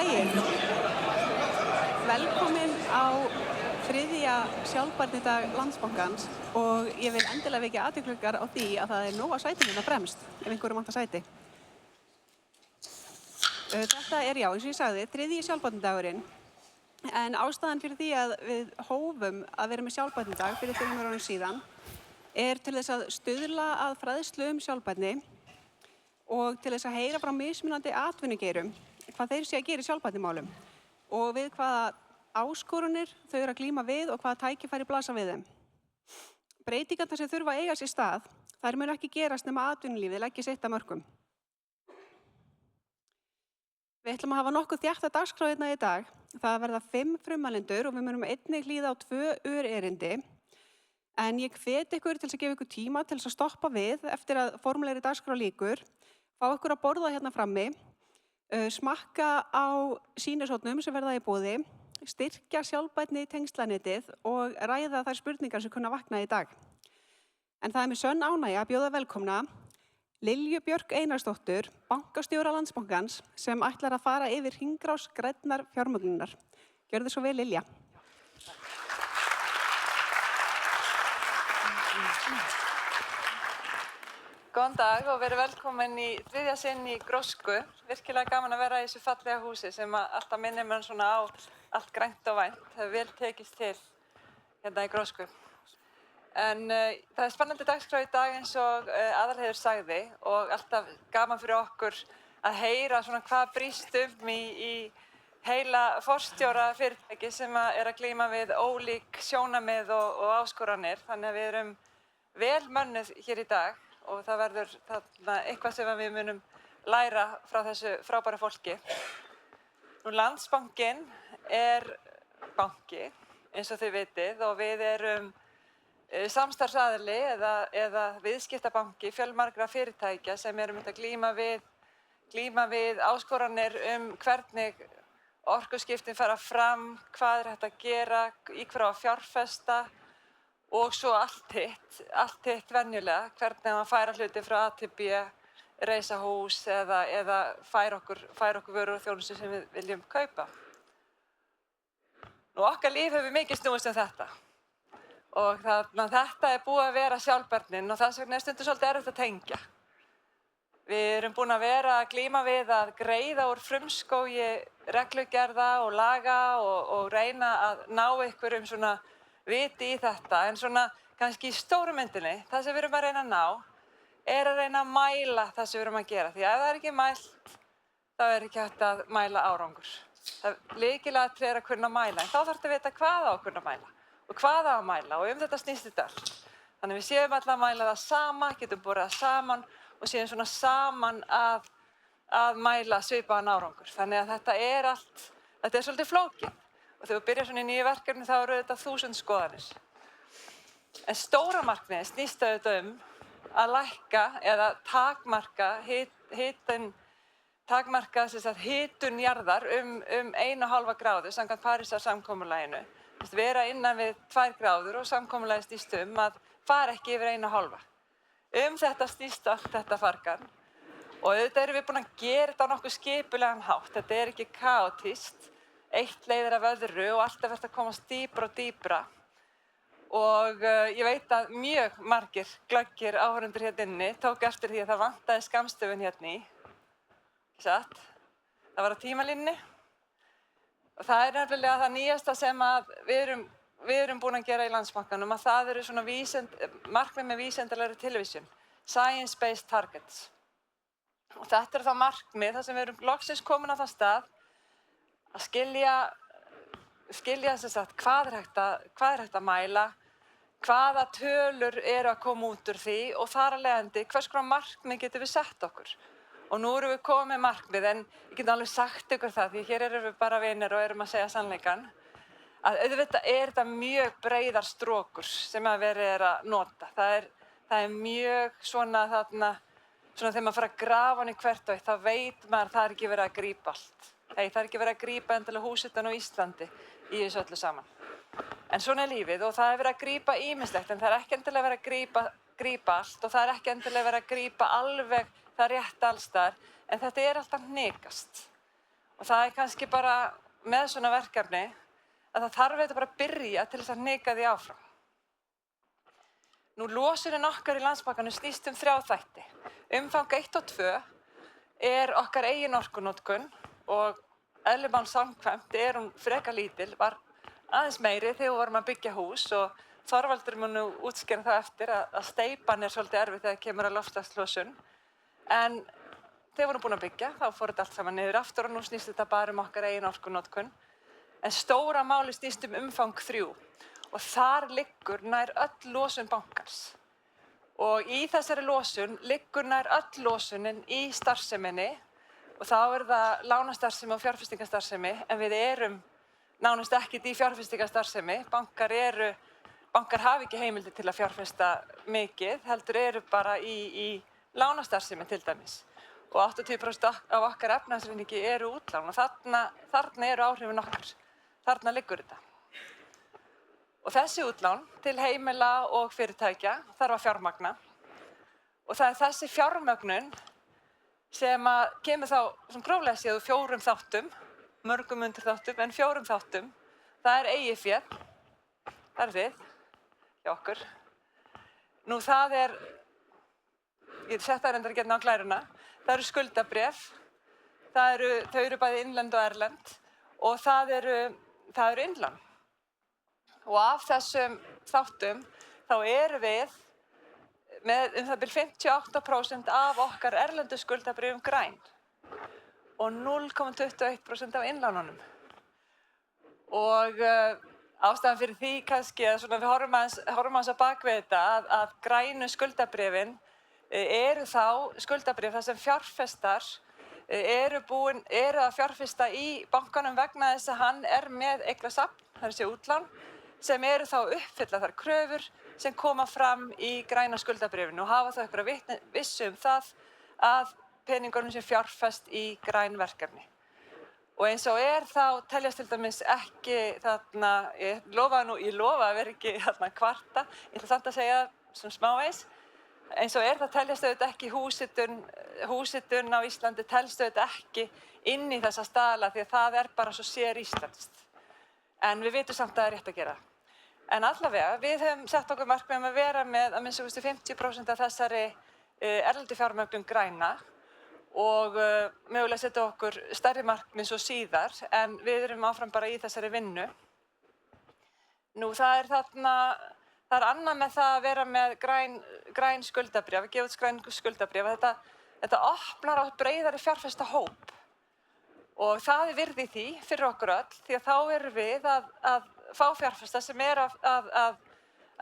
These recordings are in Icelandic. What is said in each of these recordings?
daginn. Velkomin á þriðja sjálfbærnidag Landsbankans og ég vil endilega vekja athygli ykkar á því að það nóg af sætum hérna fremst ef einhverjum vantar sæti. Þetta já, eins og ég sagði, þriðji sjálfbærnidagurinn. En ástæðan fyrir því að við hófum að vera með sjálfbærnidag fyrir 3 árum síðan til þess að stuðla að fræðslu sjálfbærni og til þess að heyra frá mismunandi atvinnugeirum hvað þeir sé að gera í sjálfbærnimálum og við hvaða áskorunir þau eru að glíma við og hvaða tækifæri blasa við þeim. Breytingarnar sem þurfa að eiga sér stað, þær munu ekki gerast nema atvinnulífið leggi sitt af mörkum. Við ætlum að hafa nokkuð þétta dagskrá hérna í dag. Það verða 5 frummælendur og við munum einnig hlýða á 2 örerindi. En ég hvet ykkur til að gefa ykkur tíma til að stoppa við eftir að formulegri dagskrá lýkur, fá ykkur að borða hérna frammi, smakka á sýnishornum sem verða í boði, styrkja sjálfbærni í tengslanetið og ræða þær spurningar sem kunna vakna í dag. En það mér sönn ánægja að bjóða velkomna Lilju Björk Einarsdóttur, bankastjóra Landsbankans, sem ætlar að fara yfir hringrás grænnar fjármögnunar. Gjörðu svo vel, Lilja. Góðan dag og verið velkomin í þriðja sinn í Grósku. Virkilega gaman að vera í þessu fallega húsi sem alltaf minnir mann svona á allt grænt og vænt. Það vel tekist til hérna í Grósku. En það spennandi dagskrá í dag eins og Aðalheiður sagði og alltaf gaman fyrir okkur að heyra svona hvað brýst í heila forstjóra fyrirtæki sem að glíma við ólík sjónarmið og áskoranir. Þannig að við erum vel mönnuð hér í dag. Og það verður eitthvað sem við munum læra frá þessu frábæra fólki. Landsbankinn banki, eins og þið vitið, og við erum samstarfsaðili eða viðskiptabanki fjölmargra fyrirtækja sem erum að glíma við áskoranir hvernig orkuskiptin fara fram, hvað hægt að gera, í hverju að fjárfesta, og svo allt hitt venjulega, hvernig að færa hluti frá A til B, reisa hús eða færa okkur vörur og þjónustu sem við viljum kaupa. Okkar líf hefur mikið snúist þetta. Og þetta búið að vera sjálfbærnin og þess vegna stundum svolítið erfitt að tengja. Við erum búin að vera að glíma við að greiða úr frumskógi reglugerða og laga og reyna að ná einhverjum svona viti í þetta, en svona kannski í stóru myndinni, það sem við erum að reyna að ná, að reyna að mæla það sem við erum að gera. Því ef það ekki mælt, þá ekki hægt að mæla árangur. Það lykilatriði að kunna mæla, en þá þarftu að vita hvað á að kunna mæla og hvað á að mæla og þetta snýst þetta allt. Þannig við séum alltaf að mæla það sama, getum borið það saman og séum svona saman að mæla svipaðan árangur. Þannig að þetta svolítið flókið. Og þegar við byrjum svona í nýju verkefni þá eru þetta 1000 skoðanir. En stóra markmiðið snýst auðvitað að lækka eða hitun jarðar 1,5 gráðu samkvæmt Parísarsamkomulaginu. Vera innan við 2 gráður og samkomulagið snýst að fara ekki yfir 1,5. Þetta snýst allt þetta fargan. Og auðvitað erum við búin að gera þetta á nokkuð skipulegan hátt. Þetta ekki kaotískt. Eitt leiðir af öðru og alltaf verður að komast dýpra og dýpra. Og ég veit að mjög margir glöggir áhorfendur hérna inni tóku eftir því að það vantaði skammstöfun hérna í. Ekki satt? Það var á tímalínunni. Og það nefnilega það nýjasta sem að við erum búin að gera í Landsbankanum, að það eru svona markmið með vísindalegri tilvísun. Science-based targets. Og þetta þá markmið þar sem við erum loksins komin á það stað að skilja hvað hægt að mæla, hvaða tölur eru að koma út úr því og þar af leiðandi hvers konar markmið getum við sett okkur. Og nú erum við komið með markmið en ég get alveg sagt ykkur það því hér erum við bara vinir og erum að segja sannleikann. Að auðvitað þetta mjög breiðar strókur sem að verið að nota. Það mjög svona þegar maður fara að grafa hann í hvert og eitt, þá veit maður að það ekki verið að grípa allt. Það ekki verið að grípa endilega húshitan á Íslandi í þessu öllu saman. En svona lífið og það verið að grípa ýmislegt en það ekki endilega verið að grípa allt og það ekki endilega verið að grípa alveg það rétt alls staðar en þetta alltaf hnikast. Og það kannski bara með svona verkefni að það þarf þetta bara að byrja til þess að hnika því áfram. Nú, losunin okkar í Landsbankanum snýst 3 þætti. Umfang 1 og 2 okkar eigin orkunotkun og eðli máls samkvæmt hún frekar lítil, var aðeins meiri þegar við vorum að byggja hús og Þorvaldur mun nú útskýra það eftir að steypan svolítið erfið þegar kemur að loftslagslosun. En þegar við vorum búin að byggja, þá fór þetta allt saman niður aftur og nú snýst þetta bara okkar eigin orkunotkun. En stóra máli snýst umfang 3 og þar liggur nær öll losun bankans. Og í þessari losun liggur nær öll losunin í starfseminni og þá það lánastarfsemi og fjárfestingastarfsemi, en við erum nánast ekkert í fjárfestingastarfsemi. Bankar hafa ekki heimildir til að fjárfesta mikið, heldur bara í lánastarfsemi til dæmis. Og 80% af okkar efnahagsreikningi útlán og þarna áhrifin okkar. Þarna liggur þetta. Og þessi útlán til heimila og fyrirtækja þarf að fjármagna. Og það þessi fjármögnun sem kemur þá svona gróflega séð úr 4 þáttum, mörgum undir þáttum, en 4 þáttum. Það eigið fé, það þið, hjá okkur. Nú ég setta reyndar að geta á glæruna, það skuldabréf, þau bæði innlend og erlend og það innlán. Og af þessum þáttum þá við með það bil 58% af okkar erlendu skuldabréfum græn og 0,21% af innlánunum. Og ástæðan fyrir því kannski að við horfum aðeins á bak við þetta að grænu skuldabréfin þá skuldabréf þar sem fjárfestar eru að fjárfesta í bankanum vegna þess að hann með eignasafn, það sé útlán, sem þá uppfylla þær kröfur sem koma fram í græna skuldabréfinu og hafa það einhverja vissu það að peningunum sé fjárfest í græn verkefni. Og eins og þá teljast til dæmis ekki þarna, ég lofa að vera ekki þarna kvarta, ég ætla samt að segja svona smávegis, eins og það teljast auðvitað ekki húshitun á Íslandi telst auðvitað ekki inn í þessa staðla því að það bara svo sér íslenskt. En við vitum samt að það rétt að gera. En allavega, við höfum sett okkur markmið að vera með að minnsta kosti 50% af þessari erlendu fjármögnun græna og mögulega setja okkur stærri markmið svo síðar, en við erum áfram bara í þessari vinnu. Nú, það annað með það að vera með græn skuldabréf, gefa út græn skuldabréf, þetta opnar á breiðari fjárfesta hóp. Og það virði því fyrir okkur öll, því að þá erum við að fá fjárfesta sem að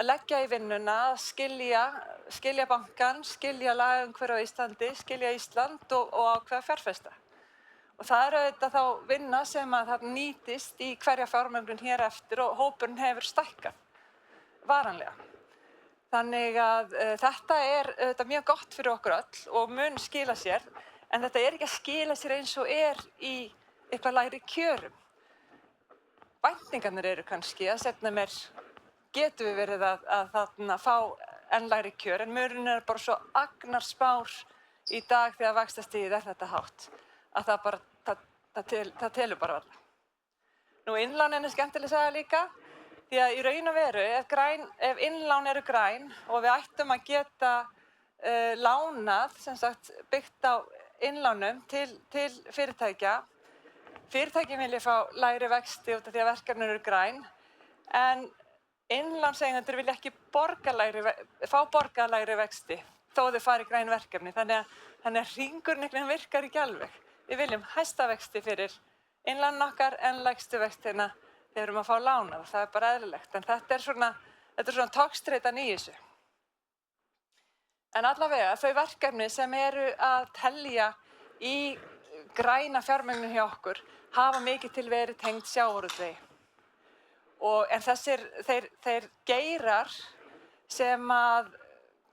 leggja í vinnuna, að skilja bankann, skilja lagaumhverfi á Íslandi, skilja Ísland og ákveða fjárfesta. Og það auðvitað þá vinna sem að það nýtist í hverja fjármögnun hér eftir og hópurinn hefur stækkað varanlega. Þannig að þetta auðvitað mjög gott fyrir okkur öll og mun skila sér, en þetta ekki að skila sér eins og í eitthvað lægri kjörum. Væntingarnir kannski að seinna meir getum við verið að fá enn lægri kjör, en munurinn bara svo agnarsmár í dag þegar vaxtastigið þetta hátt, að það telur bara varla. Nú, innlánin skemmtileg saga líka, því að í raun og veru, ef innlán græn og við ættum að geta lánað, sem sagt, byggt á innlánum til fyrirtækja. Fyrirtækin vilja fá lægri vexti út af því að verkefnin græn, en innlánseigendur vilja ekki fá borgað lægri vexti þó þau fari í græn verkefni. Þannig að hringurinn virkar ekki alveg. Við viljum hæsta vexti fyrir innlánin okkar en lægstu vextina þegar við erum að fá lánað. Það bara eðlilegt. En þetta svona togstreitan í þessu. En allavega þau verkefni sem að telja í græna fjármögnun hjá okkur hafa mikið til verið tengd sjávarútvegi. En þeir geirar sem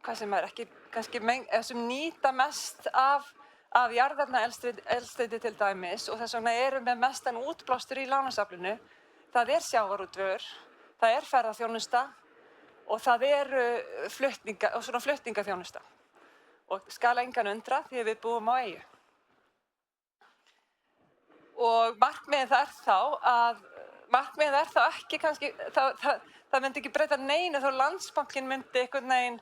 sem nýta mest af jarðefnaeldsneyti til dæmis og þess vegna með mestan útblástur í lánasafninu, það sjávarútvegur, það ferðaþjónusta og það flutningaþjónusta. Og skal engan undra því að við búum á eyju. Og markmiðið er þá ekki kannski, það myndi ekki breyta neinu þó Landsbankinn myndi einhvern veginn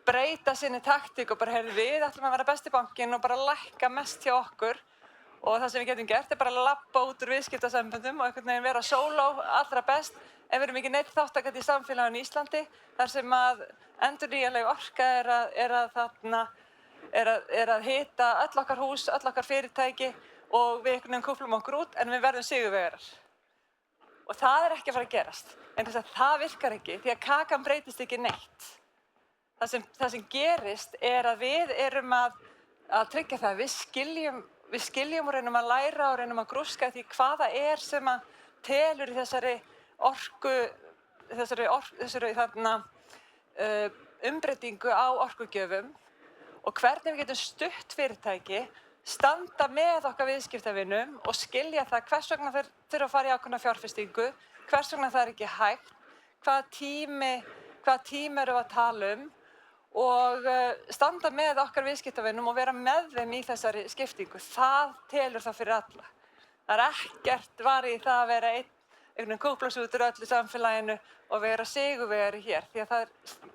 breyta sinni taktík og bara heyrðu við ætlum að vera besti bankinn og bara lækka mest hjá okkur og það sem við getum gert er bara að labba út úr viðskiptasamböndum og einhvern veginn vera sóló allra best ef við erum ekki neitt þátttakandi í samfélaginu í Íslandi þar sem að endurnýjanleg orka er að hita öll okkar hús, öll okkar fyrirtæki og við einhvern veginn kúplum okkur út en við verðum sigurvegarar. Og það er ekki að fara að gerast. En þess að það virkar ekki því að kakan breytist ekki neitt. Það sem gerist er að við erum að tryggja það. Við skiljum og reynum að læra og reynum að grúska því hvað það er sem að telur í þessari umbreytingu á orkugjöfum og hvernig við getum stutt fyrirtæki standa með okkar viðskiptavinum og skilja það hvers vegna þeir þurfa að fara í ákveðna fjárfestingu, hvers vegna það er ekki hægt, hvaða tíma eru að tala og standa með okkar viðskiptavinum og vera með þeim í þessari skiptingu. Það telur það fyrir alla. Það er ekkert varið í það að vera einhvern kúplaksútur öllu samfélaginu og vera sigurvegari hér því að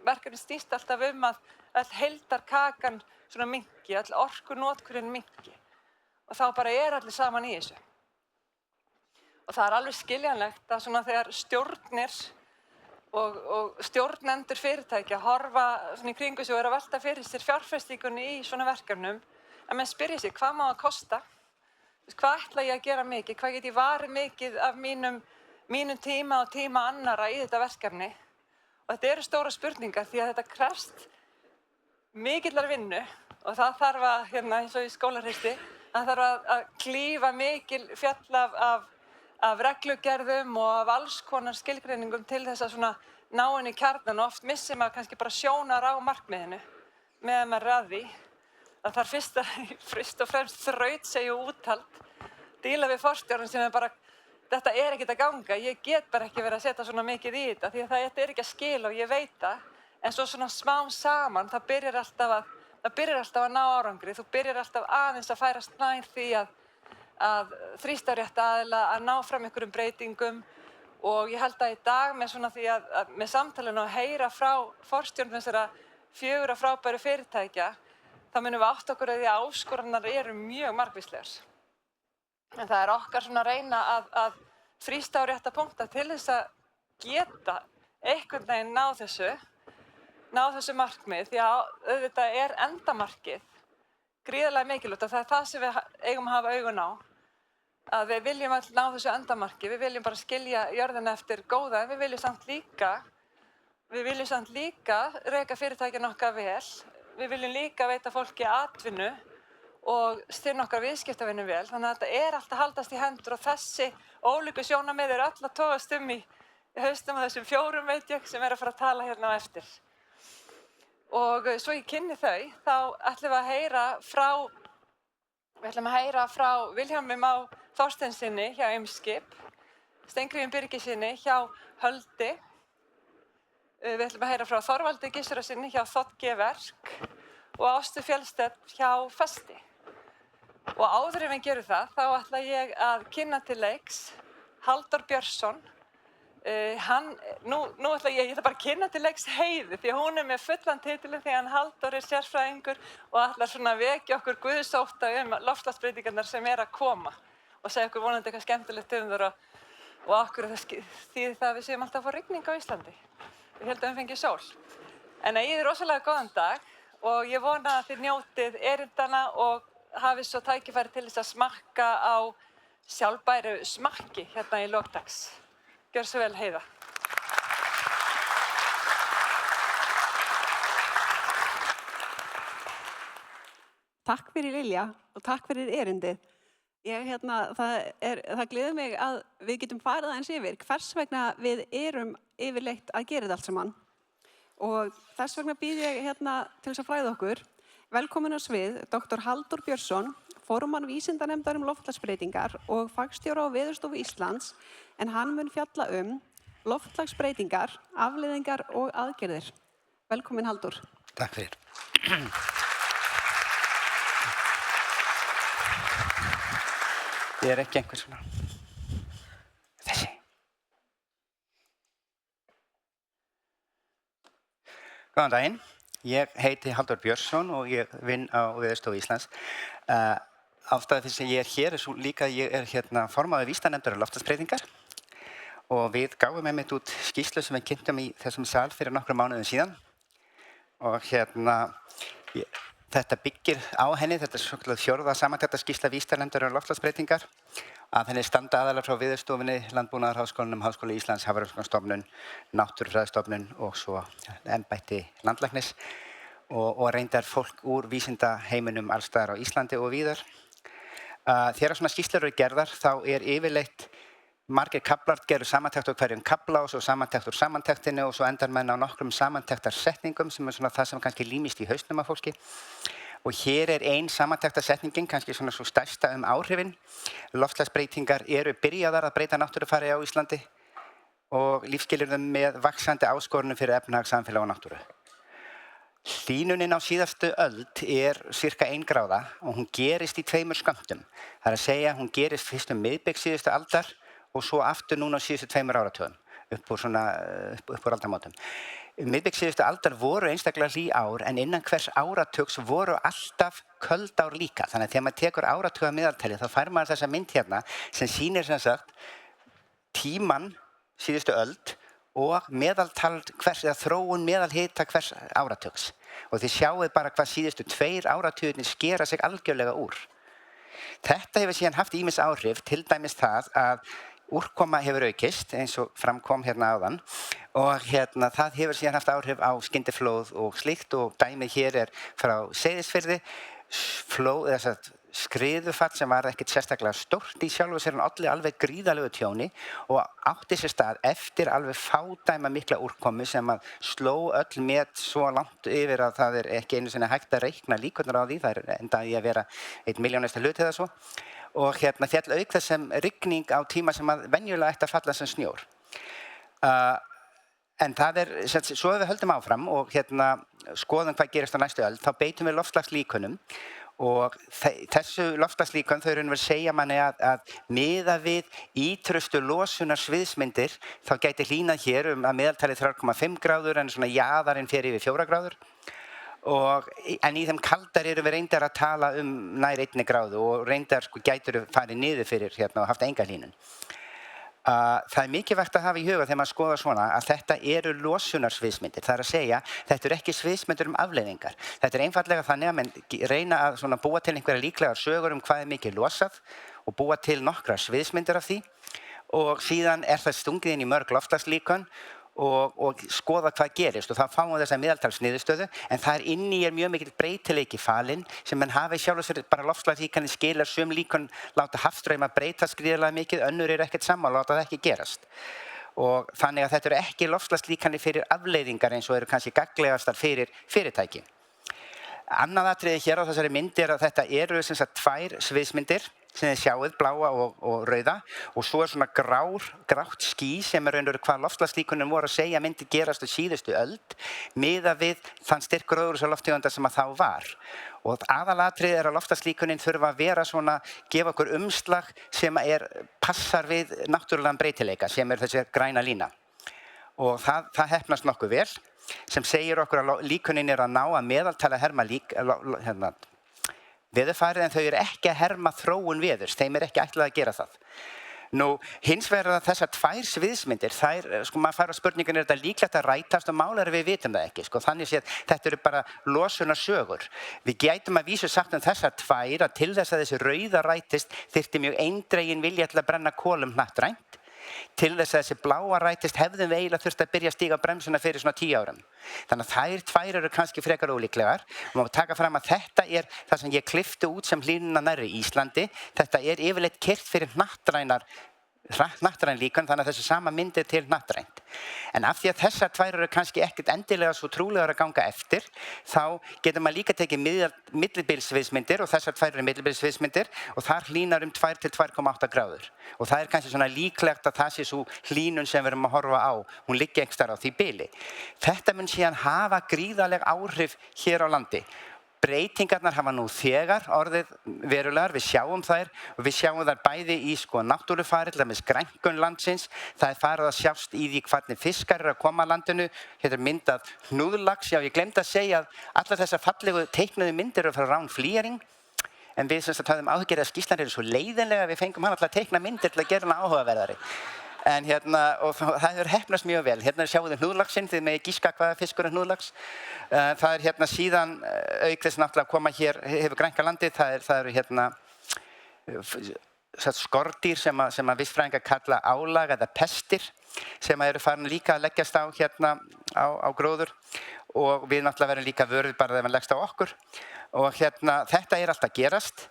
verkefni snýst alltaf að öll heildarkakan svona minnki, öll orkunotkurinn minnki og þá bara allir saman í þessu. Og það er alveg skiljanlegt að svona þegar stjórnir og stjórnendur fyrirtækja horfa svona í kringu sig og eru að velta fyrir sér fjárfestingunni í svona verkefnum að menn spyrja sig hvað má það kosta, hvað ætla ég að gera mikið, hvað get ég varið mikið af mínum tíma og tíma annarra í þetta verkefni og þetta eru stóra spurningar því að þetta krefst mikillar vinnu og það þarf að, eins og í skólarhristi, það þarf að klífa mikil fjall af reglugerðum og af alls konar skilgreiningum til þess að svona ná inn í kjarnan og oft missir maður kannski bara sjónar á markmiðinu meðan maður er að því. Það þarf fyrst og fremst þrautseigju og úthald, díla við forstjórann sem er bara, þetta er ekkert að ganga, ég get bara ekki verið að setja svona mikið í þetta því að þetta er ekki að skila og ég veit það. En svo svona smám saman, það byrjar alltaf að ná árangri. Þú byrjar alltaf aðeins að færast nær því að þrýsta á rétta aðila, að ná fram einhverjum breytingum og ég held að í dag með svona því að með samtalinu að heyra frá forstjórnum þessara 4 frábæru fyrirtækja, þá munum við átta okkur að því að áskoranir eru mjög margvíslegar. En það er okkar svona að reyna að þrýsta á rétta punkta til þess að geta einhvern veginn ná þessu markmið því að auðvitað er endamarkið gríðarlega mikilvægt og það er það sem við eigum að hafa augun á. Að við viljum öll ná þessu endamarki, við viljum bara skilja jörðina eftir góða en við viljum samt líka reka fyrirtækin okkar vel. Við viljum líka veita fólki atvinnu og styrna okkar viðskiptavinnu vel. Þannig að þetta er allt að haldast í hendur og þessi ólíku sjónarmið eru öll að togast í haustum á þessum 4 veit ég sem er að fara að tala hérna á eftir. Og svo ég kynni þau, þá ætlum við að heyra frá Vilhjálmi Má Þorsteinssyni hjá Eimskip, Steingrími Birgissyni hjá Höldi, við ætlum að heyra frá Þorvaldi Gissurarsyni hjá Þ.G. Verk og Ástu Fjellstedt hjá Festi. Og áður en við gerum það, þá ætla ég að kynna til leiks Halldór Björnsson. Nú ætla ég bara að kynna til leiks Heiðu því að hún er með fullan titilinn því að Halldór er sérfræðingur og ætlar svona að vekja okkur guðsótta loftslagsbreytingarnar sem er að koma og segja okkur vonandi eitthvað skemmtilegt þar og okkur þýðir það að við séum alltaf að fá rigning á Íslandi. Við heldum að við fengjum sól. En ég er rosalega góðan dag og ég vona að þið njótið erindana og hafið svo tækifæri til þess að smakka á sjálfbæru smakki hérna í lok dags. Gjör svo vel, Heiða. Takk fyrir Lilja og takk fyrir erindið. Það gleður mig að við getum farið aðeins yfir hvers vegna við erum yfirleitt að gera þetta allt saman. Og þess vegna býð ég til þess að fræða okkur. Velkomin á svið, Dr. Halldór Björnsson, formann vísindanefndar loftslagsbreytingar og fagstjóra á Veðurstofu Íslands, en hann mun fjalla loftslagsbreytingar, afleiðingar og aðgerðir. Velkomin Halldór. Takk fyrir. ekki einhver svona. Þessi. Góðan daginn. Ég heiti Halldór Björnsson og ég vinn á Veðurstofu Íslands. Ástæða fyrir sem ég hér svo líka að ég formaður vísindanefndar loftslagsbreytingar og við gáfum einmitt út skýrslu sem við kynntum í þessum sal fyrir nokkrum mánuðum síðan. Og þetta byggir á henni, þetta svokölluð fjórða samantекta skýrsla vísindanefndar loftslagsbreytingar. Að henni standa aðalega frá Veðurstofunni, Landbúnaðarháskólanum, Háskóla Íslands, Hafrannsóknastofnun, Náttúrufræðistofnun og svo embætti landlæknis og reyndar fólk úr vísindaheiminum alls staðar á Íslandi og víðar. Þegar svona skýrslur eru gerðar þá yfirleitt margir kaflar gerðu samantekt á hverjum kafla og svo samantekt úr samantektinni og svo endar menn á nokkrum samantektarsetningum sem svona það sem kannski límist í hausnum af fólki. Og hér ein samantektarsetningin, kannski svona svo stærsta áhrifin. Loftslagsbreytingar eru byrjaðar að breyta náttúrufari á Íslandi og lífsskilyrðum með vaxandi áskorunum fyrir efnahag, samfélag og náttúru. Hlýnunin á síðustu öld cirka 1 gráða og hún gerist í 2 skömmtum. Það að segja, hún gerist fyrst miðbik síðustu aldar og svo aftur núna á síðustu 2 áratugum, upp úr aldamótum. Miðbik síðustu aldar voru einstaklega hlý ár en innan hvers áratugs voru alltaf köld ár líka. Þannig að þegar maður tekur áratuga meðaltali þá fær maður þessa mynd hérna sem sýnir sem sagt tímann síðustu öld og meðaltal hvers eða þróun meðalhita hvers áratugs. Og þið sjáið bara hvað síðustu 2 áratugirnir skera sig algjörlega úr. Þetta hefur síðan haft ýmis áhrif, til dæmis það að úrkoma hefur aukist eins og framkom hérna áðan og það hefur síðan haft áhrif á skyndiflóð og slíkt og dæmið hér frá Seyðisfirði, skriðufall sem var ekkert sérstaklega stórt í sjálfu sér en olli alveg gríðarlegu tjóni og átti sér stað eftir alveg fádæma mikla úrkomu sem að sló öll met svo langt yfir að það ekki einu sinni hægt að reikna líkurnar á því, það endaði að vera 1 milljónasta hluti eða svo. Og fjall auk þess sem rigning á tíma sem að venjulega ætti að falla sem snjór. En það svo ef við höldum áfram og skoðum hvað gerist á næstu öld, þá beitum við loftslagslíkönum og þessu loftslagslíkön þau raunveru segja manni að miða við ítrustu losunar sviðsmyndir þá gæti hlýnað hér að meðaltali 3,5 gráður en svona jaðarinn fer yfir 4 gráður. En í þeim kaldar erum við reyndar að tala nær 1 gráðu og reyndar gætur farið niður fyrir og haft enga hlýnun. Það mikilvægt að hafa í huga þegar maður skoðar svona að þetta eru losunarsviðsmyndir. Það að segja, þetta ekki sviðsmyndir afleiðingar. Þetta einfallega þannig að menn reyna að búa til einhverja líklegar sögur hvað mikið losað og búa til nokkra sviðsmyndir af því og síðan það stungið inn í mörg loftslagslíkön og skoða hvað gerist og þá fáum við þessa meðaltalsniðurstöðu en þar inni mjög mikill breytileiki falinn sem menn hafi sjálf og sér bara loftslagslíkanir skilar sum líkön láta hafstrauma breytast gríðarlega mikið, önnur ekkert sammála láta það ekki gerast. Og þannig að þetta ekki loftslagslíkanir fyrir afleiðingar eins og eru kannski gagnlegastar fyrir fyrirtæki. Annað atriði hér á þessari mynd að þetta eru sem sagt 2 sviðsmyndir sem þið sjáið, bláa og rauða og svo svona grátt ský sem raunveru hvað loftslagslíkunum voru að segja myndi gerast á síðustu öld miðað við þann styrk gróðurhúsalofttegunda sem að þá var. Og aðalatriðið að loftslagslíkunin þurfa að vera svona, gefa okkur umslag sem passar við náttúrulegan breytileika sem þessi græna lína. Og það heppnast nokkuð vel sem segir okkur að líkunin að ná að meðaltala herma veðurfarið en þau ekki að herma þróun veðurs, þeim ekki ætlað að gera það. Hins vegar þessar 2 sviðsmyndir, maður fær á spurningun þetta líklegt að rætast og málar við vitum það ekki. Þannig séð, þetta eru bara losunarsögur. Við gætum að vísu sagt þessar 2 að til þess að þessi rauða rætist þyrfti mjög eindregin vilja til að brenna kolum hnattrænt. Til þess að þessi bláa rætist hefðum við eiginlega þurft að byrja að stíga bremsuna fyrir svona 10 árum. Þannig að þær 2 eru kannski frekar ólíklegar. Og maður taka fram að þetta það sem ég klippti út sem hlýnuna nærri Íslandi. Þetta yfirleitt keyrt fyrir hnattræn líkön, þannig að þessi sama mynd til hnattrænt. En af því að þessar 2 eru kannski ekkert endilega svo trúlegar að ganga eftir, þá getur maður líka tekið millibilsviðsmyndir og þessar 2 eru millibilsviðsmyndir og þar hlýnar 2 til 2,8 gráður. Og það kannski svona líklegt að það sé svo hlýnun sem við erum að horfa á, hún liggi einhvers staðar á því bili. Þetta mun síðan hafa gríðarleg áhrif hér á landi. breytingarnar hafa nú þegar orðið verulegar, við sjáum þær og við sjáum þær bæði í náttúrufari, til dæmis grænkun landsins, það farið að sjást í því hvernig fiskar að koma að landinu, hérna myndað hnúðlax, já ég glemdi að segja að allar þessar fallegu teiknuðu myndir eru frá Rán Fliering, en við sem sagt höfðum áhyggjur að skýrslan eru svo leiðinlega, við fengum hann alltaf að teikna myndir til að gera hana áhugaverðari. En og það hefur heppnast mjög vel. Hérna sjáum við hnúðlaxinn, þið megið giska hvaða fiskur hnúðlax. Það hérna síðan, auk þess náttúrulega að koma hér, hefur grænka landið, það eru hérna skordýr sem að vistfræðingar kalla álag eða pestir, sem eru farin líka að leggjast á hérna á gróður, og við náttúrulega verðum líka vöruð bara þegar við leggst á okkur. Og hérna, þetta alltaf gerast.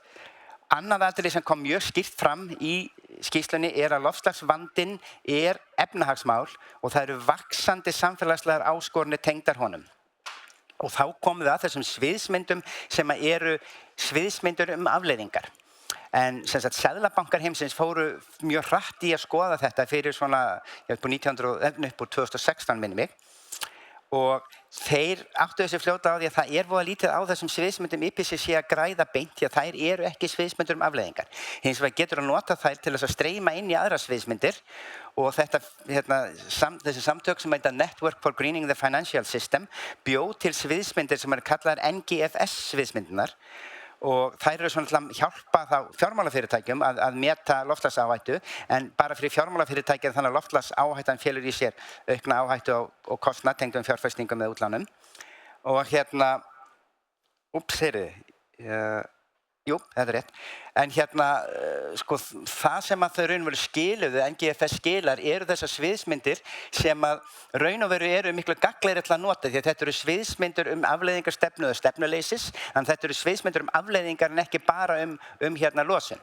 Annað atriði sem kom mjög skýrt fram í skýrslunni að loftslagsvandinn efnahagsmál og það eru vaxandi samfélagslegar áskoranir tengdar honum. Og þá komum við að þessum sviðsmyndum sem eru sviðsmyndur afleiðingar. En sem sagt, seðlabankar heimsins fóru mjög hratt í að skoða þetta fyrir svona, upp úr 2016 minni mig. Og þeir áttu þessi fljóta á því að það voða lítið á þessum sviðsmyndum IPCC að græða beint, því að þær eru ekki sviðsmyndur afleiðingar. Hins vegar getur að nota þær til þess að streyma inn í aðra sviðsmyndir, og þessi samtök sem heita Network for Greening the Financial System bjó til sviðsmyndir sem eru kallaðar NGFS sviðsmyndirnar, og þær eru svona til að hjálpa þá fjármálafyrirtækjum að meta loftslagsáhættu, en bara fyrir fjármálafyrirtækið þannig að loftslagsáhættan felur í sér aukna áhættu og kostnað tengdum fjárfestingum með útlánum. Og hérna, jú, þetta rétt, en hérna, það sem að þau raun og veru skiluðu, NGFS skilar, eru þessar sviðsmyndir sem að raun og veru eru miklu gagnlegri til að nota, því að þetta eru sviðsmyndir afleiðingar stefnu eða stefnuleysis, en þetta eru sviðsmyndir afleiðingar en ekki bara hérna losun.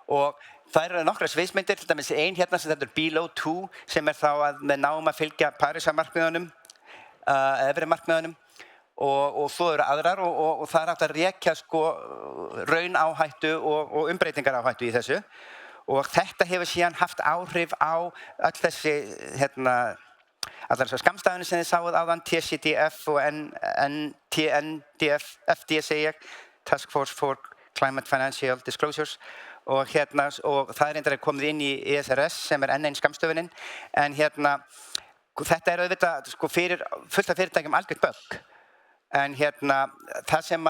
Og það eru nokkra sviðsmyndir, til dæmis ein hérna sem þetta Below 2, sem þá að með náum að fylgja Parísarmarkmiðunum, efri markmiðunum, og svo eru aðrar, og það hægt að rekja raunáhættu og umbreytingar áhættu í þessu, og þetta hefur síðan haft áhrif á öll þessi allar þessar skammstafinu sem þið sáuð áðan, TCDF og FD segi ég, Task Force for Climate Financial Disclosures, og það reyndar komið inn í ESRS sem enn einn skammstöfunin, en þetta auðvitað fyrir fullt af fyrirtækjum algjört bögg. En það sem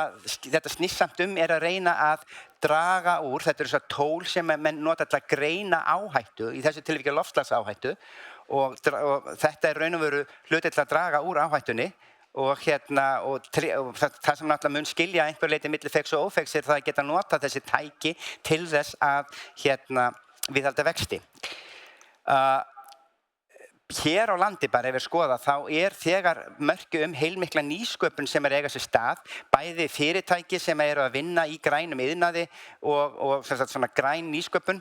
þetta snýst samt að reyna að draga úr, þetta eru þessar tól sem menn nota til að greina áhættu, í þessu tilviki loftslagsáhættu, og þetta raun og veru hluti til að draga úr áhættunni, og það sem náttúrulega mun skilja einhver leyti milli feigs og ófeigs það að geta nota þessi tæki til þess að viðhalda vexti. Hér á landi bara ef við skoða þá þegar merki heilmikla nýsköpun sem eiga sér stað, bæði fyrirtæki sem eru að vinna í grænum iðnaði og svona græn nýsköpun,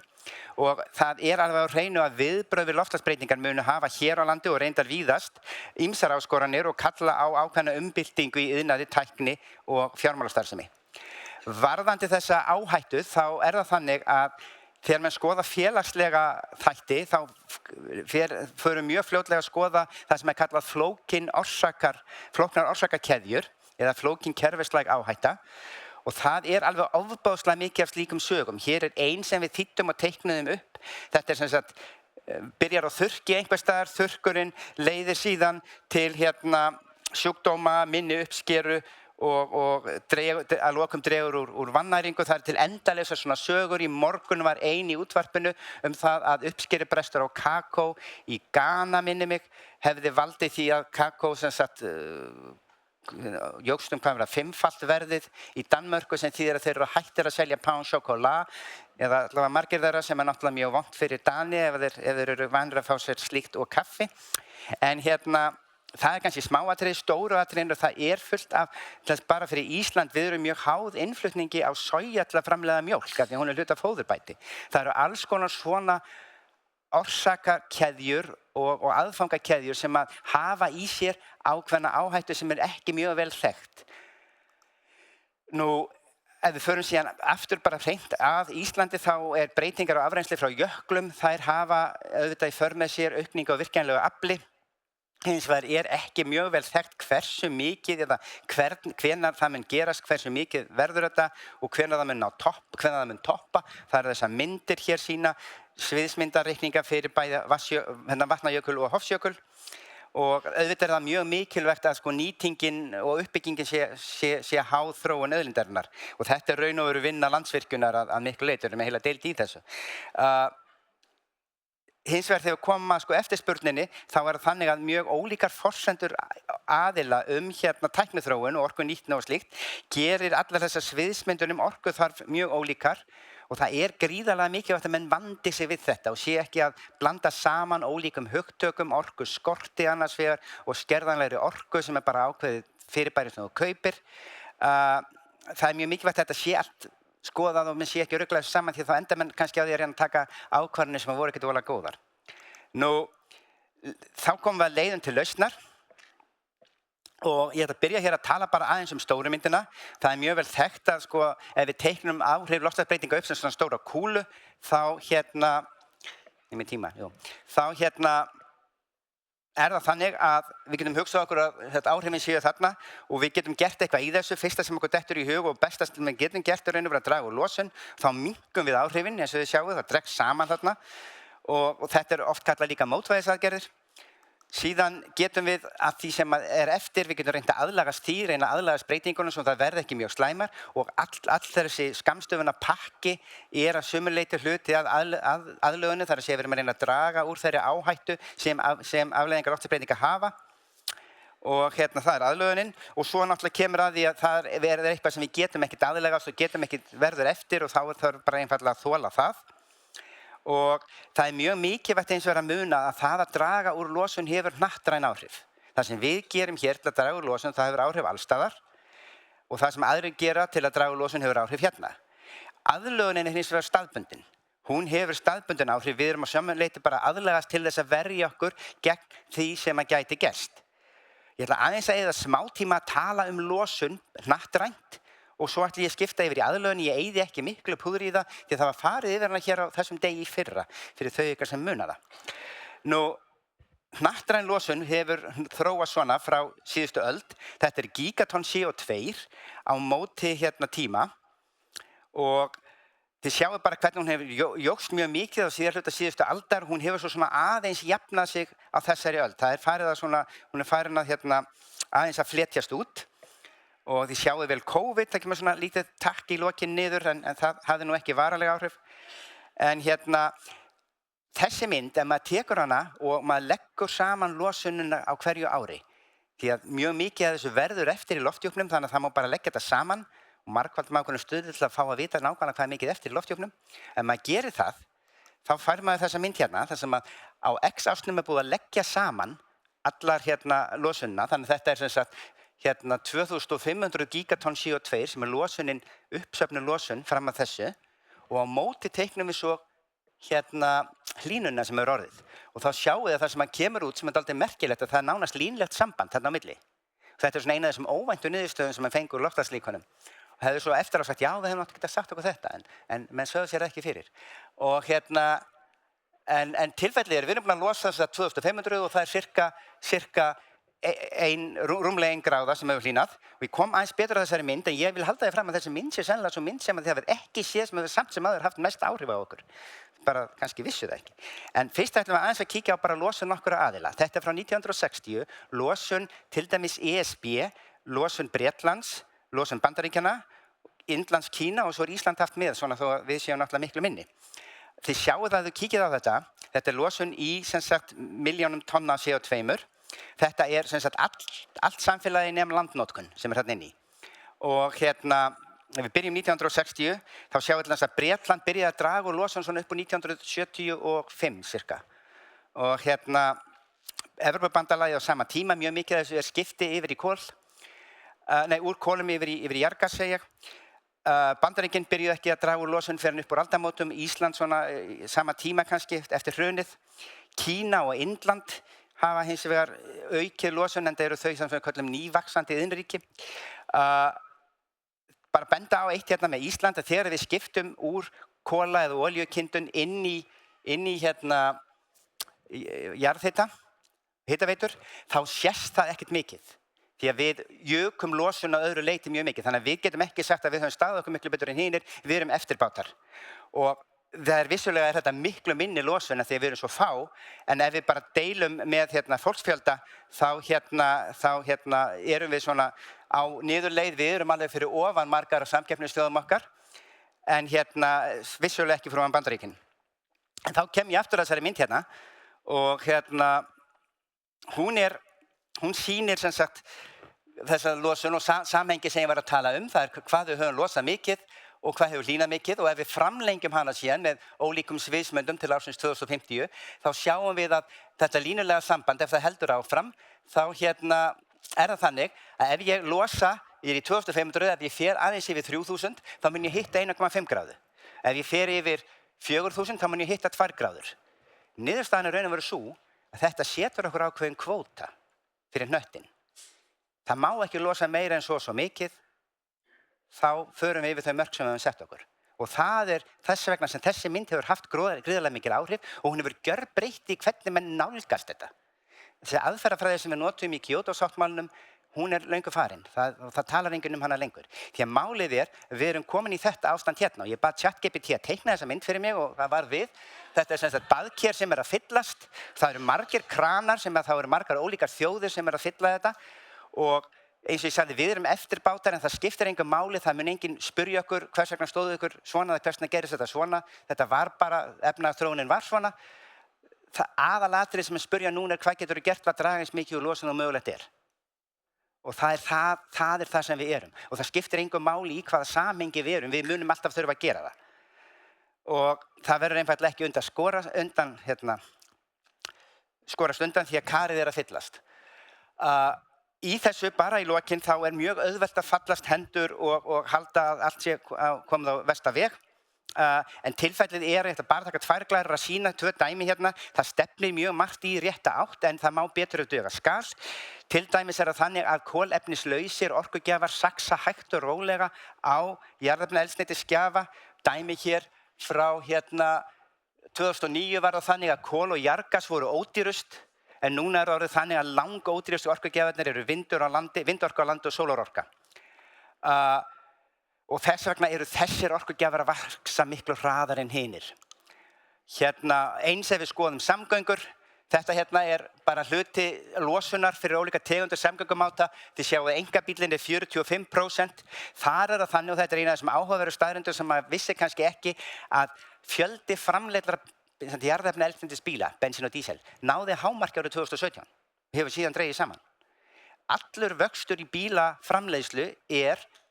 og það alveg á hreinu að viðbrögð við loftslagsbreytingar munu hafa hér á landi og reyndar víðast ýmsar áskoranir og kalla á ákveðna umbyltingu í iðnaði, tækni og fjármálastarfsemi. Varðandi þessa áhættu þá það þannig að þegar menn skoða félagslega þætti, þá förum mjög fljótlega að skoða það sem kallað flóknar orsakakeðjur eða flókin kerfislæg áhætta, og það alveg ofboðslega mikið af slíkum sögum. Hér ein sem við þýddum og teiknuðum upp. Þetta sem sagt byrjar á þurrki einhvers staðar, þurrkurinn leiðir síðan til sjúkdóma, minni uppskeru, og að lokum dregur úr vannæringu. Það til endalausar svona sögur. Í morgun var ein í útvarpinu það að uppskerubrestur á kakó í Ghana, minni mig, hefði valdið því að kakó sem sagt jógst hvað fimmfalt verðið í Danmörku, sem þýðir að þeir eru hættir að selja pain chocolat, eða allavega margir þeirra, sem náttúrulega mjög vont fyrir Dani ef þeir eru vanir að fá sér slíkt og kaffi. En það kannski smáatriði, stóru atriðin, og það fullt af, bara fyrir Ísland, við erum mjög háð innflutningi á soja til að framleiða mjólk, því hún hluti af fóðurbæti. Það eru alls konar svona orsakakeðjur og aðfangakeðjur sem að hafa í sér ákveðna áhættu sem ekki mjög vel þekkt. Nú, ef við förum síðan aftur bara hreint að Íslandi, þá breytingar á afrennsli frá jöklum, þær hafa auðvitað í för með sér aukningu á virkjanlegu afli, hins vegar ekki mjög vel þekkt hversu mikið eða hvenær það mun gerast, hversu mikið verður þetta og hvenær það mun toppa. Það þessar myndir hér sýna sviðsmyndareikninga fyrir bæði Vatnajökul og Hofsjökul. Og auðvitað það mjög mikilvægt að sko nýtingin og uppbyggingin sé háð þróun auðlindarinnar. Og þetta raun og veru vinna Landsvirkjunar að miklu leyti, við erum heila deild í þessu. Hins vegar þegar koma sko eftirspurninni, þá þannig að mjög ólíkar forsendur aðila tækniþróun og orkunýtni og slíkt gerir allar þessar sviðsmyndir orkuþarf mjög ólíkar. Og það gríðarlega mikilvægt að menn vandi sig við þetta og sé ekki að blanda saman ólíkum hugtökum, orku skorti annars vegar og skerðanlegri orku sem bara ákveðið fyrirbæri sem þú kaupir. Það mjög mikilvægt að þetta sé allt skoðað og menn sé ekki ruglaður saman því þá enda menn kannski á því að reyna að taka ákvarðanir sem voru ekkert voðalega góðar. Nú, þá komum við að leiðum til lausnar. Og ég ætla að byrja hér að tala bara aðeins stóru myndina. Það mjög vel þekkt að sko, ef við teiknum áhrif loftslagsbreytinga upp sem svona stóra kúlu, þá það þannig að við getum hugsað okkur að þetta áhrifin séu þarna og við getum gert eitthvað í þessu. Fyrsta sem okkur dettur í hug og besta sem við getum gert raun og veru að draga úr losun, þá minnkum við áhrifin eins og þið sjáu, það dregst saman þarna og þetta oft kallað líka mótvægisaðgerðir. Síðan getum við að því sem eftir, við getum reynt að aðlagast því, reyna að aðlagast breytingunum svo það verði ekki mjög slæmar og all þessi skammstöfuna pakki að sumu leyti hluti að aðlögunni, þar að segja við erum að reyna að draga úr þeirri áhættu sem afleiðingar loftslagsbreytinga hafa og það aðlögunin og svo náttúrulega kemur að því að það verður eitthvað sem við getum ekkert aðlagast og getum ekkert verður eftir og þá þarf bara einfaldlega að þola það. Og það mjög mikilvægt eins og að muna að það að draga úr losun hefur hnattræn áhrif. Það sem við gerum hér til að draga úr losun, það hefur áhrif allstaðar og það sem aðrir gera til að draga úr losun hefur áhrif hérna. Aðlögunin hins vegar staðbundin. Hún hefur staðbundin áhrif, við erum á sömu leyti bara aðlagast til þess að verja okkur gegn því sem að gæti gerst. Ég ætla aðeins að eyða smá tíma að tala losun hnattrænt. Og svo ætla ég að skipta yfir í aðlögun, ég eyði ekki miklu púður í það því það var farið yfir hana hér á þessum degi í fyrra fyrir þau ykkar sem muna það. Nú, hnattræn losun hefur þróast svona frá síðustu öld. Þetta gigatonn CO2 á móti tíma og þið sjáu bara hvernig hún hefur jókst mjög mikið á síðarhluta síðustu aldar. Hún hefur svo svona aðeins jafnað sig á þessari öld. Það farið að svona, hún farin að aðeins að fletjast út. Og þið sjáu vel COVID, það kemur svona lítið takk í lokin niður en það hafði nú ekki varanlega áhrif. En þessi mynd, ef maður tekur hana og maður leggur saman losununa á hverju ári, því að mjög mikið af þessu verður eftir í lofthjúpnum, þannig að það má bara leggja þetta saman og margfald með ákveðnum stuði til að fá að vita nákvæmlega hvað mikið eftir í lofthjúpnum. Ef maður gerir það, þá fær maður þessa mynd þar sem að á X ásnum búið að leggja saman allar losununa, þannig að þetta sem sagt 2500 gigatonn CO2 sem losunin, uppsöfnuð losun fram að þessu og á móti teiknum við svo hlýnunina sem orðið. Og þá sjáum við að það sem kemur út sem dálítið merkilegt að það nánast línlegt samband þarna á milli. Og þetta svona eina af þessum óvæntu niðurstöðum sem fengur úr loftslagslíkönum. Og hefðu svo eftir á sagt, já, við hefum náttúrulega getað sagt okkur þetta, en menn sögðu sér ekki fyrir. Og en tilfellið við erum búin að losa þess að 2500 og það cirka rúmlega 1 gráða sem hefur hlýnað og ég kom aðeins betur á þessari mynd en ég vil halda því fram að þessi mynd sé sennilega svo mynd sem að þið hafið ekki séð sem hefur samt sem aður haft mest áhrif á okkur. Bara kannski vissu það ekki. En fyrst ætlum við aðeins að kíkja á bara losun nokkura aðila. Þetta frá 1960, losun til dæmis ESB, losun Bretlands, losun Bandaríkjanna, Indlands, Kína og svo Ísland haft með svona þó að við séum náttúrulega miklu minni. Þið sjáu það að þið kíkið á þetta. Þetta losun í sem sagt milljónum tonna CO2. Þetta sem sagt allt samfélagi nema landnotkun sem hérna inni. Og ef við byrjum 1960, þá sjáum við að Bretland byrjaði að draga úr losun svona upp úr 1975 cirka. Og Evrópubandalagið á sama tíma, mjög mikið af þessu skipti yfir í úr kolum yfir í jarðgas, segi ég. Bandaríkin byrjuðu ekki að draga úr losun fyrir upp úr aldamótum, Ísland svona sama tíma kannski eftir hrunið. Kína og Indland hafa hins vegar aukið losun en það eru þau sem við köllum nývaxandi iðnríki. Bara benda á eitt með Ísland að þegar við skiptum úr kola eða olíukindun inn í jarðhita, hitaveitur, þá sést það ekkert mikið. Því að við jukum losun á öðru leyti mjög mikið. Þannig að við getum ekki sagt að við höfum staðið okkur miklu betur en hinir, við erum eftirbátar. Og vissulega þetta miklu minni losun en því að við erum svo fá, en ef við bara deilum með fólksfjölda, þá erum við svona á niðurleið, við erum alveg fyrir ofan margar af samkeppnisþjóðum okkar, en vissulega ekki fyrir ofan Bandaríkin. En þá kem ég aftur að þessari mynd hérna, og hún sýnir sem sagt þessa losun og samhengi sem ég var að tala það hvað við höfum losað mikið og hvað hefur hlýnað mikið, og ef við framlengjum hana síðan með ólíkum sviðsmyndum til ársins 2050, þá sjáum við að þetta línulega samband, ef það heldur áfram, þá það þannig að ef ég losa, ég í 2500, ef ég fer aðeins yfir 3000, þá mun ég hitta 1,5 gráðu. Ef ég fer yfir 4000, þá mun ég hitta 2 gráður. Niðurstaðan er raun og veru sú að þetta setur okkur ákveðin kvóta fyrir hnöttinn. Það má ekki losa meira en svo mikið, þá förum við yfir þau mörk sem við höfum sett okkur. Og það þess vegna sem þessi mynd hefur haft gríðarlega mikil áhrif, og hún hefur gjörbreytt í hvernig menn nálgast þetta. Þessi aðferðafræði sem við notum í Kyoto-sáttmálanum, hún löngu farin. Það talar enginn hana lengur. Því að málið við erum komin í þetta ástand hérna, og ég bað ChatGPT að teikna þessa mynd fyrir mig, og það var við. Þetta sem sagt baðker sem að fyllast. Það eru margir kranar sem þá eru margar ólíkar þjóðir sem að fylla þetta, og eins og ég sagði, við erum eftirbátar, en það skiptir engum máli, það mun enginn spyrja okkur hvers vegna stóðu ykkur svona, eða hvers vegna gerist þetta svona. Þetta var bara, efnahagsþróunin var svona. Það aðalatriði sem spyrja núna hvað getur þú gert að draga eins mikið úr losun og mögulegt Og það það sem við erum. Og það skiptir engum máli í hvaða samhengi við erum, við munum alltaf þurfa að gera það. Og það verður einfaldlega ekki skorast undan því að karið að fyllast. Í þessu, bara í lokin, þá mjög auðvelt að fallast hendur og halda að allt sé komið á versta veg. En tilfellið ég ætla bara að taka 2 glæður að sýna 2 dæmi hérna. Það stefnir mjög margt í rétta átt, en það má betur duga skars. Til dæmis það þannig að kolefnislausir orkugjafar saxa hægt og rólega á jarðefnaeldsneytisgjafa. Dæmi hér frá 2009 var það þannig að kol og jarðgas voru ódýrust, en núna orðið þannig að langódýrustu orkugjafarnir eru vindorka á landi og sólarorka. Og þess vegna eru þessir orkugjafar að vaxa miklu hraðar en hinir. Eins ef við skoðum samgöngur, þetta bara hluti losunar fyrir ólíka tegundir samgöngumáta. Þið sjáu að einkabíllinn 45%. Þar það þannig, og þetta eina af þessum áhugaverðu staðreyndum sem maður vissi kannski ekki, að fjöldi framleiddra jarðefnaeldsneytisbíla, bensín og dísel, náði hámarki árið 2017. Hefur síðan dregið saman. Allur vöxtur í bílaframleiðslu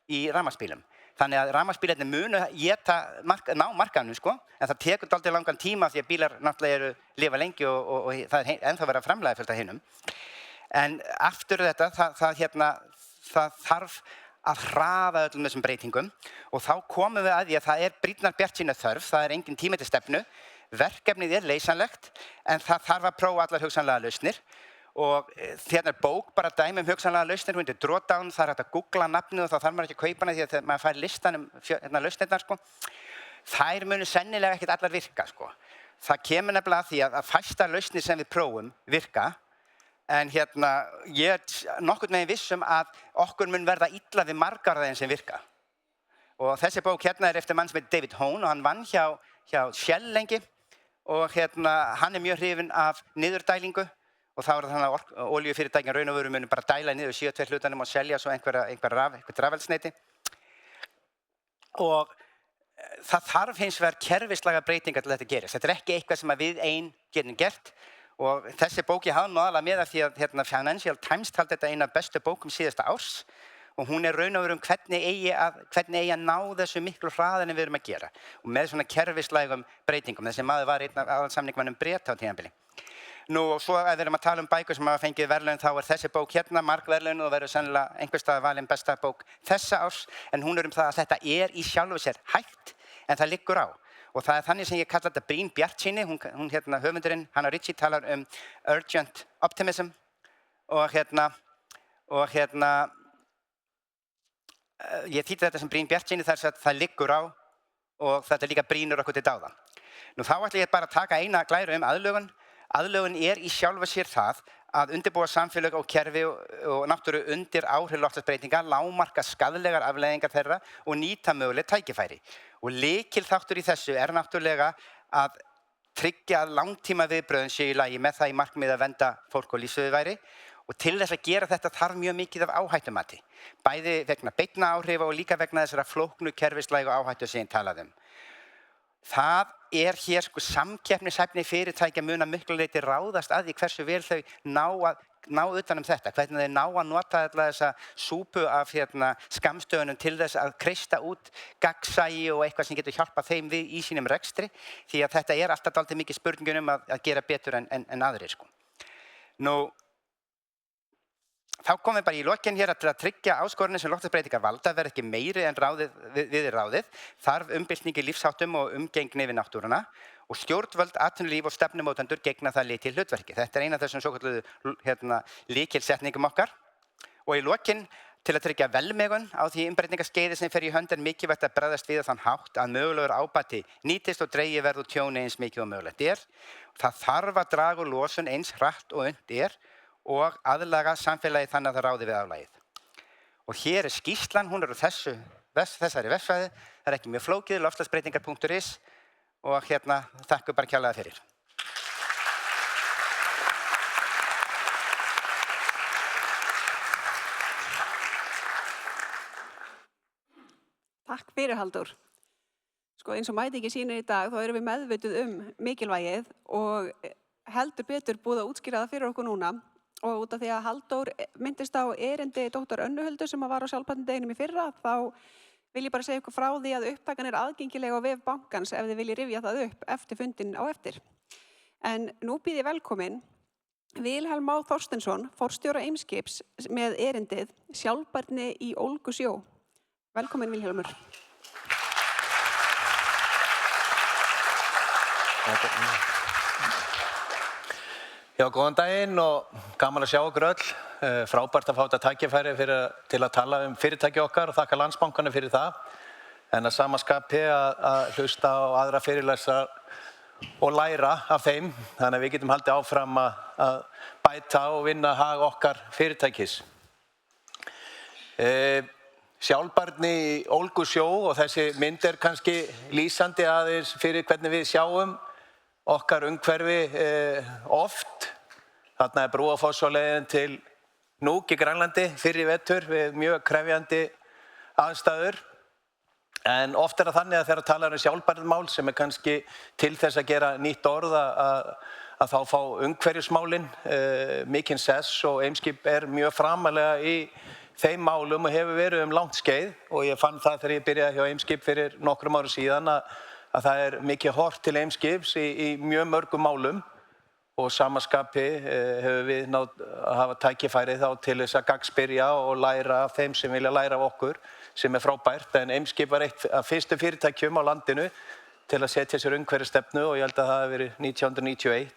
í rafmagnsbílum. Þannig að rafmagnsbílarnir munu ná markaðnum, en það tekur dálítið langan tíma því að bílar náttúrulega lifa lengi og það ennþá verið að framleiða fullt af hinum. En aftur þetta, það þarf að hraða öllum þessum breytingum, og þá komum við að því að það brýnnar bjartsýni þörf, það engin tími til stefnu, verkefnið leysanlegt, en það þarf að prófa allar hugsanlega lausnir. Og hérna bók bara dæmi hugsanlega lausnir, hún Drawdown, það hægt að googla nafnið og þá þarf maður ekki að kaupa hana því að maður fær listan lausnirnar. Þær munu sennilega ekkert allar virka. Það kemur nefnilega að því að fæstar lausnir sem við prófum virka, en ég nokkurn veginn vissum að okkur mun verða illa við margar af þeim sem virka. Og þessi bók eftir mann sem heitir David Hone, og hann vann hjá Shell lengi, og hann mjög hrifinn af niðurdælingu. Og þá það þannig að olíufyrirtækin raun og veru munu bara dæla niður 72 hlutanum og selja svo einhver rafeldsneyti. Og það þarf hins vegar kerfislæga breytingar til þetta gerist. Þetta ekki eitthvað sem við ein getum gert. Og þessi bók ég hafði aðalega með af því að Financial Times taldi þetta eina af bestu bókum síðasta árs. Og hún raun og veru hvernig eigi að ná þessu miklu hraðar en við erum að gera. Og með svona kerfislægum breytingum. Þessi maður var einn af aðalsamningmönnum Breta á tímabili. Og svo ef við erum að tala bækur sem hafa fengið verðlaun, þá þessi bók margverðlaun og verður sennilega einhvers staðar valin besta bók þessa árs, en hún það að þetta í sjálfu sér hægt, en það liggur á. Og það þannig sem ég kalla þetta brýn bjartsýni, hún höfundurinn, Hannah Ritchie, talar urgent optimism, og ég þýddi þetta sem brýn bjartsýni þar sem það liggur á, og þetta líka brýnur okkur til dáða. Nú þá ætla ég bara að taka eina glæru aðlögun. Aðlögun í sjálfu sér það að undirbúa samfélag og kerfi og náttúru undir áhrif loftslagsbreytinga, lágmarka skaðlegar afleiðingar þeirra og nýta möguleg tækifæri. Og lykilþáttur í þessu náttúrulega að tryggja að langtíma viðbrögðin séu í lagi með það í markmiði að vernda fólk og lífsviðurværi. Og til þess að gera þetta þarf mjög mikið af áhættumati, bæði vegna beinna áhrifa og líka vegna þessara flóknu kerfislægu áhættu sem ég talaði Það hér samkeppnishæfni fyrirtækja mun að miklu leyti ráðast að því hversu vel þau ná utan þetta, hvernig þau ná að nota þessa súpu af skammstöfunum til þess að kreista út gagnsæi og eitthvað sem getur hjálpað þeim við í sínum rekstri, því að þetta alltaf dálítið mikið spurningin að gera betur en aðrir. Þá komum við bara í lokin hér til að tryggja áskorunum sem loftslagsbreytingar valda verði ekki meiri en við ráðið, þarf umbylting í lífsháttum og umgengni við náttúruna og stjórnvöld, atvinnulíf og stefnumótendur gegna það lykilhlutverki. Þetta eina af þessum svokölluðu lykilsetningum okkar. Og í lokin, til að tryggja velmegun á því umbreytingaskeiði sem fer í hönd mikilvægt að bregðast við á þann hátt að mögulegur ábati nýtist og dregið verði úr tjóni eins mikið og mögulegt Það þarf að draga úr losun eins hratt og unnt og aðlaga samfélagið þannig að það ráði við aflagið. Og hér skýrslan, hún á þessari vefsvæði, það ekki mjög flókið, loftslagsbreytingar.is og þakka bara kærlega fyrir. Takk fyrir, Halldór. Eins og mæti ekki sýnir í dag, þá erum við meðvituð mikilvægið og heldur betur búið að útskýra það fyrir okkur núna. Og út af því að Halldór myndist á erindi dóttur Önnu Huldu sem var á sjálfbærnideginum í fyrra, þá vil ég bara segja ykkur frá því að upptakan aðgengileg á vef bankans ef þið viljið rifja það upp eftir fundinn á eftir. En nú býð ég velkomin Vilhelm Má Þorsteinsson, forstjóra Eimskips, með erindið Sjálfbærni í ólgusjó. Velkomin, Vilhelmur. Já, góðan daginn og gaman að sjá okkur öll. Frábært að fá þetta tækifæri til að tala fyrirtæki okkar og þakka Landsbankanum fyrir það. En að sama skapi að hlusta á aðra fyrirlestra og læra af þeim. Þannig að við getum haldið áfram að bæta og vinna hag okkar fyrirtækis. Sjálfbærni í ólgusjó og þessi mynd kannski lýsandi aðeins fyrir hvernig við sjáum okkar umhverfi oft. Þarna Brúafoss á leiðin til Nuuk í Grænlandi fyrr í vetur við mjög krefjandi aðstæður. En oft það þannig að þegar talar sjálfbærnimál sem kannski til þess að gera nýtt orð að þá fá umhverfismálin mikinn sess og Eimskip mjög framalega í þeim málum og hefur verið langt skeið og ég fann það þegar ég byrjaði hjá Eimskip fyrir nokkrum árum síðan að það mikið horft til Eimskips í mjög mörgum málum og samaskapi hefur við náð að hafa tækifæri þá til þess að gagnspyrja og læra af þeim sem vilja læra af okkur sem frábært. En Eimskip var eitt af fyrstu fyrirtækjum á landinu til að setja sér umhverfisstefnu og ég held að það hafi verið 1991.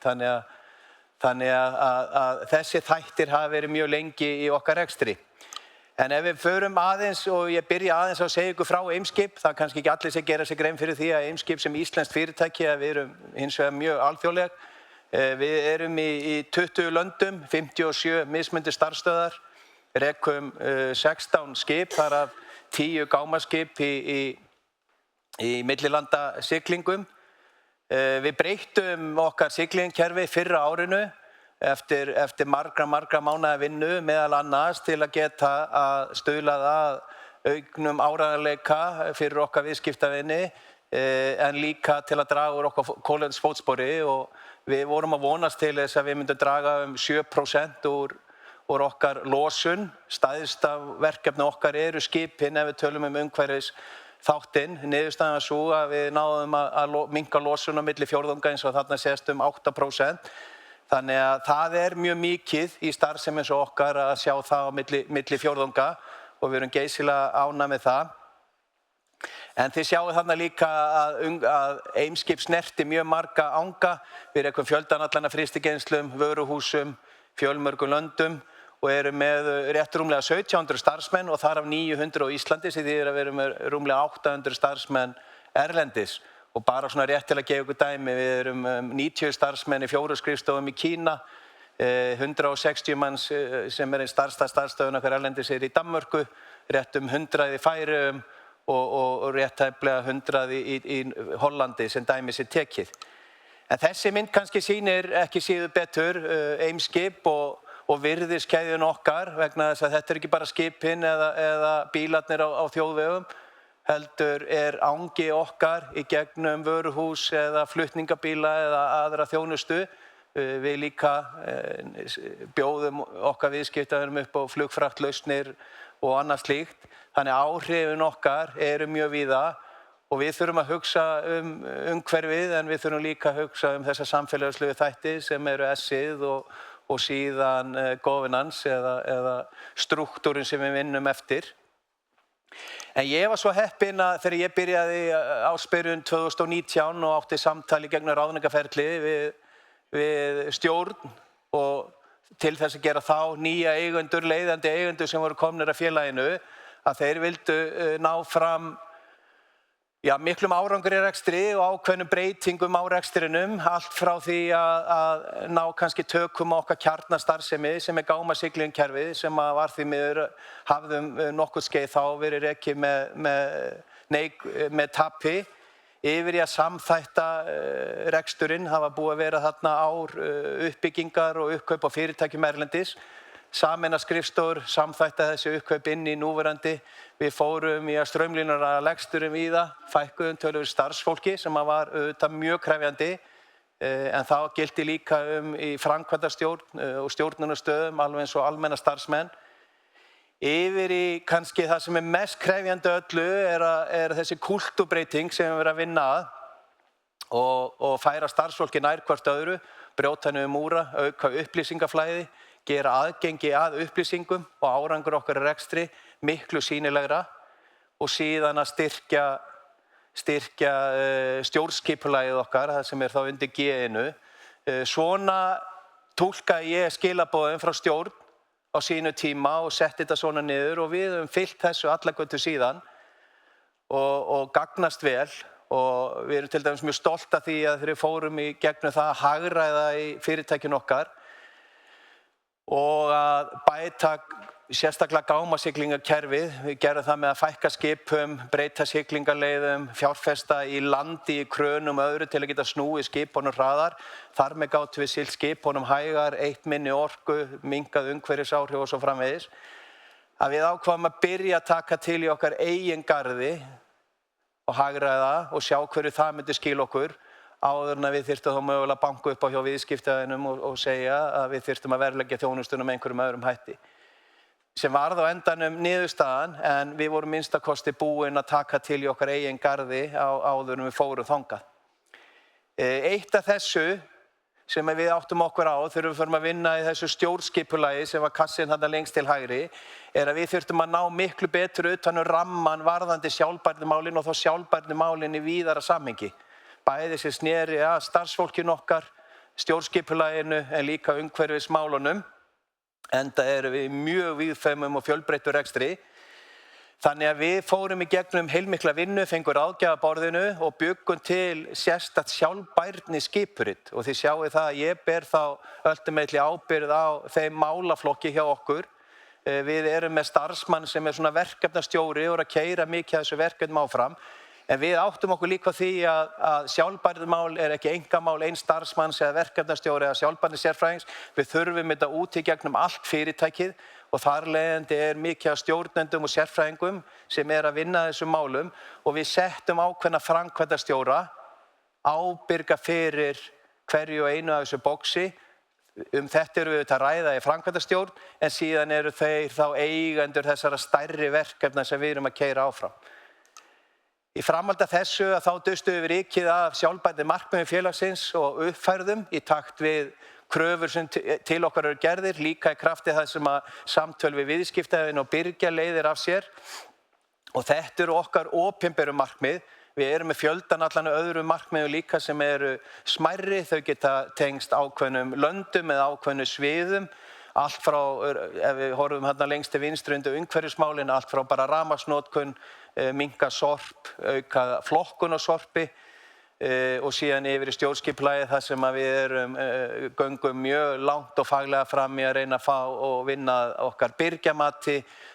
Þannig að þessi þættir hafa verið mjög lengi í okkar rekstri. En ef við förum aðeins og ég byrja aðeins að segja ykkur frá Eimskip, það kannski ekki allir sem gera sig grein fyrir því að Eimskip sem íslenskt fyrirtæki að við erum hins vegar mjög alþjóðleg. Við erum í 20 löndum, 57 mismunandi starfsstöðvar, rekum 16 skip, þar af 10 gámaskip í millilandasiglingum. Við breyttum okkar siglingakerfi fyrra árinu eftir margra mánaða vinnu meðal annars til að geta að stuðla að auknum áreiðanleika fyrir okkar viðskiptavini en líka til að draga úr okkar kolefnisfótspori og við vorum að vonast til þess að við myndum draga 7% úr okkar losun. Stærsta verkefni okkar skipin ef við tölum umhverfisþáttinn. Niðurstaðan var sú að við náðum að minnka losun á milli fjórðunga eins og þarna sést 8%. Þannig að það mjög mikið í starfsemi eins og okkar að sjá það á milli fjórðunga og við erum geysilega ánægð með það. En þið sjáu þarna líka að Eimskip snerti mjög marga anga. Við rekum fjöldan allan af frystigeymslum, vöruhúsum, fjölmörgum löndum og erum með rétt rúmlega 1700 starfsmenn og þar af 900 á Íslandi sem þýðir að við erum með rúmlega 800 starfsmenn erlendis. Og bara svona rétt til að gefa ykkur dæmi, við erum 90 starfsmenn í 4 skrifstofum í Kína, 160 manns sem einn stærsta starfstöðin okkar erlendis í Danmörku, rétt 100 í Færeyjum og rétt tæplega 100 í Hollandi sem dæmi sér tekið. En þessi mynd kannski sýnir ekki síður betur Eimskip og virðiskeðjun okkar vegna þess að þetta ekki bara skipin eða bílarnir á þjóðvegum, heldur angi okkar í gegnum vöruhús eða flutningabíla eða aðra þjónustu. Við líka bjóðum okkar viðskiptavinum upp á flugfraktlausnir og annað slíkt. Þannig áhrifin okkar eru mjög víða og við þurfum að hugsa umhverfið en við þurfum líka að hugsa þessa samfélagslegu þætti sem eru S-ið og síðan governance eða struktúrin sem við vinnum eftir. En ég var svo heppinn að þegar ég byrjaði ársbyrjun 2019 og átti samtali gegnum ráðningarferli við stjórn og til þess að gera þá nýja eigendur, leiðandi eigendur sem voru komnir að félaginu, að þeir vildu ná fram miklum árangri í rekstri og ákveðnum breytingum á rekstrinum, allt frá því að ná kannski tökum á okkar kjarnastarfsemi sem gámasiglingakerfið sem var því miður hafðum nokkuð skeið þá verið rekið með tapi, yfir í að samþætta reksturinn, hafa búið að vera þarna ár uppbyggingar og uppkaup á fyrirtækjum erlendis, sameina skrifstofur, samþætta þessi uppkaup inn í núverandi. Við fórum í að straumlínura reksturinn víða, fækkuðum töluvert starfsfólki sem var auðvitað mjög krefjandi, en það gilti líka í framkvæmdastjórn og stjórnunarstöðum, alveg eins og almenna starfsmenn. Yfir í kannski það sem mest krefjandi öllu þessi kúltúrbreyting sem við erum að vinna að og færa starfsfólki nær hvort öðru, brjóta niður múra, auka upplýsingaflæði, gera aðgengi að upplýsingum og árangur okkar í rekstri miklu sýnilegra og síðan að styrkja stjórnskipulagið okkar, það sem þá undir G-inu. Svona túlkaði ég skilaboðin frá stjórn á sínu tíma og setti þetta svona niður og við höfum fylgt þessu alla götu síðan og gagnast vel og við erum til dæmis mjög stolt af því að þegar við fórum í gegnum það að hagræða í fyrirtækjun okkar og að bæta sérstaklega gámasiglingakerfið. Við gerum það með að fækka skipum, breyta siglingaleiðum, fjárfesta í landi, í krönum og öðru til að geta snúið skipunum hraðar. Þar með gátum við siglt skipunum hægar, eytt minni orku, minnkað umhverfisáhrif og svo framvegis. Að við ákváðum að byrja að taka til í okkar eigin garði og hagræða og sjá hverju það myndi skila okkur áður en að við þyrftum þá mögulega að banka upp á hjá viðskiptavinum og segja að við þyrftum að verðleggja þjónustunum með einhverjum öðrum hætti. Sem varð á endanum niðurstaðan en við vorum minnsta kosti búin að taka til í okkar eigin garði áður en við fórum þangað. Eitt af þessu sem við áttum okkur á þegar við fórum að vinna í þessu stjórnskipulagi sem var kassinn þarna lengst til hægri að við þurftum að ná miklu betur utan ramman varðandi sjálfbærnimálin og þá sjálfbærnimálin í víðara samhengi. Bæði sem sneri að starfsfólkinu okkar, stjórnskipulaginu en líka umhverfismálunum. Enda erum við mjög víðfeðmum og fjölbreyttum rekstri. Þannig að við fórum í gegnum heilmikla vinnu, fengum ráðgjafaborðinu og bjuggum til sérstakt sjálfbærni skipurit. Og þið sjáið það að ég ber þá ultimately ábyrgð á þeim málaflokki hjá okkur. Við erum með starfsmann sem svona verkefnastjóri og að keyra mikið af þessu verkefnum áfram. En við áttum okkur líka því að sjálfbærnimál ekki einkamál eins starfsmanns eða verkefnastjóri eða sjálfbærni sérfræðings. Við þurfum þetta út í gegnum allt fyrirtækið og þar leiðandi mikið af stjórnendum og sérfræðingum sem að vinna þessum málum og við settum ákveðna framkvæmdastjóra ábyrga fyrir hverju og einu af þessu boxi. Þetta erum við að ræða í framkvæmdastjórn en síðan eru þeir þá eigendur þessara stærri verkefna sem við erum að keyra áfram. Í framhaldi af þessu þá dustum við rykið af sjálfbærni markmiðum félagsins og uppfærðum í takt við kröfur sem til okkar eru gerðir, líka í krafti það sem að samtöl við viðskiptavin og byrgja leiðir af sér. Og þetta eru okkar opinberu markmið. Við erum með fjöldan allan öðrum markmiðum líka sem eru smærri, þau geta tengst ákveðnum löndum eða ákveðnum sviðum. Allt frá, ef við horfum hérna lengst til vinstri undir umhverfismálin, allt frá bara rafmagnsnotkun, minnka sorp, auka flokkun á sorpi, og síðan yfir í stjórnskipulagið þar sem að við göngum mjög langt og faglega fram í að reyna að fá og vinna okkar byrgjamati,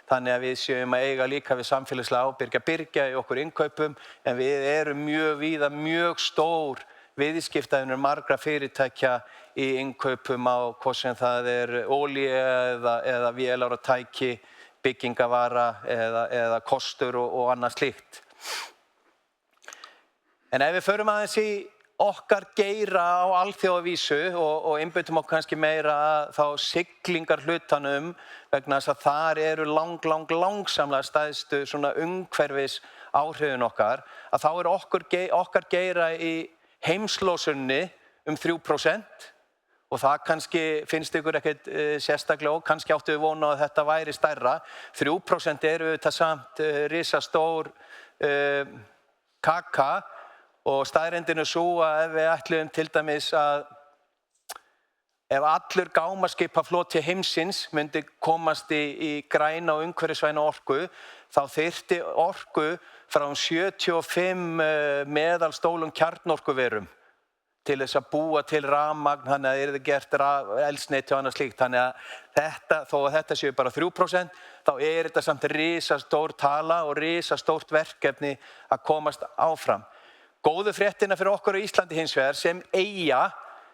þannig að við séum að eiga líka við samfélagslega ábyrgð að byrgja í okkur innkaupum, en við erum mjög víða mjög stór viðskiptavinur margra fyrirtækja í innkaupum á hvort sem það olíu eða vélar og tæki, byggingavara eða kostur og annað slíkt. En ef við förum aðeins í okkar geira á alþjóðavísu og einbeitum okkur kannski meira að þá siglingar hlutanum vegna þess að þar eru langsamlega stærstu svona umhverfis áhrifin okkar, að þá okkar geira í heimslosunni 3% og það kannski finnst ykkur ekkert sérstaklega og kannski áttu við vona að þetta væri stærra. 3% eru þetta samt risastór kaka. Og staðreyndin sú að ef við ætluðum til dæmis að ef allur gámaskipafloti heimsins myndi komast í græna og umhverfisvæna orku, þá þyrfti orku frá 75 meðalstólum kjarnorkuverum til þess að búa til rafmagn, þannig að yrði gert eldsneyti og annað slíkt. Þannig að þó að þetta séu bara 3%, þá þetta samt risastór tala og risastórt verkefni að komast áfram. Góðu fréttina fyrir okkur á Íslandi hins vegar sem eyja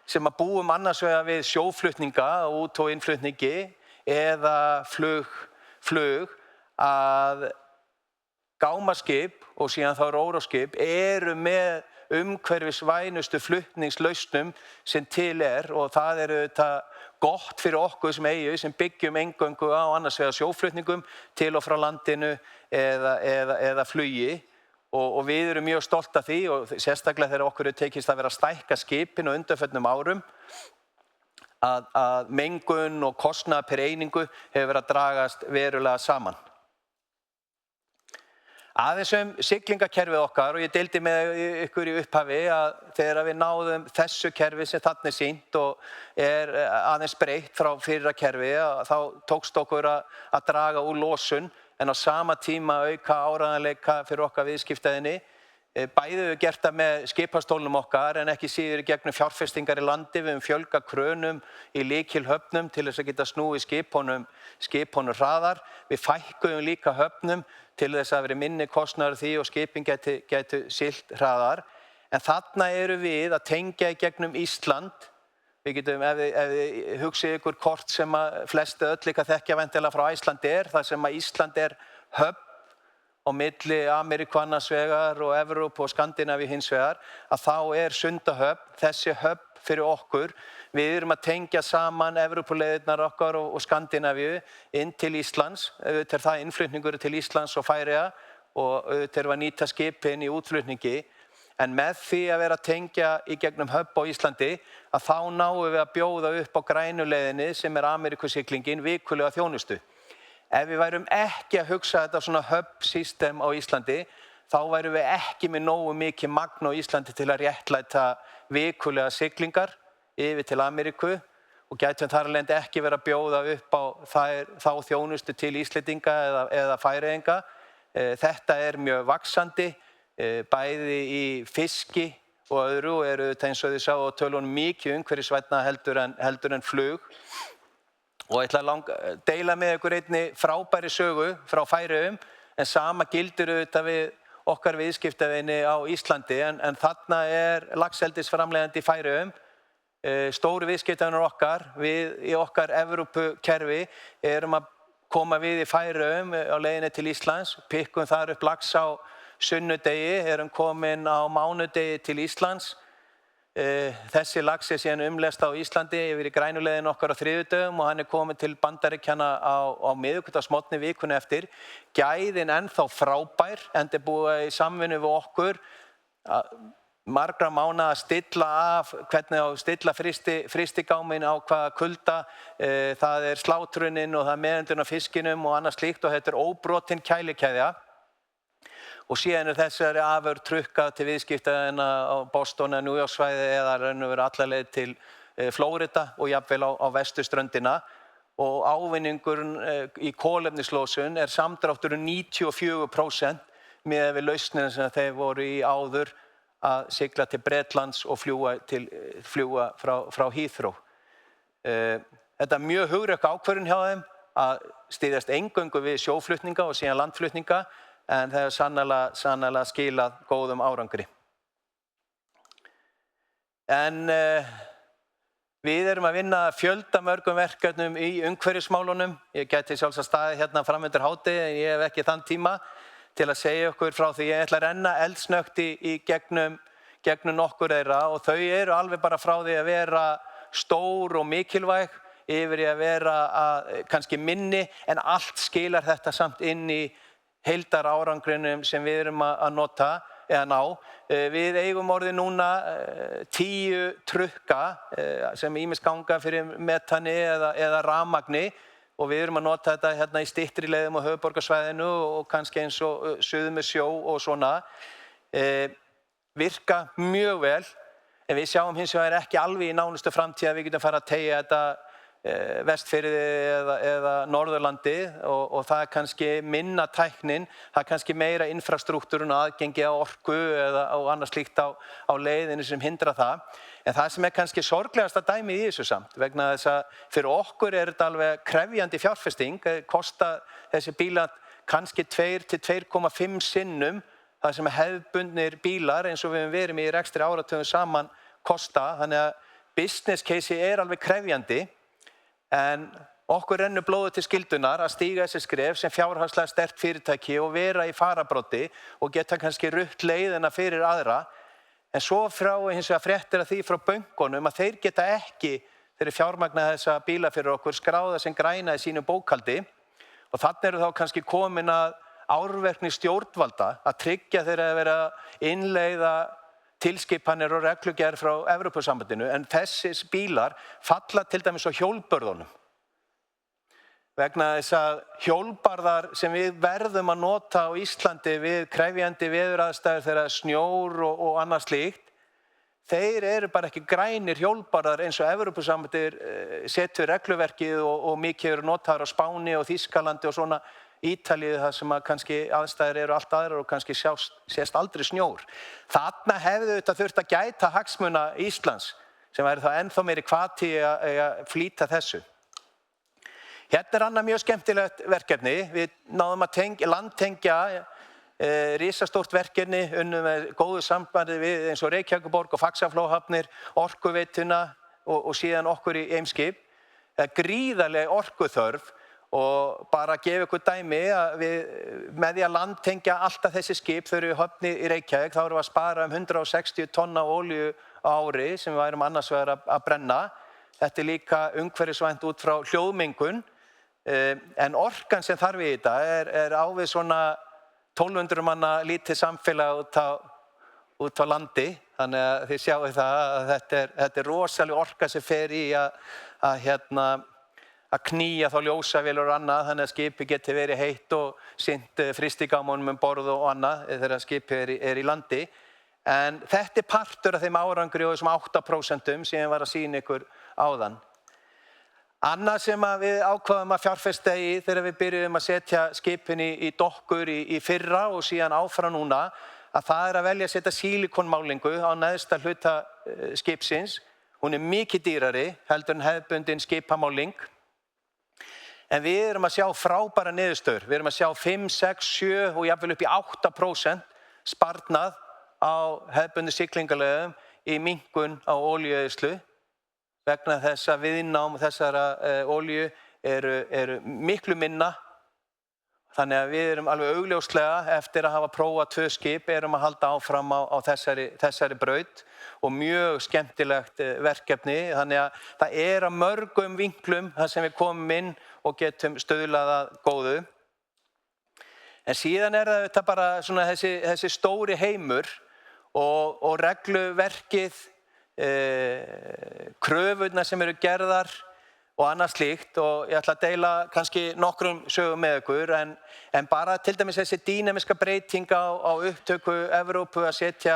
sem að búum annars vegar við sjóflutninga út og innflutningi eða flug að gámaskip og síðan þá róróskip eru með umhverfisvænustu flutningslausnum sem til og það þetta gott fyrir okkur sem eyju sem byggjum eingöngu á annars vegar sjóflutningum til og frá landinu eða flugi. Og við erum mjög stolt af því og sérstaklega þegar okkur tekist að vera að stækka skipin og undanförnum árum að mengun og kostnaður per einingu hefur verið að dragast verulega saman. Aðeins siglingakerfið okkar og ég deildi með ykkur í upphafi að þegar við náðum þessu kerfi sem þarna sýnt og aðeins breytt frá fyrra kerfi þá tókst okkur að draga úr losun en á sama tíma auka áreiðanleika fyrir okkar viðskiptavinni. Bæði við gert það með skipastólnum okkar en ekki síður í gegnum fjárfestingar í landi. Við höfum fjölgað krönum í lykilhöfnum til þess að geta snúið skipunum hraðar. Við fækkuðum líka höfnum til þess að vera minni kostnaður því og skipin gætu siglt hraðar. En þarna eru við að tengja í gegnum Ísland. Við getum, ef þið hugsið ykkur kort sem að flestu öll líka þekkja væntanlega frá Icelandair, þar sem að Ísland höfn á milli Ameríku annars vegar og Evrópu og Skandinavíu hins vegar, að þá Sundahöfn, þessi höfn fyrir okkur. Við erum að tengja saman Evrópuleiðirnar okkar og Skandinavíu inn til Íslands. Auðvitað það innflutningur til Íslands og Færeyja og auðvitað að nýta skipin í útflutningi. En með því að vera að tengja í gegnum höfn á Íslandi að þá náum við að bjóða upp á grænuleiðinni sem Ameríkusiglingin vikulega þjónustu. Ef við værum ekki að hugsa þetta svona hub-system á Íslandi, þá værum við ekki með nógu mikið magn á Íslandi til að réttlæta vikulega siglingar yfir til Ameríku og gætum þar alveg ekki vera að bjóða upp á þá þjónustu til Íslendinga eða Færeyinga. Þetta mjög vaxandi, bæði í fiski og öðru og þetta eins og þið sáu á tölunum mikið umhverfisvænna heldur en flug. Og ég ætla að deila með ykkur einni frábæri sögu frá Færeyjum, en sama gildir auðvitað við okkar viðskiptavini á Íslandi, en þarna laxeldisframleiðandi í Færeyjum, stóru viðskiptavinur okkar, við í okkar Evrópukerfi erum að koma við í Færeyjum á leiðinni til Íslands, pikkum þar upp lax á sunnudegi, erum komin á mánudegi til Íslands. Þessi lax síðan umlest á Íslandi yfir í grænuleiðin okkar á þriðjudögum og hann komin til Bandaríkjanna á miðvikudagsmorgni vikunni eftir. Gæðin ennþá frábær, enda búið í samvinnu við okkur margra mánaða að stilla af hvernig á stilla frystigáminn á hvaða kulda, það slátrunin og það meðhöndlun á fiskinum og annað slíkt og þetta óbrotin kælikeðja. Og síðan þessari afurð trukkað til viðskiptavinna á Boston eða New York svæði eða raun og veru alla leið til Flórida og jafnvel á vesturströndina. Og ávinningurinn í kolefnislosun samdráttur 94% miðað við lausnina sem þeir voru í áður að sigla til Bretlands og fljúga frá Heathrow. Þetta mjög hugrekk ákvörðun hjá þeim að styðjast eingöngu við sjóflutninga og síðan landflutninga, en það hefur sannarlega skilað góðum árangri. En við erum að vinna fjöldamörgum verkefnum í umhverfismálunum. Ég gæti sjálfsagt staðið hérna fram undir hádegi, en ég hef ekki þann tíma til að segja okkur frá því. Ég ætla að renna eldsnöggt í gegnum nokkur þeirra, og þau eru alveg bara frá því að vera stór og mikilvæg yfir í að vera kannski minni, en allt skilar þetta samt inn í heildarárangrinum sem við erum að nota eða ná. Við eigum orðið núna 10 trukka sem ýmist ganga fyrir metani eða rafmagni, og við erum að nota þetta hérna í styttri leiðum á höfuðborgarsvæðinu og kannski eins og suður með sjó og svona. Virka mjög vel, en við sjáum hins vegar ekki alveg í nánustu framtíð að við getum fara að teygja þetta Vestfirði eða Norðurlandi, og það kannski minna tæknin, það kannski meira infrastruktúrun og aðgengi á orku eða annað slíkt á leiðinu sem hindra það. En það sem kannski sorglegasta dæmið í þessu samt, vegna þess að fyrir okkur þetta alveg krefjandi fjárfesting, kosta þessi bílar kannski 2 til 2,5 sinnum það sem hefðbundnir bílar eins og við verum í rekstri áratugum saman kosta. Þannig að business case alveg krefjandi. En okkur rennur blóðið til skyldunar að stíga þessi skref sem fjárhagslega sterkt fyrirtæki og vera í fararbroddi og geta kannski rutt leiðina fyrir aðra. En svo hins vegar fréttir af því frá bönkunum að þeir geta ekki, þeir fjármagna þessa bíla fyrir okkur, skráða sem græna í sínu bókhaldi, og þannig eru þá kannski komin að árverkni stjórnvalda að tryggja þeirra að vera innleiða tilskipanir og reglugerð frá Evrópusambandinu, en þessir bílar falla til dæmis á hjólbörðunum. Vegna þess að hjólbarðar sem við verðum að nota á Íslandi við krefjandi veðuraðstæður þegar snjór og annað slíkt, þeir eru bara ekki grænir hjólbarðar eins og Evrópusambandið setur regluverkið og mikið eru notaðar á Spáni og Þýskalandi og svona Ítalíu, það sem kannski aðstæður eru allt aðrar og kannski sést aldrei snjór. Þarna hefðu þetta þurft að gæta hagsmuna Íslands, sem væri þá ennþá meiri hvati að flýta þessu. Hérna annað mjög skemmtilegt verkefni. Við náðum að landtengja risastórt verkefni, unnum með góðu sambandi við eins og Reykjavíkurborg og Faxaflóahafnir, Orkuveituna og síðan okkur í Eimskip. Það gríðarleg orkuþörf. Og bara að gefa ykkur dæmi að við með því að landtengja alltaf þessi skip þau eru höfni í Reykjavík, þá erum við að spara 160 tonna olíu á ári sem við værum annars vegar að brenna. Þetta líka umhverfisvænt út frá hljóðmengun, en orkan sem þarf í þetta á við svona 1200 manna lítið samfélag út á landi. Þannig að þið sjáu það að þetta rosaleg orka sem fer í að knýja þá ljósavélar og annað, þannig að skipi geti verið heitt og sinnt frystigámunum borð og annað þegar skipið í landi. En þetta partur af þeim árangri og þessum 8% sem ég var að sýna ykkur áðan. Annað sem við ákváðum að fjárfesta í þegar við byrjuðum að setja skipin í dokkur í fyrra og síðan áfram núna, að það að velja að setja sílikonmálingu á neðsta hluta skipsins. Hún mikið dýrari heldur en hefðbundin skipamáling. En við erum að sjá frábæra niðurstöður. Við erum að sjá 5, 6, 7 og jafnvel upp í 8% sparnað á hefðbundnu siglingaleiðum í minnkun á olíueyðslu, vegna þess að viðnám þessara olíu eru miklu minna. Þannig að við erum alveg augljóslega eftir að hafa prófað 2 skip erum að halda áfram á þessari braut og mjög skemmtilegt verkefni. Þannig að það að mörgum vinklum þar sem við komum inn og getum stuðlað að góðu. En síðan það þetta bara svona þessi stóri heimur og regluverkið, kröfurnar sem eru gerðar og annað slíkt, og ég ætla að deila kannski nokkrum sögum með ykkur, en bara til dæmis þessi dýnamiska breyting á upptöku Evrópu að setja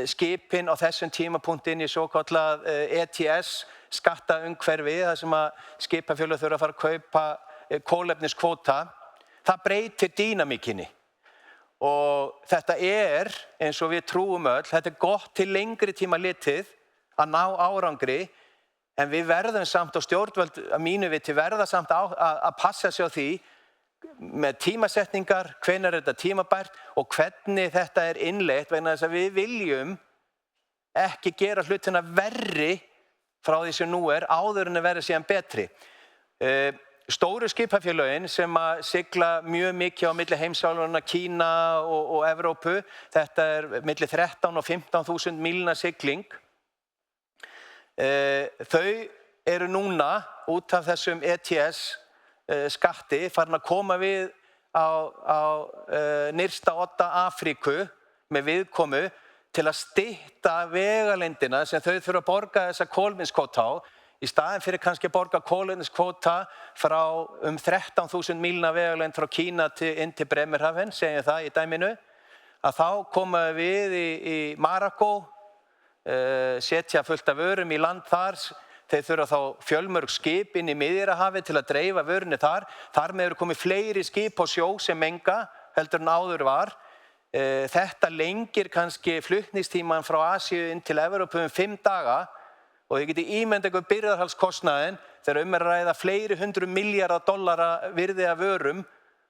skipin á þessum tímapunkti inn í svokallað ETS skattaumhverfi, þar sem að skipafélög þurfa að fara að kaupa kolefniskvóta. Það breytir dýnamíkinni Og þetta eins og við trúum öll, þetta gott til lengri tíma litið að ná árangri, en við verðum samt á stjórnvöld að mínu viti verða samt að passa sig á því með tímasetningar, hvenær þetta tímabært og hvernig þetta innleitt, vegna þess að við viljum ekki gera hlutina verri frá því sem nú áður en að verða síðan betri. Stóru skipafélögin sem að sigla mjög mikið á milli heimsálfanna, Kína og Evrópu, þetta milli 13 og 15.000 mílna sigling. Þau eru núna út af þessum ETS skatti farin að koma við á nyrsta odda Afríku með viðkomu til að stytta vegalengdina sem þau þurfa að borga þessa kolefniskvóta á, í staðinn fyrir kannski að borga kolefniskvóta frá 13.000 mílna vegalengd frá Kína inn til Bremerhaven, segjum það í dæminu, að þá koma við í Marokkó, setja fullt af vörum í land þar, þeir þurfa þá fjölmörg skip inn í Miðjarðarhafið til að dreifa vörunni þar. Þar með eru komið fleiri skip á sjó sem menga heldur en áður var. Þetta lengir kannski flutningstímann frá Asíu inn til Evrópu 5 daga og þið getið ímyndað ykkur birgðahalskostnaðinn þegar að ræða fleiri $100 milljarða virði af vörum,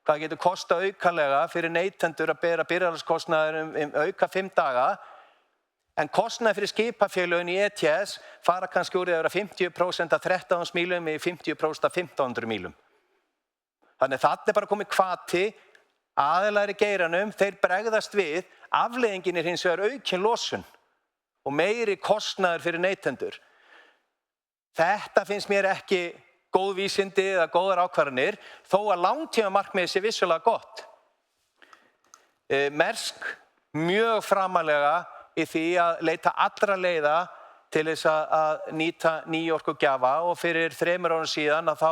hvað getur kostað aukalega fyrir neytendur að bera birgðahalskostnaðinn auka 5 daga. En kostnaði fyrir skipafélögin í ETS fara kannski úr því að vera 50% af 13.000 mílum í 50% af 1.500 mílum. Þannig þarna bara komið hvati, aðilar í geiranum, þeir bregðast við, afleiðingin hins vegar aukin losun og meiri kostnaður fyrir neytendur. Þetta finnst mér ekki góð vísindi eða góðar ákvarðanir, þó að langtímamarkmiðið sé vissulega gott. Maersk mjög framalega í því að leita allra leiða til þess að nýta nýorkugjafa og fyrir 3 árum síðan að þá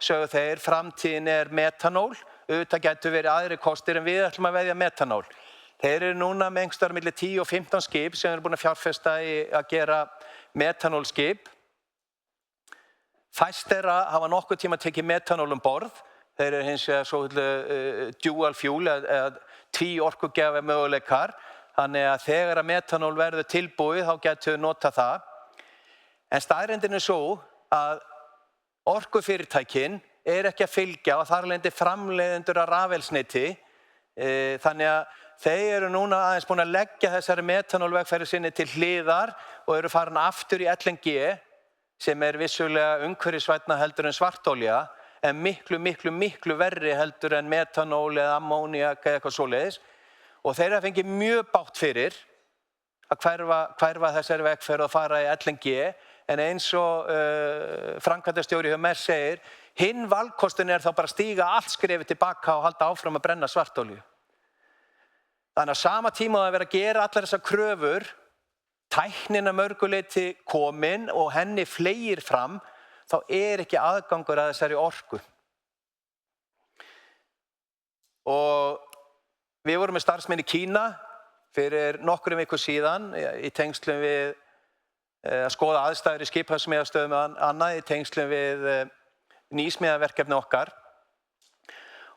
sögðu þeir framtíðin metanól, auðvitað gætu verið aðri kostir en við ætlum að veðja metanól. Þeir eru núna með einhvers staðar milli 10 og 15 skip sem eru búin að fjárfesta í að gera metanólskip. Fæst þeirra hafa nokkuð tíma tekið metanól borð, þeir eru hins vegar svo dual fuel eða tvíorkugjafa möguleikar. Þannig að þegar að metanól verður tilbúið þá getur við nota það. En staðreyndin svo að orkufyrirtækin ekki að fylgja og þar af leiðandi framleiðendur af rafeldsneyti. Þannig að þeir eru núna aðeins búin að leggja þessari metanólvegferð sinni til hliðar og eru farin aftur í LNG sem vissulega umhverfisvænna heldur en svartolía en miklu verri heldur en metanól eða ammóníak eða eitthvað svoleiðis. Og þeir hafa fengið mjög bágt fyrir að hverfa þessari vegferð og fara í LNG, en eins og framkvæmdastjóri hjá Maersk segir, hinn valkostin þá bara að stíga allt skrefið tilbaka og halda áfram að brenna svartolíu. Þannig að sama tíma að vera að gera allar þessar kröfur, tæknin að mörgu leyti komin og henni fleygir fram, þá ekki aðgangur að þessari orku. Og við vorum með starfsmenn í Kína fyrir nokkrum vikum síðan í tengslum við að skoða aðstæður í skipasmíðastöðum og annað í tengslum við nýsmíðaverkefni okkar.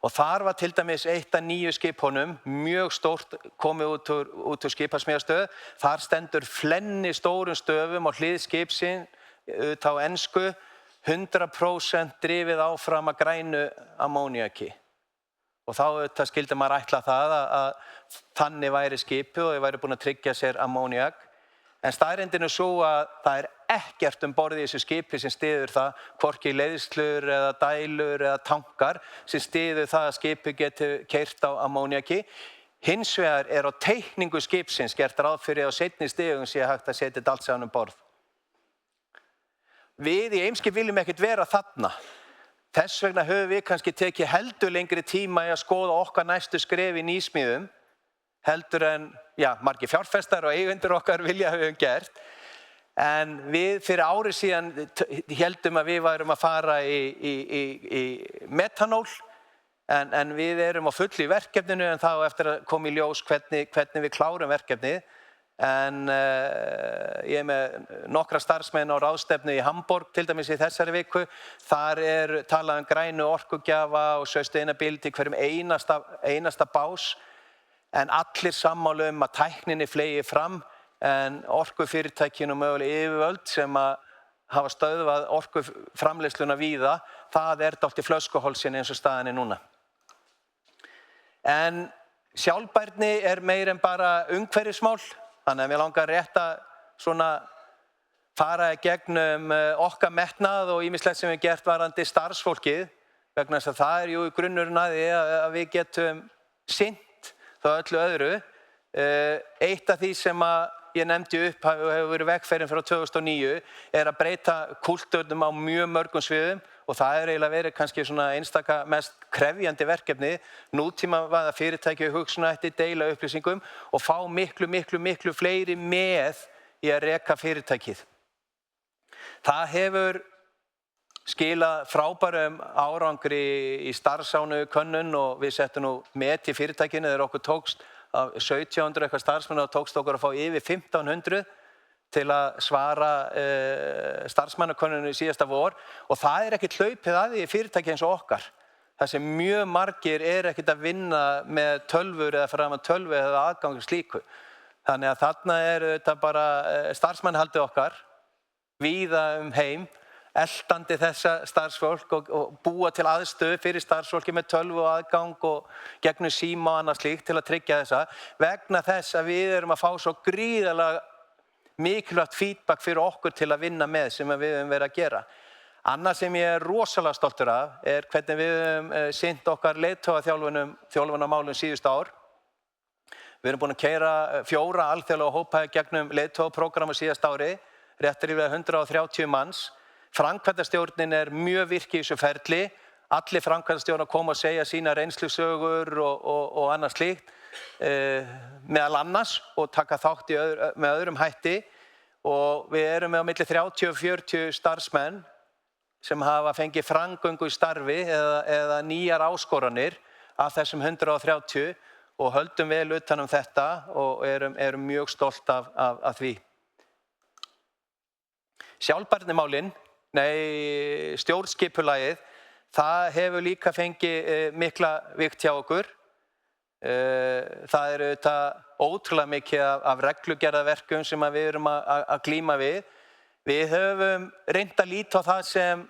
Og þar var til dæmis 1 af 9 skipunum, mjög stórt, komið út úr skipasmíðastöð. Þar stendur flenni stórum stöfum á hlið skipsins, á ensku, 100% drifið áfram að grænu ammóníaki. Og þá skildi maður ætla það að þannig væri skipið og þeir væri búin að tryggja sér ammóníak. En staðreyndin svo að það ekkert borð í þessu skipi sem styður það, hvorki leiðslur eða dælur eða tankar, sem styður það að skipið geti keyrt á ammóníaki. Hins vegar á teikningu skipsins gert ráð fyrir á seinni stigum sé hægt að setja þetta allt saman borð. Við í Eimskip viljum ekkert vera þarna. Þess vegna höfum við kannski tekið heldur lengri tíma í að skoða okkar næstu skref í nýsmíðum, heldur en margir fjárfestar og eigendur okkar vilja höfum gert. En við fyrir ári síðan heldum að við værum að fara í metanól, en við erum á fullu í verkefninu en þá eftir að koma í ljós hvernig við klárum verkefnið. En ég með nokkra starfsmenn á ráðstefnu í Hamborg til dæmis í þessari viku. Þar talað grænu orkugjafa og sustainability hverjum einasta bás. en allir sammála að tækninni fleygi fram, en orkufyrirtækin og mögulega yfirvöld sem að hafa stöðvað orkuframleiðsluna víða, það dálítið flöskuhálsinn eins og staðan núna. En sjálfbærni meir en bara umhverfismál, þannig að mér langar rétt að svona fara í gegnum okkar metnað og ýmislegt sem við gert varðandi starfsfólkið, vegna þess að það jú í grunnurinn að því að við getum sinnt þá öllu öðru. Eitt af því sem að ég nefndi upp hefur verið vegferðin frá 2009 að breyta kúltúrnum á mjög mörgum sviðum og það eiginlega verið kannski svona einstaka mest krefjandi verkefni. Nútímavæða fyrirtæki hugsunarhætti, deila upplýsingum og fá miklu fleiri með í að reka fyrirtækið. Það hefur skilað frábærum árangri í starfsánu könnun og við settum nú met í fyrirtækinu þegar okkur tókst af 1700 eitthvað starfsmenn og tókst okkur að fá yfir 1500 til að svara starfsmannakönnunni síðasta vor og það ekkert hlaupið að því í fyrirtæki eins og okkar. Það sem mjög margir ekkert að vinna með tölvur eða fram að tölvu eða aðgangur slíku. Þannig að þarna þetta bara starfsmannahaldið okkar víða heim, eltandi þessa starfsfólk og búa til aðstöðu fyrir starfsfólki með tölvu og aðgang og gegnum síma og annað slíkt til að tryggja þessa vegna þess að við að fá svo gríðarlega mikilvægt feedback fyrir okkur til að vinna með sem við höfum verið að gera. Annað sem ég rosalega stoltur af hvernig við höfum sinnt okkar leiðtogaþjálfunarmálum síðustu ár. Við erum búin að keyra 4 alþjóðlega hópa gegnum leiðtogaprógrammu síðasta ári, rétt ríflega 130 manns. Framkvæmdastjórnin mjög virk í þessu ferli. Allir framkvæmdastjórnar koma að segja sína reynslusögur og annað slíkt, meðal annars og taka þátt með öðrum hætti. Og við erum með á milli 30 og 40 starfsmenn sem hafa fengið framgöngu í starfi eða nýjar áskoranir af þessum 130 og höldum vel utan þetta og erum mjög stolt af því. Sjálfbærnimálin, stjórnskipulagið, það hefur líka fengið mikla vikt hjá okkur. Það auðvitað ótrúlega mikið af reglugerðarverkum sem við erum að glíma við. Við höfum reynt að líta á það sem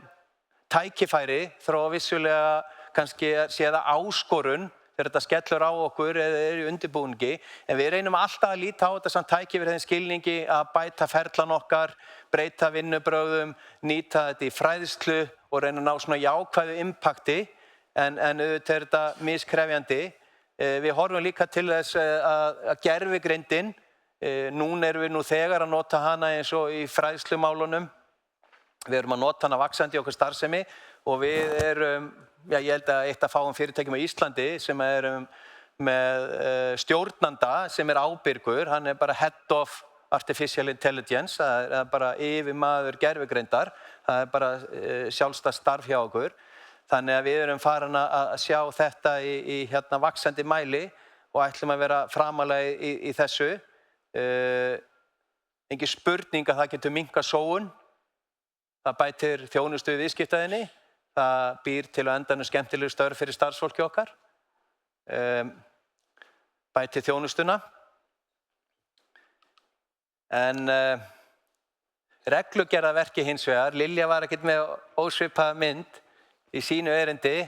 tækifæri, þó vissulega kannski sé það áskorun þegar þetta skellur á okkur eða í undirbúningi, en við reynum alltaf að líta á þetta sem tækifæri þeim skilningi að bæta ferlan okkar, breyta vinnubrögðum, nýta þetta í fræðslu og reyna að ná svona jákvæðu impakti, en auðvitað þetta miskrefjandi. Við horfum líka til þess að gervigreindin, núna erum við nú þegar að nota hana eins og í fræðslumálunum. Við erum að nota hana vaxandi í okkar starfsemi og við erum, ég held að eitt af fáum fyrirtækjum á Íslandi sem með stjórnanda sem ábyrgur, hann bara Head of Artificial Intelligence, það bara yfirmaður gervigreindar, það bara sjálfstætt starf hjá okkur. Þannig að við erum farin að sjá þetta í vaxandi mæli og ætlum að vera framalega í þessu. Engin spurning að það getur minnkað sóun, það bætir þjónustu í viðskiptaðinni, það býr til á endanum skemmtilegu störf fyrir starfsfólki okkar, bætir þjónustuna. En reglugerðarverki hins vegar, Lilja var ekkert með ósvipaða mynd í sínu erindi.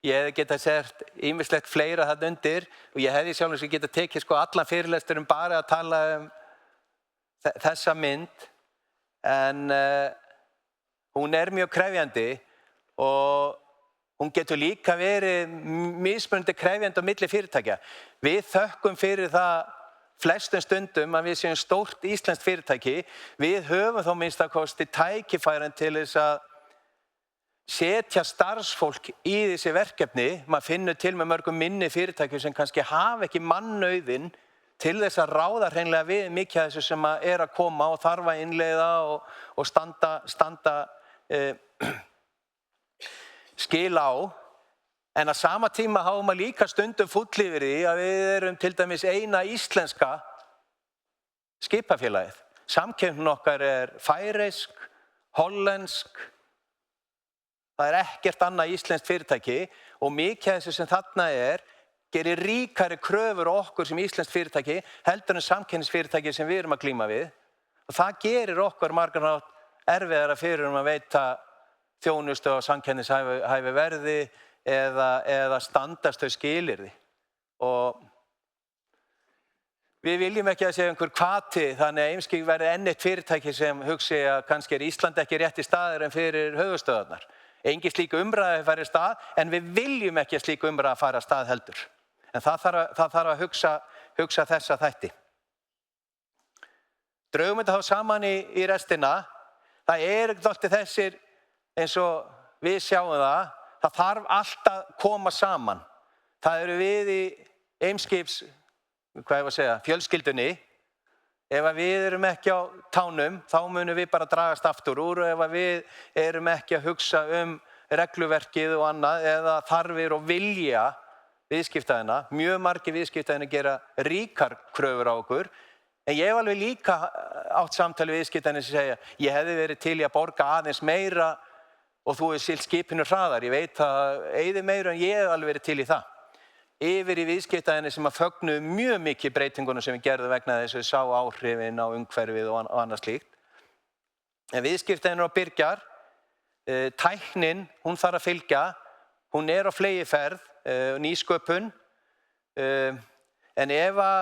Ég hefði getað sett ýmislegt fleira þarna undir og ég hefði sjálfur sem getað tekið allan fyrirlesturum bara að tala þessa mynd. En hún mjög krefjandi og hún getur líka verið mismunandi krefjandi á milli fyrirtækja. Við þökkum fyrir það flestum stundum að við séum stórt íslenskt fyrirtæki. Við höfum þó minnst að kosti tækifærin til þess að setja starfsfólk í þessi verkefni. Maður finnur til með mörgum minni fyrirtæki sem kannski hafa ekki mannauðinn til þess að ráða hreinlega við mikið af þessu sem að koma og þarf að innleiða og standa skil á. En að sama tíma hafa maður líka stundum fúll yfir því að við erum til dæmis eina íslenska skipafélagið. Samkeppnin okkar færeysk, hollensk, það ekkert annað íslenskt fyrirtæki og mikið af þessu sem þarna gerir ríkari kröfur á okkur sem íslenskt fyrirtæki heldur en samkeppnisfyrirtæki sem við erum að glíma við. Og það gerir okkur margan hátt erfiðara fyrir að veita þjónustu á samkeppnishæfu verði eða standast þau skilyrði. Og við viljum ekki að segja einhver hvati, þannig að Eimskip verði enn eitt fyrirtæki sem hugsi að kannski Ísland ekki rétti staður en fyrir höfuðstöðvarnar. Engin slík umræða fari stað, en við viljum ekki að slík umræða fara stað heldur. En það þarf að hugsa þessa þætti. Drögum þetta þá saman í restina. Það ekki þessir, eins og við sjáum það þarf allt að koma saman. Það eru við í Eimskips, fjölskyldunni. Ef við erum ekki á tánum, þá munum við bara dragast aftur úr, og ef við erum ekki að hugsa regluverkið og annað, eða þarfir og vilja viðskiptaðina, mjög margir viðskiptaðina gera ríkar kröfur á okkur, en ég hef alveg líka átt samtali við viðskiptaðina sem segja, ég hefði verið til í að borga aðeins meira og þú hefur siglt skipinu hraðar, ég veit að eyði meira en ég hef alveg verið til í það. Yfir í viðskiptaðinni sem að fögnuðu mjög mikið breytingunum sem við gerðum vegna þess að við sá áhrifin á umhverfið og annað slíkt. En viðskiptaðinni á Byrgjar, tæknin, hún þarf að fylgja, hún á fleygiferð, nýsköpun, en ef að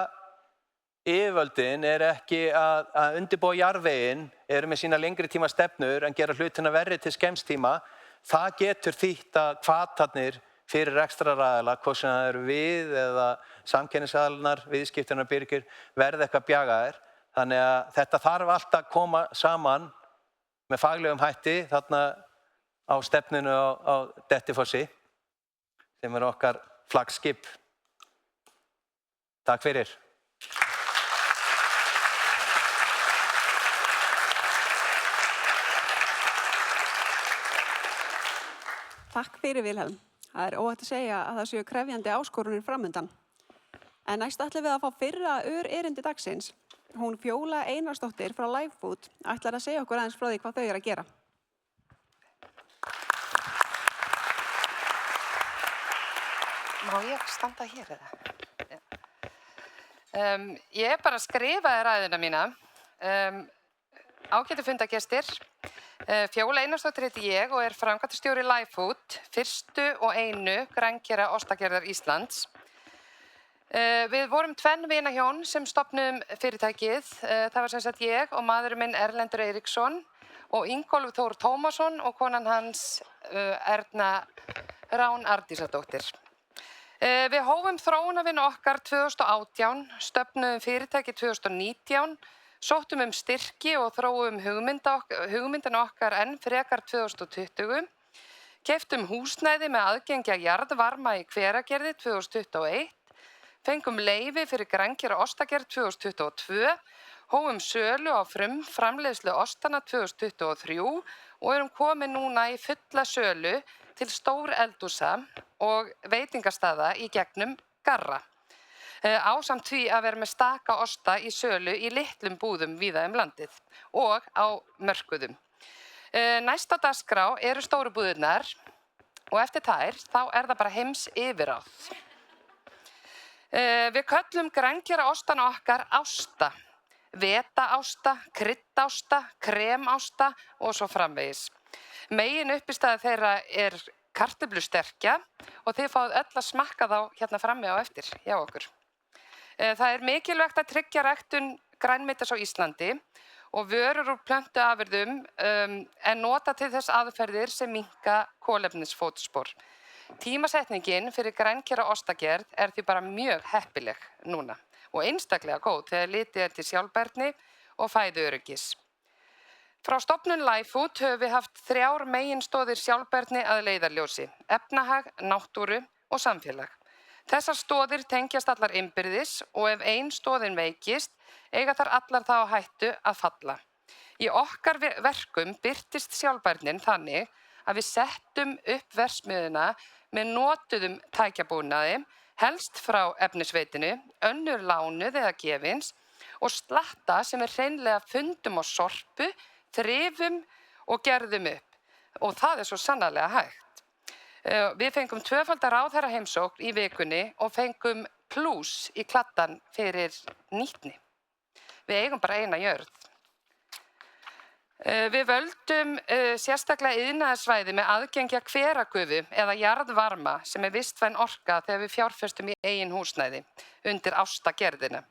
yfirvöldin ekki að undirbúa jarðveginn, með sína lengri tíma stefnur en gera hlutina verri til skemmst tíma, það getur þýtt að hvatarnir fyrir rekstraraðila, hvort sem það eru við eða samkeppnisaðilarnar, viðskiptaðirnar Byrgir, verði eitthvað bjagaðir. Þannig að þetta þarf alltaf að koma saman með faglegum hætti þarna á stefninu á Dettifossi, sem okkar flaggskip. Takk fyrir. Takk fyrir, Vilhelm. Það óhætt að segja að það séu krefjandi áskorunir framundan. En næst ætlum við að fá fyrra örerindi dagsins. Hún Fjóla Einarsdóttir frá Lifefood ætlar að segja okkur aðeins frá því hvað þau eru að gera. Má ég standa hér eða? Ég bara skrifaði ræðuna mína. Ágætu fundagestir. Fjóla Einarsdóttir heiti ég og framkvæmdastjóri Lifefood, fyrstu og einu grænkera ostagerðar Íslands. Við vorum tvenn vinahjón sem stofnuðum fyrirtækið. Það var sem sagt ég og maðurinn minn Erlendur Eiríksson og Ingólfur Þór Tómasson og konan hans Erna Rán Ardísadóttir. Við hófum þróunarvinnu okkar 2018, stofnuðum fyrirtæki 2019, sóttum styrki og þróum hugmyndina okkar enn frekar 2020, keyptum húsnæði með aðgengi að jarðvarma í Hveragerði 2021, fengum leyfi fyrir grænkera ostagerð 2022, hófum sölu á framleiðslu ostana 2023 og erum komin núna í fulla sölu til stór eldhúsa og veitingastaða í gegnum Garra. Ásamt því að vera með staka osta í sölu í litlum búðum víða landið og á mörkuðum. Næst á dagskrá eru stóru búðirnar og eftir þær þá það bara heims yfirráð. Við köllum grænkera ostana okkar ásta, vetaásta, kryddásta, kremásta og svo framvegis. Megin uppistæða þeirra kartöflusterkja og þið fáið öll að smakka þá hérna frammi á eftir hjá okkur. Það mikilvægt að tryggja ræktun grænmetis á Íslandi og vörur úr plöntuafurðum en nota til þess aðferðir sem minnka kolefnisfótspor. Tímasetningin fyrir grænkera ostagerð því bara mjög heppileg núna og einstaklega góð þegar litið til sjálfbærni og fæðuöryggis. Frá stofnun Lifefood höfum við haft 3 meginstoðir sjálfbærni að leiðarljósi, efnahag, náttúru og samfélag. Þessar stoðir tengjast allar innbyrðis og ef ein stoðin veikist, eiga þar allar þá hættu að falla. Í okkar verkum birtist sjálfbærnin þannig að við settum upp verksmiðjuna með notuðum tækjabúnaði, helst frá efnisveitinu, önnur lánuð eða gefins og slatta sem hreinlega fundum á sorpu, þrifum og gerðum upp. Og það svo sannarlega hægt. Við fengum 2-falda ráðherra heimsókn í vikunni og fengum plús í kladdan fyrir nýtni. Við eigum bara eina jörð. Við völdum sérstaklega iðnaðarsvæði með aðgengi að hveragufu eða jarðvarma sem er vistvæn orka þegar við fjárfestum í eigin húsnæði undir Ástagerðina.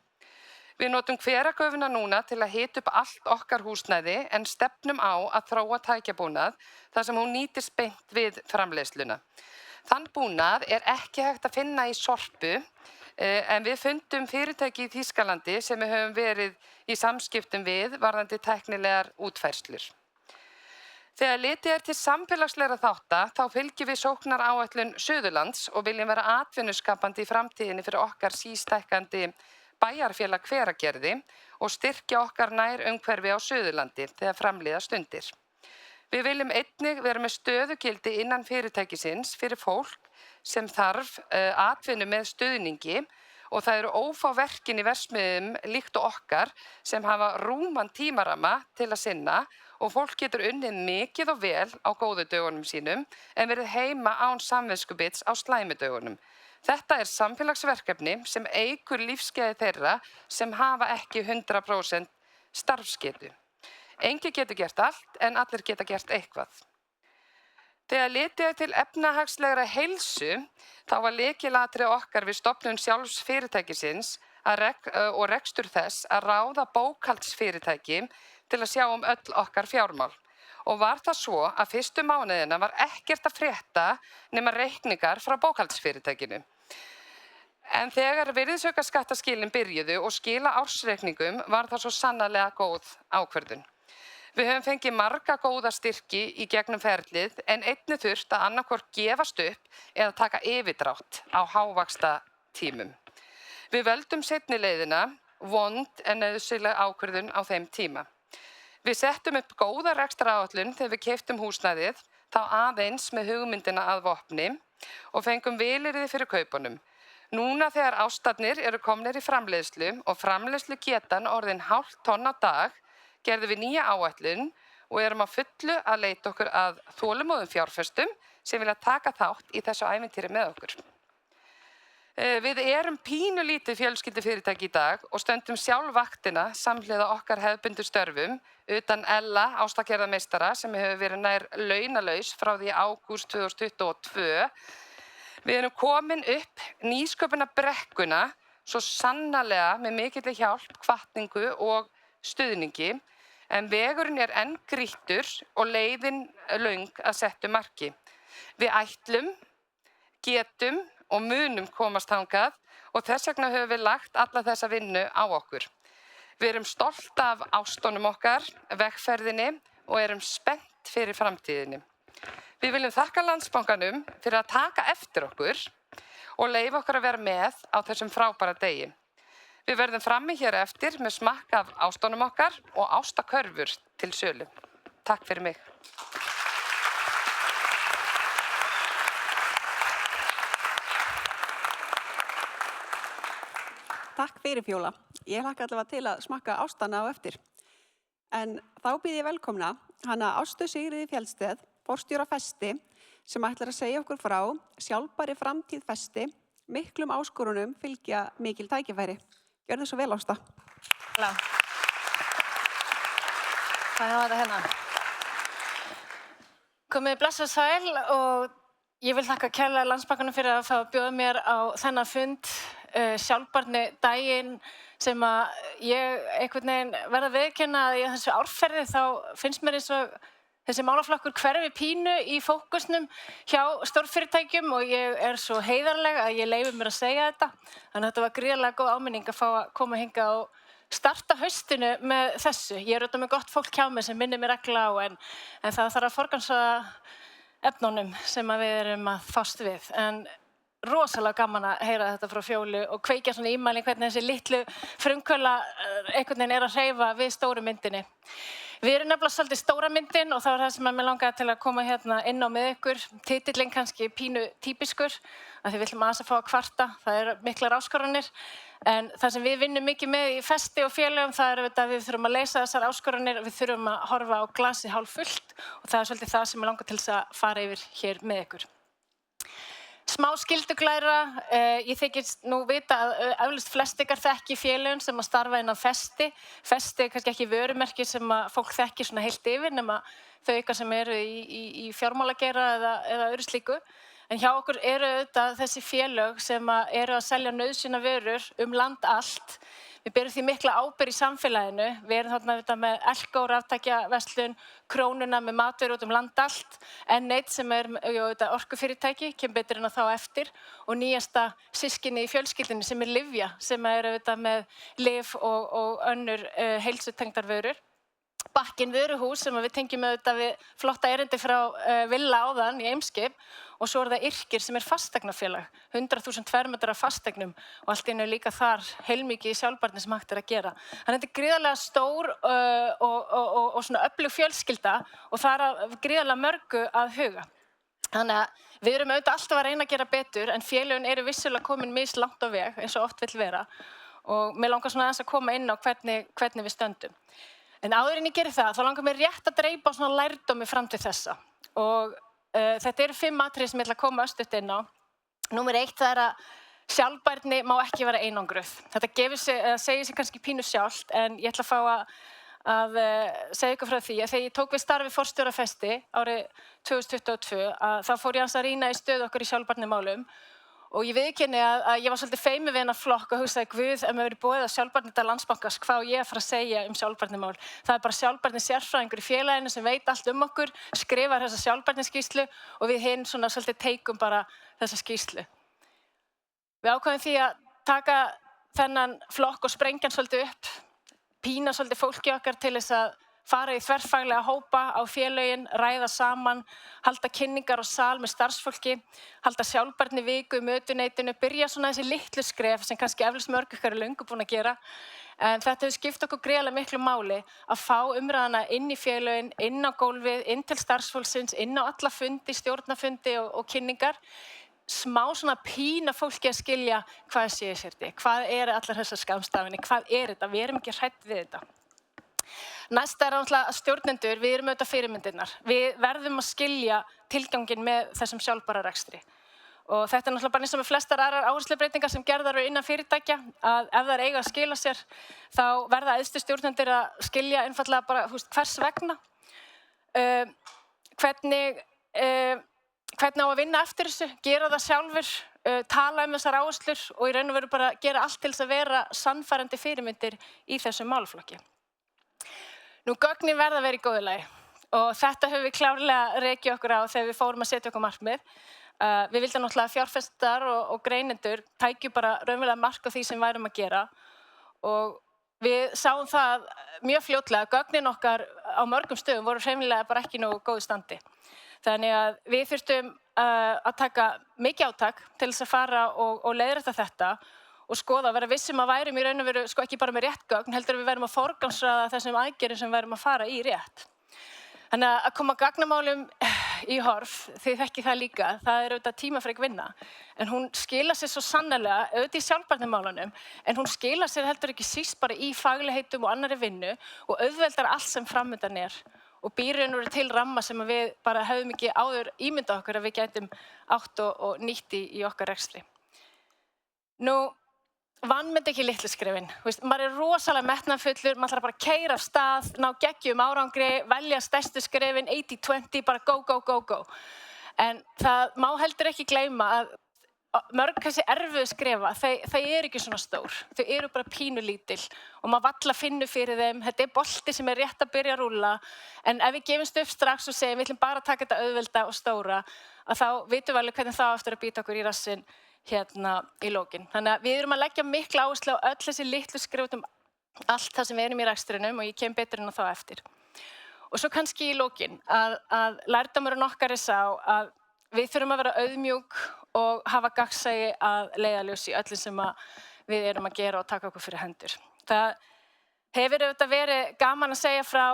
Við notum hveragufuna núna til að hita upp allt okkar húsnæði en stefnum á að þróa tækjabúnað þar sem hún nýtist beint við framleiðsluna. Þann búnað er ekki hægt að finna í Sorpu en við fundum fyrirtæki í Þýskalandi sem við höfum verið í samskiptum við varðandi tæknilegar útfærslur. Þegar litið er til samfélagslegra þátta þá fylgjum við sóknaráætlun Suðurlands og viljum vera atvinnuskapandi í framtíðinni fyrir okkar sístækkandi bæjarfélag Hveragerði og styrkja okkar nær umhverfi á Suðurlandi þegar framlíða stundir. Við viljum einnig vera með stöðugildi innan fyrirtækisins fyrir fólk sem þarf atvinnu með stuðningi og það eru ófá verkin í verksmiðjum líkt og okkar sem hafa rúman tímaramma til að sinna og fólk getur unnið mikið og vel á góðu dögunum sínum en verið heima án samviskubits á slæmu dögunum. Þetta er samfélagsverkefni sem eykur lífsgæði þeirra sem hafa ekki 100% starfsgetu. Engi getur gert allt en allir geta gert eitthvað. Þegar litið er til efnahagslegra heilsu þá var lykilatriði okkar við stofnun sjálfs fyrirtækisins og rekstur þess að ráða bókhaldsfyrirtæki til að sjá öll okkar fjármál. Og var það svo að fyrstu mánuðina var ekkert að frétta nema reikningar frá bókhaldsfyrirtækinu. En þegar virðisaukaskattaskilin byrjuðu og skila ársreikningum var það svo sannarlega góð ákvörðun. Við höfum fengið marga góða styrki í gegnum ferlið en einnig þurft að annarkvort gefast upp eða taka yfirdrátt á hávaxta tímum. Við völdum seinni leiðina, vond en nauðsynleg ákvörðun á þeim tíma. Við settum upp góða rekstraráætlun þegar við keyptum húsnæðið, þá aðeins með hugmyndina að vopni og fengum vilyrði fyrir kaupunum. Núna þegar ástarnir eru komnir í framleiðslu og framleiðslugetan orðin hálft tonn á dag, gerðum við nýja áætlun og erum að fullu að leita okkur að þolinmóðum fjárfestum sem vilja taka þátt í þessu ævintýri með okkur. Við erum pínulítið fjölskyldufyrirtæki í dag og stöndum sjálf vaktina samhliða okkar hefðbundu störfum utan Ella Ástagerðarmeistara sem hefur verið nær launalaus frá því ágúst 2022. Við erum komin upp nýsköpunarbrekkuna svo sannarlega með mikilli hjálp, hvatningu og stuðningi en vegurinn er enn grýttur og leiðin löng að settu marki. Við ætlum, getum og munum komast þangað og þess vegna höfum við lagt alla þessa vinnu á okkur. Við erum stolt af ástunum okkar, vegferðinni og erum spennt fyrir framtíðinni. Við viljum þakka Landsbankanum fyrir að taka eftir okkur og leyfa okkur að vera með á þessum frábæra degi. Við verðum frammi hér eftir með smakk af ástunum okkar og ástakörfur til sölu. Takk fyrir mig. Takk fyrir Fjóla. Ég hlakka allavega til að smakka ástana á eftir. En þá býð ég velkomna hana Ástu Sigríði Fjellsteð, forstjóra Festi, sem ætlar að segja okkur frá sjálfbæri framtíð Festi, miklum áskorunum fylgja mikil tækifæri. Gjörðu svo vel, Ásta. Hvað er þetta hérna? Komið blessa sæl og ég vil þakka kærlega Landsbankanum fyrir að fá að bjóða mér á þennan fund sjálfbærni daginn sem að ég einhvern veginn verða að viðurkenna að í þessu árferði þá finnst mér eins og þessi málaflokkur hverfi pínu í fókusnum hjá stórfyrirtækjum og ég er svo heiðarleg að ég leyfi mér að segja þetta. Þannig að þetta var gríðarlega góð áminning að fá að koma hingað og starta haustinu með þessu. Ég er auðvitað með gott fólk hjá mig sem minnir mér regla á en það þarf að forgangsraða efnunum sem við erum að fást við. En rosalega gaman að heyra þetta frá Fjólu og kveikja svona ímæli hvernig þessi litlu frumkvöla einhvern veginn er að hreyfa við stóru myndinni. Við erum nefnilega svolítið stóra myndin og það var það sem mér langaði til að koma hérna inn á með ykkur. Titillinn kannski pínu típiskur, af því við ætlum aðeins að fá að kvarta. Það eru miklar áskoranir, en það sem við vinnum mikið með í Festi og félögum, það er að við þurfum að leysa þessar áskoranir og við þurfum að horfa á glasið hálffullt og það er svolítið það sem mér langar til þess að fara yfir hér með ykkur. Smá skilduglæra, ég þykist nú vita að eflaust flest ykkar þekki félögin sem að starfa innan Festi. Festi er kannski ekki vörumerki sem að fólk þekkir svona heilt yfir nema þau ykkar sem eru í fjármálageira eða öðru slíku. En hjá okkur eru auðvitað þessi félög sem að eru að selja nauðsynjavörur land allt. Við berum því mikla ábyrgð í samfélaginu. Við erum þarna með Elko, raftækjaverslun, Krónuna með matvöru út land allt, N1 sem er orkufyrirtæki, kemur betur en þá eftir, og nýjasta systkini í fjölskyldunni sem er Livja, sem er með lyf og önnur heilsutengdar vörur. Bakkinn vöruhús sem við tengjum við flotta erindi frá Villa áðan í Eimskip, og svo er það Yrkir sem er fasteignafélag, 100.000 fermetrar af fasteignum og allt í einu líka þar heilmikið í sjálfbærni sem hægt er að gera. Þannig að þetta er gríðarlega stór og svona öflug fjölskylda og það er gríðarlega mörgu að huga. Þannig að við erum auðvitað alltaf að reyna að gera betur en félögin eru vissulega komin mislangt á veg eins og oft vill vera og mér langar svona aðeins að koma inn á hvernig við stöndum. En áður en ég geri það, þá langar mér rétt að dreipa á svona lærdómi fram til þessa og þetta eru 5 atriði sem ég ætla að koma östutt inn á. Númer 1 það er að sjálfbærni má ekki vera einangruð. Þetta segir sig kannski pínu sjálft en ég ætla að fá að segja ykkur frá því að þegar ég tók við starfi forstjóra Festi árið 2022 þá fór ég að rýna í stöðu okkar í sjálfbærnimálum og ég viðurkenni að ég var svolítið feimið við hennar flokk og hugsaði guð ef maður verið boðið að sjálfbærniddag Landsbankans hvað á ég að fara að segja sjálfbærnimál. Það er bara sjálfbærni sérfræðingur í félaginu sem veit allt okkur, skrifar þessa sjálfbærniskýrslu og við hinn svona svolítið teikum bara þessa skýrslu. Við ákváðum því að taka þennan flokk og sprengja hann svolítið upp, pína svolítið fólki okkar til þess að fara í þverfaglega hópa á félögin, ræða saman, halda kynningar á sal með starfsfólki, halda sjálfbærni viku í mötuneytinu, byrja svona þessi litlu skref sem kannski eflaust mörg ykkar er löngu búin að gera. En þetta hefur skipt okkur gríðarlega miklu máli að fá umræðuna inn í félögin, inn á gólfið, inn til starfsfólksins, inn á alla fundi, stjórnarfundi og kynningar. Smá svona pína fólki að skilja hvað sé sérti, hvað eru allar þessar skammstafinni, hvað er þetta, við erum ekki hrædd við þetta. Næsta er náttúrulega stjórnendur, við erum auðvitað fyrirmyndirnar. Við verðum að skilja tilganginn með þessum sjálfbæra rekstri. Og þetta er náttúrulega bara eins og með flestar aðrar áherslubreytingar sem gerðar eru innan fyrirtækja, að ef það er eiga að skila sér, þá verða æðstu stjórnendur að skilja einfaldlega bara hvers vegna. Hvernig á að vinna eftir þessu, gera það sjálfur, tala þessar áherslur og í raun og veru bara gera allt til þess að vera sannfærandi fyrirmyndir í þessum málaflokki. Nú, gögnin verða að vera í góðu lagi og þetta höfum við klárlega rekið okkur á þegar við fórum að setja okkur markmið. Við vildum náttúrulega að fjárfestar og greinendur tækju bara raunverulega mark á því sem værum að gera og við sáum það mjög fljótlega að gögnin okkar á mörgum stöðum voru hreinlega bara ekki nógu góðu standi. Þannig að við þurftum að taka mikið átak til þess að fara og leiðrétta þetta og skoða að vera vissum að værum í raun og veru ekki bara með rétt gögn, heldur við værum að forgangsraða þessum aðgerðum sem værum að fara í rétt. Þannig að koma gagnamálum í horf, þið þekkið það líka, það er auðvitað tímafrek vinna. En hún skilar sér svo sannarlega, auðvitað í sjálfbærnimálunum, en hún skilar sér heldur ekki síst bara í faglegheitum og annarri vinnu og auðveldar allt sem framundan er. Og býr raun og veru til ramma sem við bara höfum ekki áður ímyndað okkur að við gætum átt og nýtt í okkar rekstri. Nú, vanmyndi ekki litlu skrefin. Maður er rosalega metnaðarfullur, maður þarf bara að keyra af stað, ná geggjum árangri, velja stærstu skrefin, 80-20, bara go, go, go, go. En það má heldur ekki gleyma að mörg kannski erfiðu skrefa, þau eru ekki svona stór. Þau eru bara pínulítil og maður valla finnur fyrir þeim. Þetta er bolti sem er rétt að byrja að rúlla. En ef við gefumst upp strax og segjum við ætlum bara að taka þetta auðvelda og stóra, að þá vitum við alveg hvernig það aftur að býta okkur í rassinn hérna í lokin. Þannig að við erum að leggja mikla áherslu á öll þessi litlu skref allt það sem við erum í rekstrinum og ég kem betur inn á þá eftir. Og svo kannski í lokin að lærdómurinn okkar er sá að við þurfum að vera auðmjúk og hafa gagnsæi að leiðarljós í öllu sem við erum að gera og taka okkur fyrir hendur. Það hefur auðvitað verið gaman að segja frá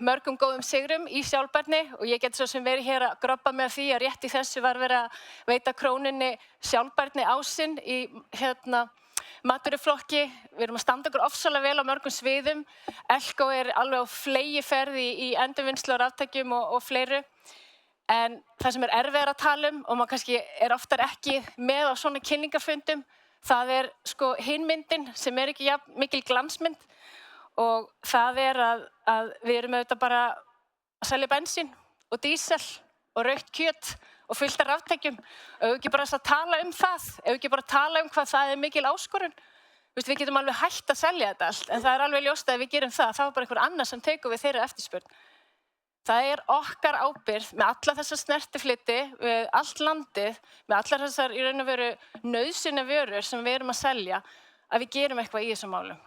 mörgum góðum sigrum í sjálfbærni og ég get svo sem verið hér að groppa með því að rétt í þessu var verið að veita Krónunni sjálfbærni ásinn í matvöruflokki. Við erum að standa okkur ofsalega vel á mörgum sviðum. Elko er alveg á fleygiferð í endurvinnslu á raftækjum og fleiru. En það sem erfiðara að tala um og maður kannski oftar ekki með á svona kynningafundum, það sko hin myndin sem ekki jafn mikil glansmynd og það að við erum auðvitað bara að selja bensín og dísel og rautt kjöt og fullt af raftækjum. Ef við ekki bara að tala um það, ef við ekki bara tala um hvað það mikil áskorun. Við getum alveg hætt að selja þetta allt, en það alveg ljóst að ef við gerum það, þá bara einhver annar sem tekur við þeirra eftirspurn. Það okkar ábyrgð með alla þessar snertifleti, við allt landið, með allar þessar í raun og veru nauðsynjar vörur sem við erum að selja, að við gerum eitthvað í þessum málum.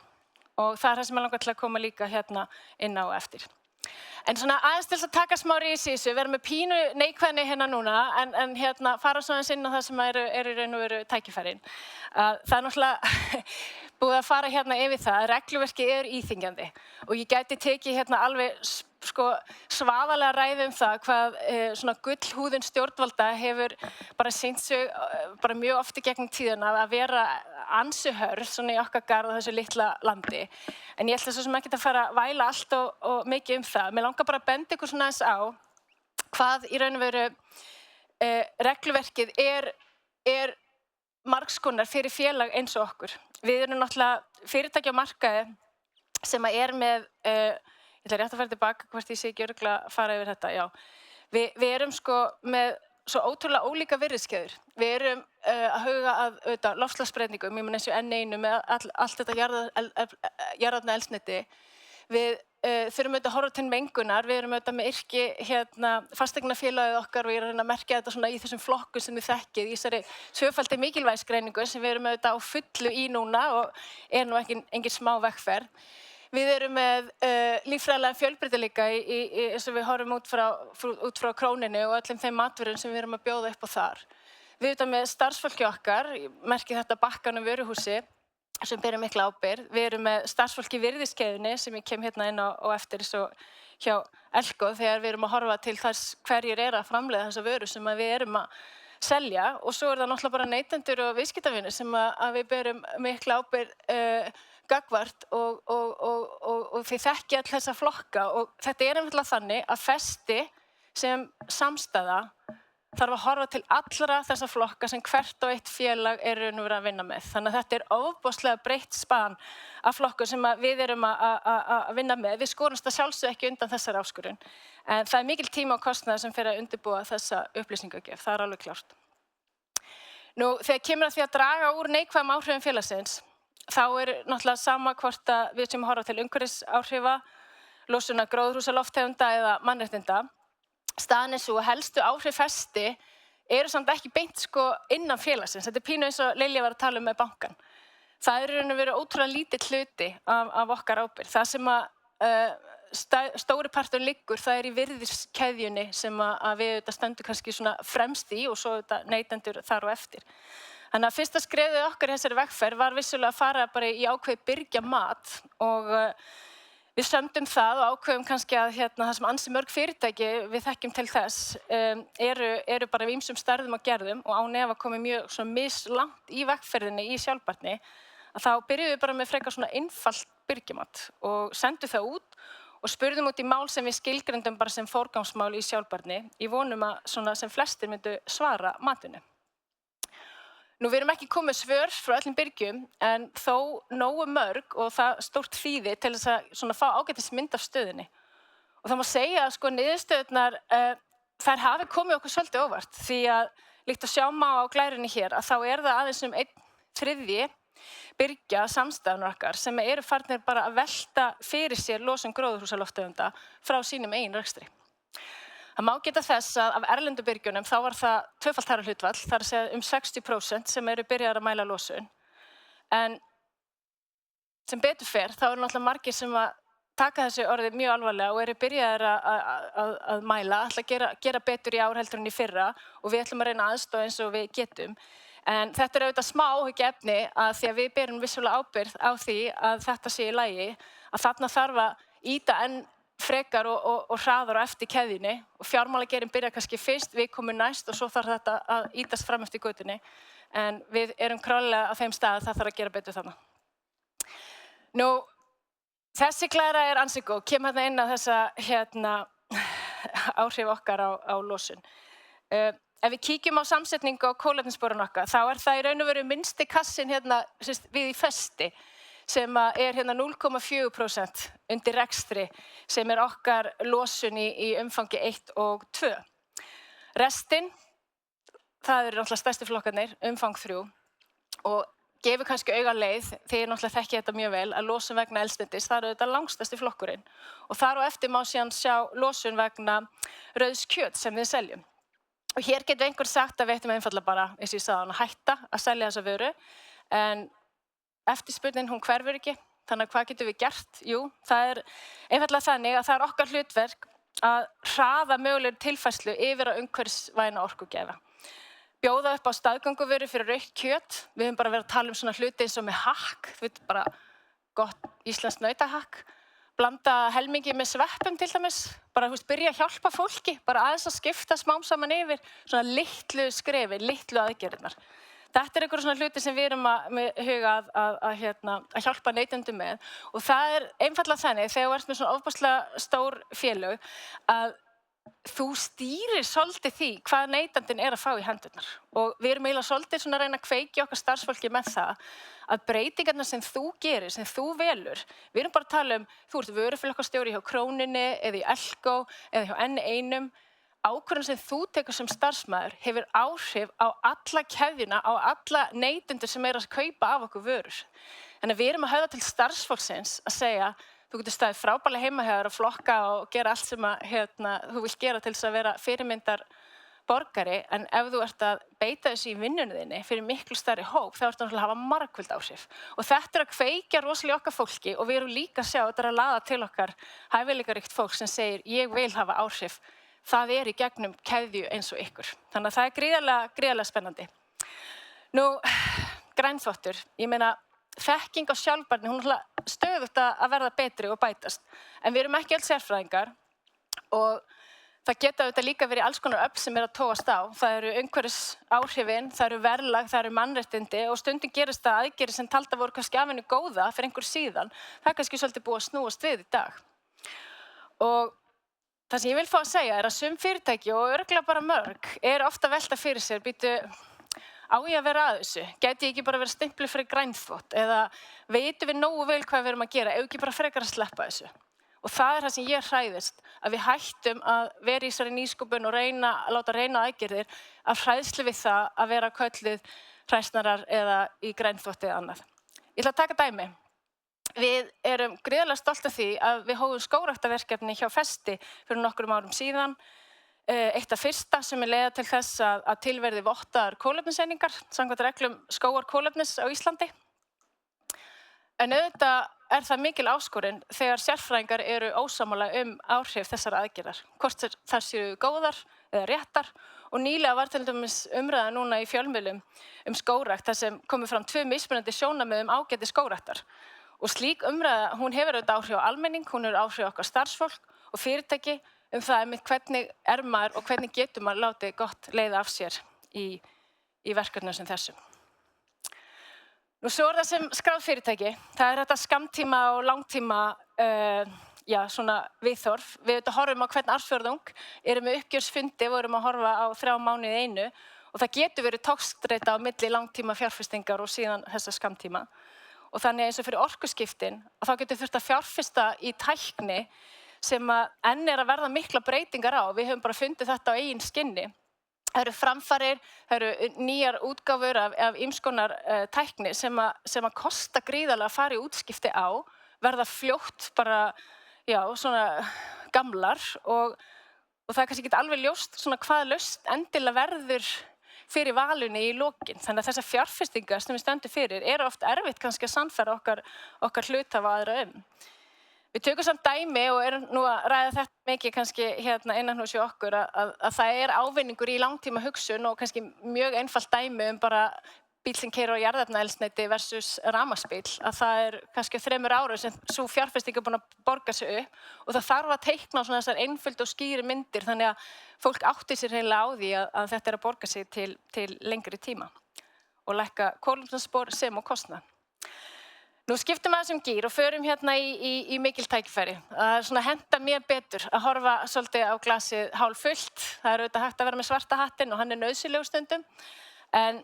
Og það það sem ég langar til að koma líka hérna inn á eftir. En svona aðeins til að taka smá rís í þessu, við erum með pínu neikvæðni hérna núna, en hérna fara svo aðeins inn á það sem eru í raun og veru tækifærin. Það náttúrulega búið að fara hérna yfir það að regluverkið íþyngjandi og ég gæti tekið hérna alveg svaðalega ræðu það hvað svona gullhúðun stjórnvalda hefur bara sýnt sig bara mjög oft í gegnum tíðina að vera ansi hörð svona í okkar garð á þessu litla landi. En ég ætla svo sem ekki að fara að væla allt og mikið það. Mér langar bara að benda ykkur svona aðeins á hvað í raun og veru regluverkið margskonar fyrir félag eins og okkur. Við erum náttúrulega fyrirtæki á markaði sem með, ég ætla rétt að fara tilbaka hvort ég sé ekki örugglega að fara yfir þetta, já. Við erum sko með svo ótrúlega ólíka virðiskeðjur. Við erum að huga að loftslagsbreytingum, ég meina eins og N1 með allt þetta jarðefna eldsneyti. Við þurfum auðvitað að horfa til mengunar, við erum auðvitað með yrki fasteignafélagið okkar og ég reyna að merkja þetta svona í þessum flokkum sem við þekkið, í þessari tvöfaldi mikilvægisgreiningu sem við erum auðvitað á fullu í núna og nú engin smá vegferð. Við erum með líffræðilegan fjölbreytileika eins og við horfum út frá króninu og öllum þeim matvörum sem við erum að bjóða upp á þar. Við erum með starfsfólki okkar, merkið þetta Bakkanum vöruhúsi, sem berum mikla ábyrgð. Við erum með starfsfólki í virðiskeðjunni sem ég kem hérna inn á eftir svo hjá Elko þegar við erum að horfa til þess hverjir að framleiða þessa vöru sem við erum að selja og svo það náttúrulega bara neytendur og viðskiptavinir sem að við berum mikla ábyrgð gagnvart og þið þekkja all þessa flokka og þetta einfaldlega þannig að festi sem samstæða þarf að horfa til allra þessa flokka sem hvert og eitt félag nú verið að vinna með. Þannig að þetta ofboðslega breitt span af flokkum sem við erum að vinna með. Við skorumst að sjálfsögðu ekki undan þessari áskorun. En það mikil tíma og kostnaður sem fer að undirbúa þessa upplýsingagjöf. Það alveg klárt. Nú, þegar kemur að því að draga úr neikvæðum áhrifum félagsins, þá náttúrulega sama hvort að við sem horfa til umhverfisáhrifa, losunar gróðurhúsalofttegunda eða mannréttinda. Staðan svo að helstu áhrif festi samt ekki beint sko innan félagsins. Þetta pínu eins og Lilja var að tala með bankan. Það raun og veru ótrúlega lítill hluti af okkar ábyrgð. Það sem að stóri partur liggur, það í virðiskeðjunni sem að við stöndum kannski svona fremst í og svo neytendur þar og eftir. Þannig að fyrsta skrefið okkar í þessari vegferð var vissulega að fara bara í ákveðið byrgja mat og við sömdum það og ákveðum kannski að það sem ansi mörg fyrirtæki við þekkjum til þess eru bara af ýmsum stærðum og gerðum og án efa komið mjög svona mislangt í vegferðinni í sjálfbærni að þá byrjuðum við bara með frekar svona einfalt byrgjumat og sendum það út og spurðum út í mál sem við skilgrindum bara sem forgangsmál í sjálfbærni í vonum að svona sem flestir myndu svara matinu. Nú, við erum ekki komið svör frá öllum byrgjum, en þó nógu mörg og það stórt þýði til þess að svona fá ágætis mynd af stöðunni. Og það má segja að sko niðurstöðurnar, þær hafi komið okkur svolítið óvart, því að líkt að sjá má á glærunni hér, að þá það aðeins 1/3 byrgja samstæðunar okkar sem eru farnir bara að velta fyrir sér losun gróðurhúsalofttegunda frá sínum eigin rekstri. Það má geta þess að af erlendu byrgjunum þá var það tvöfalt hærra hlutfall, það að segja 60% sem eru byrjaðar að mæla losun. En sem betur fer, þá náttúrulega margir sem að taka þessu orðið mjög alvarlega og eru byrjaðar að mæla, ætla að gera betur í ár heldur en í fyrra og við ætlum að reyna aðstoða eins og við getum. En þetta auðvitað smá áhyggjuefni að því að við berum vissulega ábyrgð á því að þetta sé í lagi, að þarna þarf að ýta enn frekar og hraðar á eftir keðjunni og fjármálageirinn byrja kannski fyrst, við komum næst og svo þarf þetta að ýtast fram eftir götunni. En við erum klárlega á þeim stað að það þarf að gera betur þarna. Nú, þessi glæra ansi góð, kem hérna inn á áhrif okkar á losun. Ef við kíkjum á samsetningu á kolefnissporun okkar, þá það í raun og veru minnsti kassin hérna við í Festi, sem hérna 0,4% undir rekstri, sem okkar losun í umfangi 1 og 2. Restin, það eru náttúrulega stærstu flokkarnir, umfang 3, og gefur kannski auga leið, því ég náttúrulega þekki þetta mjög vel, að losun vegna eldsneytis, það þetta langstærsti flokkurinn. Og þar á eftir má síðan sjá losun vegna rauðs kjöts sem við seljum. Og hér getur einhver sagt að við ættum einfaldlega bara, eins og ég sagði, að hætta að selja þessa vöru, en eftirspurnin hún hverfur ekki, þannig að hvað getum við gert? Jú, það einfaldlega þannig að það okkar hlutverk að hraða mögulegri tilfærslu yfir á umhverfisvæna orkugjafa. Bjóða upp á staðgönguvöru fyrir rautt kjöt. Við höfum bara verið að tala svona hluti eins og með hakk, þú veit, bara gott íslenskt nautahakk. Blanda helmingi með sveppum til dæmis, bara byrja að hjálpa fólki, bara aðeins að skipta smám saman yfir svona litlu skrefi, litlu aðgerðirnar. Þetta einhverjum svona hluti sem við erum að huga að hjálpa neytendum með, og það einfaldlega þannig þegar þú ert með svona ofboðslega stór félög að þú stýrir svolítið því hvað neytandinn að fá í hendurnar, og við erum eiginlega svolítið svona að reyna að kveikja okkar starfsfólki með það að breytingarnar sem þú gerir, sem þú velur, við erum bara að tala þú ert vöruflokkarstjóri hjá Krónunni eða í Elko eða hjá N1, ákvörðun sem þú tekur sem starfsmaður hefur áhrif á alla keðjuna, á alla neytendur sem að kaupa af okkur vörur. Þannig að við erum að höfða til starfsfólksins að segja þú getur staðið frábærlega heima hjá þér að flokka og gera allt sem þú vilt gera til þess að vera fyrirmyndar borgari, en ef þú ert að beita þessu í vinnunni þinni fyrir miklu stærri hóp, þá ertu náttúrulega að hafa margföld áhrif. Og þetta að kveikja rosalega okkar fólki, og við erum líka að sjá, þetta að laða til okkar hæfileikaríkt fólk sem segir ég vil hafa áhrif. Það í gegnum keðju eins og ykkur. Þannig að það gríðarlega spennandi. Nú, grænþvottur, ég meina, þekking á sjálfbærni, hún stöðugt að verða betri og bætast. En við erum ekki öll sérfræðingar, og það geta auðvitað líka verið alls konar öfl sem að tóast á. Það eru umhverfisáhrifin, það eru verðlag, það eru mannréttindi, og stundum gerist það aðgerðir sem talda voru kannski af henni góða fyrir einhver síðan. Það kannski svolítið búið að snúast við í dag. Og það sem ég vil fá að segja að sum fyrirtæki, og örugglega bara mörg, ofta að velta fyrir sér, býtu, á ég að vera að þessu? Gæti ég ekki bara verið stimpluð fyrir grænþvott? Eða veitum við nógu vel hvað við erum að gera? Ef ekki bara frekar að sleppa þessu? Og það það sem ég hræðist, að við hættum að vera í þessari nýsköpun og láta reyna aðgerðir af hræðslu við það að vera kölluð hræsnarar eða í grænþvotti eða annað. Ég ætla að taka dæmi. Við erum gríðarlega stolt af því að við hófum skógræktarverkefni hjá Festi fyrir nokkrum árum síðan. Eitt af fyrsta sem leiða til þess að til verði vottaðar kolefniseiningar samkvæmt reglum skógarkolefnis á Íslandi. En auðvitað það mikil áskorun þegar sérfræðingar eru ósammála áhrif þessara aðgerðar, hvort þær séu góðar eða réttar. Og nýlega var til dæmis umræða núna í fjölmiðlum skógrækt þar sem komu fram 2 mismunandi sjónarmið ágæti skógræktar. Og slík umræða, hún hefur auðvitað áhrif á almenning, hún hefur áhrif á okkar starfsfólk og fyrirtæki það með hvernig maður og hvernig getur maður látið gott leiða af sér í verkefnum sem þessum. Nú svo það sem skráð fyrirtæki, það þetta skammtíma og langtíma svona viðhorf. Við auðvitað horfum á hvern ársfjórðung, erum með uppgjörsfundi og erum að horfa á 3 mánuði í einu, og það getur verið togstreita á milli langtíma fjárfestingar og síðan þessa skammtíma. Og þannig eins og fyrir orkuskiptin, og þá getur þurft að fjárfesta í tækni sem enn að verða mikla breytingar á. Við höfum bara fundið þetta á eigin skinni. Það eru framfarir, það eru nýjar útgáfur af ýmskonar tækni sem að kosta gríðarlega að fara í útskipti á, verða fljótt bara, svona gamlar, og það kannski ekki alveg ljóst svona hvað lausn endilega verður fyrir valunni í lokin. Þannig að þessar fjárfestingar sem við stöndum fyrir oft erfitt kannski að sannfæra okkar hluthafa aðra Við tökum samt dæmi og erum nú að ræða þetta mikið kannski innan hús hjá okkur að það ávinningur í langtíma hugsun og kannski mjög einfalt dæmi bara bíl sem keyrir á jarðefnaeldsneyti versus rafmagnsbíl, að það kannski 3 árum sem sú fjárfesting búin að borga sig upp og það þarf að teikna svona þessar einföldu og skýri myndir þannig að fólk átti sér hreinlega á því að þetta að borga sig til lengri tíma og lækka kolefnisspor sem og kostnað. Nú skiptum aðeins gír og förum hérna í mikil tækifæri. Það svona henta mér betur að horfa svolítið á glasið hálffullt. Það auðvitað hægt að vera með svarta hattinn og hann nauðsynlegur stundum. En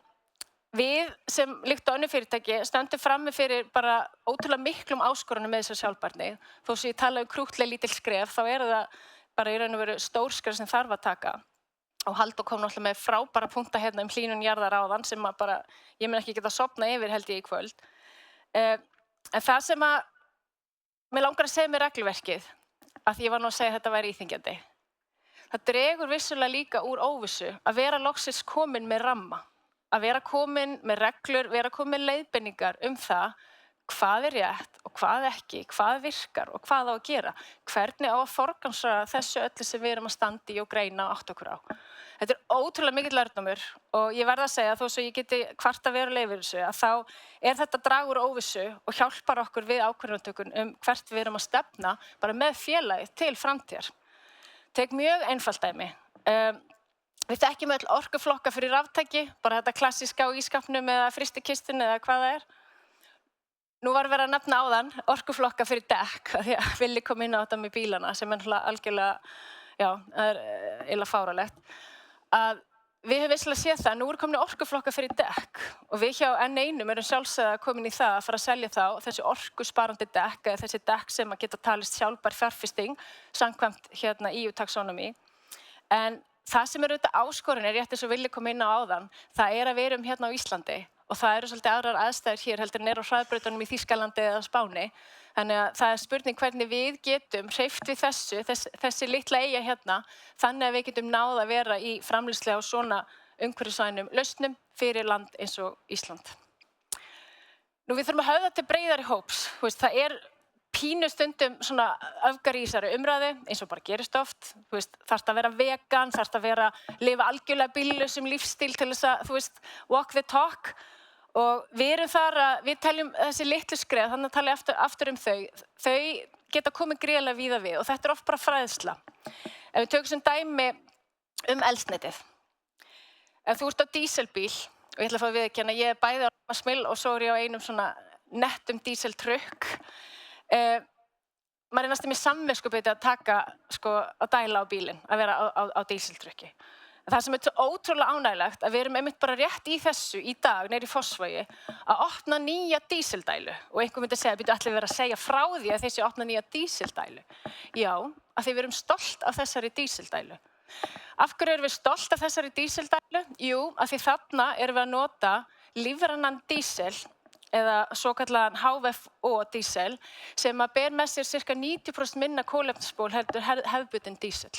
við sem líkt á önnur fyrirtæki stöndum frammi fyrir bara ótrúlega miklum áskorunum með þessar sjálfbærni. Þó sem ég tala krúttlega lítil skref, þá það bara í raun og veru stór skref sem þarf að taka. Og Halldór kom náttúrulega með frábæra punkta hérna hlýnun jarðar áðan sem bara, ég mun ekki geta sofnað yfir held ég í kvöld. En það sem mér langar að segja með regluverkið, að ég var nú að segja að þetta væri íþyngjandi, það dregur vissulega líka úr óvissu að vera loksins komin með ramma, að vera komin með reglur, vera komin með leiðbeiningar það hvað rétt og hvað ekki, hvað virkar og hvað á að gera, hvernig á að forgangsraða þessu öllu sem við erum að standa í og greina og átta okkur á. Þetta ótrúlega mikill lærdómur og ég verð að segja þó svo ég geti kvarta verulega yfir þessu að þá þetta dragur óvissu og hjálpar okkur við ákvörðunartökun hvert við erum að stefna bara með félagið til framtíðar. Tek mjög einfalt dæmi. Við þekkjum öll orkuflokka fyrir raftæki, bara þetta klassíska á ískapnum eða frystikistunni eða hvað það Nú var verið að nefna áðan orkuflokka fyrir dekk, því að Villi kom inn á þetta með bílana sem algjörlega, já, það eiginlega fáránlegt. Að við höfum vissulega séð það, nú komin orkuflokka fyrir dekk og við hjá N1 erum sjálfsögða komin í það að fara að selja þá þessi orkusparandi dekk eða þessi dekk sem að geta talist sjálfbær fjárfesting samkvæmt EU-taxonomy. En það sem auðvitað áskorun rétt eins og Villi kom inn á áðan, það að við erum hérna á Íslandi og það eru svolítið aðrar aðstæður hér heldur en á hraðbrautunum í Þýskalandi eða Spáni. Þannig að það spurning hvernig við getum hreyft við þessi litla eyja hérna, þannig að við getum náð að vera í framleiðslu á svona umhverfisvænum lausnum fyrir land eins og Ísland. Nú við þurfum að höfða til breiðari hóps. Það pínu stundum svona öfgar í þessari umræðu, eins og bara gerist oft. Þarft að vera vegan, þarft að lifa algjörlega bíllausum lífsstíl til þess að, walk the talk. Og við erum þar að, við teljum þessi litlu skref, þannig að tala ég aftur þau. Þau geta komið gríðarlega víða við og þetta oft bara fræðsla. Ef við tökum sem dæmi eldsneytið. Ef þú ert á díselbíl, og ég ætla að fá að viðurkenna, ég bæði á Smil og svo ég á einum svona nettum díseltrukk. Maður næstum í samviskubiti að taka, að dæla á bílinn, að vera á díseltrukki. Það sem svo ótrúlega ánægilegt að við erum einmitt bara rétt í þessu í dag neyri í Fossvogi að opna nýja dísildælu og einhver myndi segja, ætli vera að segja frá því að þessi opna nýja dísildælu. Já, af því við erum stolt af þessari dísildælu. Af hverju erum við stolt af þessari dísildælu? Jú, af því þarna erum við að nota lífrænan dísil eða svokallaðan HVO dísil sem að ber með sér cirka 90% minna kolefnisspor heldur hefðbundinn dísil.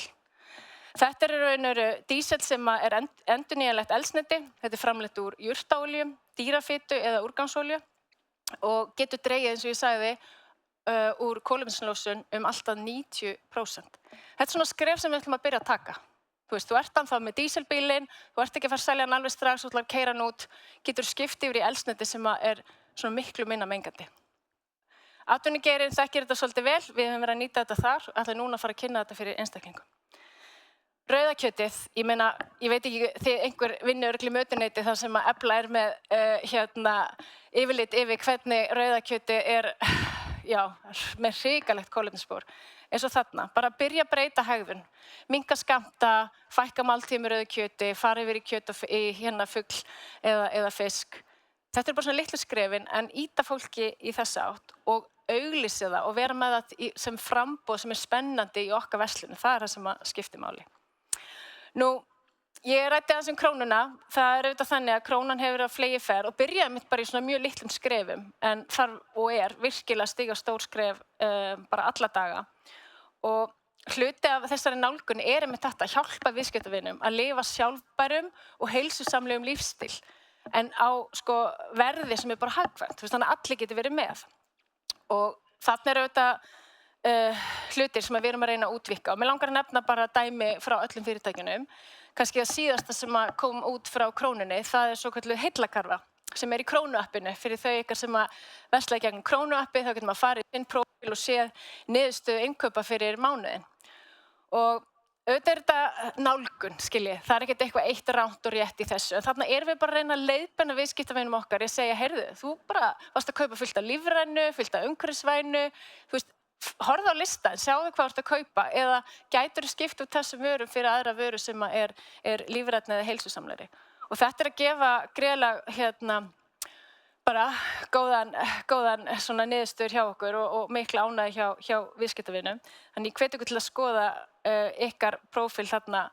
Þetta raun og veru dísil sem endurnýjanlegt eldsneyti. Þetta framleitt úr jurtaolíu, dýrafitu eða úrgangsolíu og getur dregið, eins og ég sagði, úr kolefnislosun allt að 90%. Þetta svona skref sem við ætlum að byrja að taka. Þú ert ennþá með dísilbílinn, þú ert ekki að fara að selja hann alveg strax, þú ætlar að keyra hann út, getur skipt yfir í eldsneyti sem svona miklu minna mengandi. Atvinnugeirinn þekkir þetta svolítið vel, við höfum verið að nýta þetta þar, ætla núna að fara að kynna þetta fyrir einstaklingum. Rauðakjötið, ég veit ekki, þið einhver vinnur örugglega í mötuneyti þar sem að Efla með yfirlit yfir hvernig rauðakjötið með hrikalegt kolefnisspor. Eins og þarna, bara byrja að breyta hegðun, minnka skammta, fækka máltíðum með rauðu kjöti, fara yfir í kjöt í fugl eða fisk. Þetta bara svona litlu skrefin en ýta fólki í þessa átt og auglýsa það og vera með það sem framboð sem spennandi í okkar verslun. Það það sem skiptir máli. Nú, ég ræddi aðeins krónuna. Það auðvitað þannig að krónan hefur á fleygiferð og byrjaði mitt bara í svona mjög litlum skrefum en þarf og virkilega að stíga stór skref bara alla daga. Og hluti af þessari nálgun einmitt þetta að hjálpa viðskiptavinum að lifa sjálfbærum og heilsusamlegum lífsstíl en á verði sem bara hagkvæmt, þannig að allir geti verið með. Og þarna auðvitað hlutir sem við erum að reyna að útvíkka og mér langar að nefna bara dæmi frá öllum fyrirtækjunum. Kannski að síðasta sem kom út frá krónunni, það svokölluð heillakarfa sem í krónuappinu fyrir þau ykkar sem versla í gegnum krónuappi, þá getur maður farið í sinn prófíl og séð niðurstöðu innkaupa fyrir mánuðinn. Og auðvitað þetta nálgun, skiljið, það ekkert eitthvað eitt rangt og rétt í þessu, en þarna erum við bara að reyna að leiðbeina viðskiptavinum okkar að segja, heyrðu, þú bara varst að kaupa fullt af lífrænu, fullt af umhverfisvænu, þú veist, horfðu á listan, sjáðu hvað þú ert að kaupa, eða gætirðu skipt út þessum vörum fyrir aðra vöru sem er lífrænni eða heilsusamlegri. Og þetta að gefa greiðlega, bara góðan svona niðurstöður hjá okkur og mikla ánægju hjá viðskiptavinum. Þannig ég hvet ykkur til að skoða ykkar prófíl þarna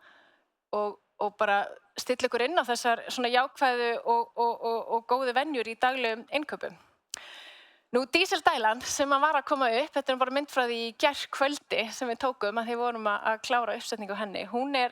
og bara stilla ykkur inn á þessar svona jákvæðu og góðu venjur í daglegum innkaupum. Nú, dísildælan sem var að koma upp, þetta bara mynd frá því í gærkvöldi sem við tókum að því vorum að klára uppsetningu á henni. Hún er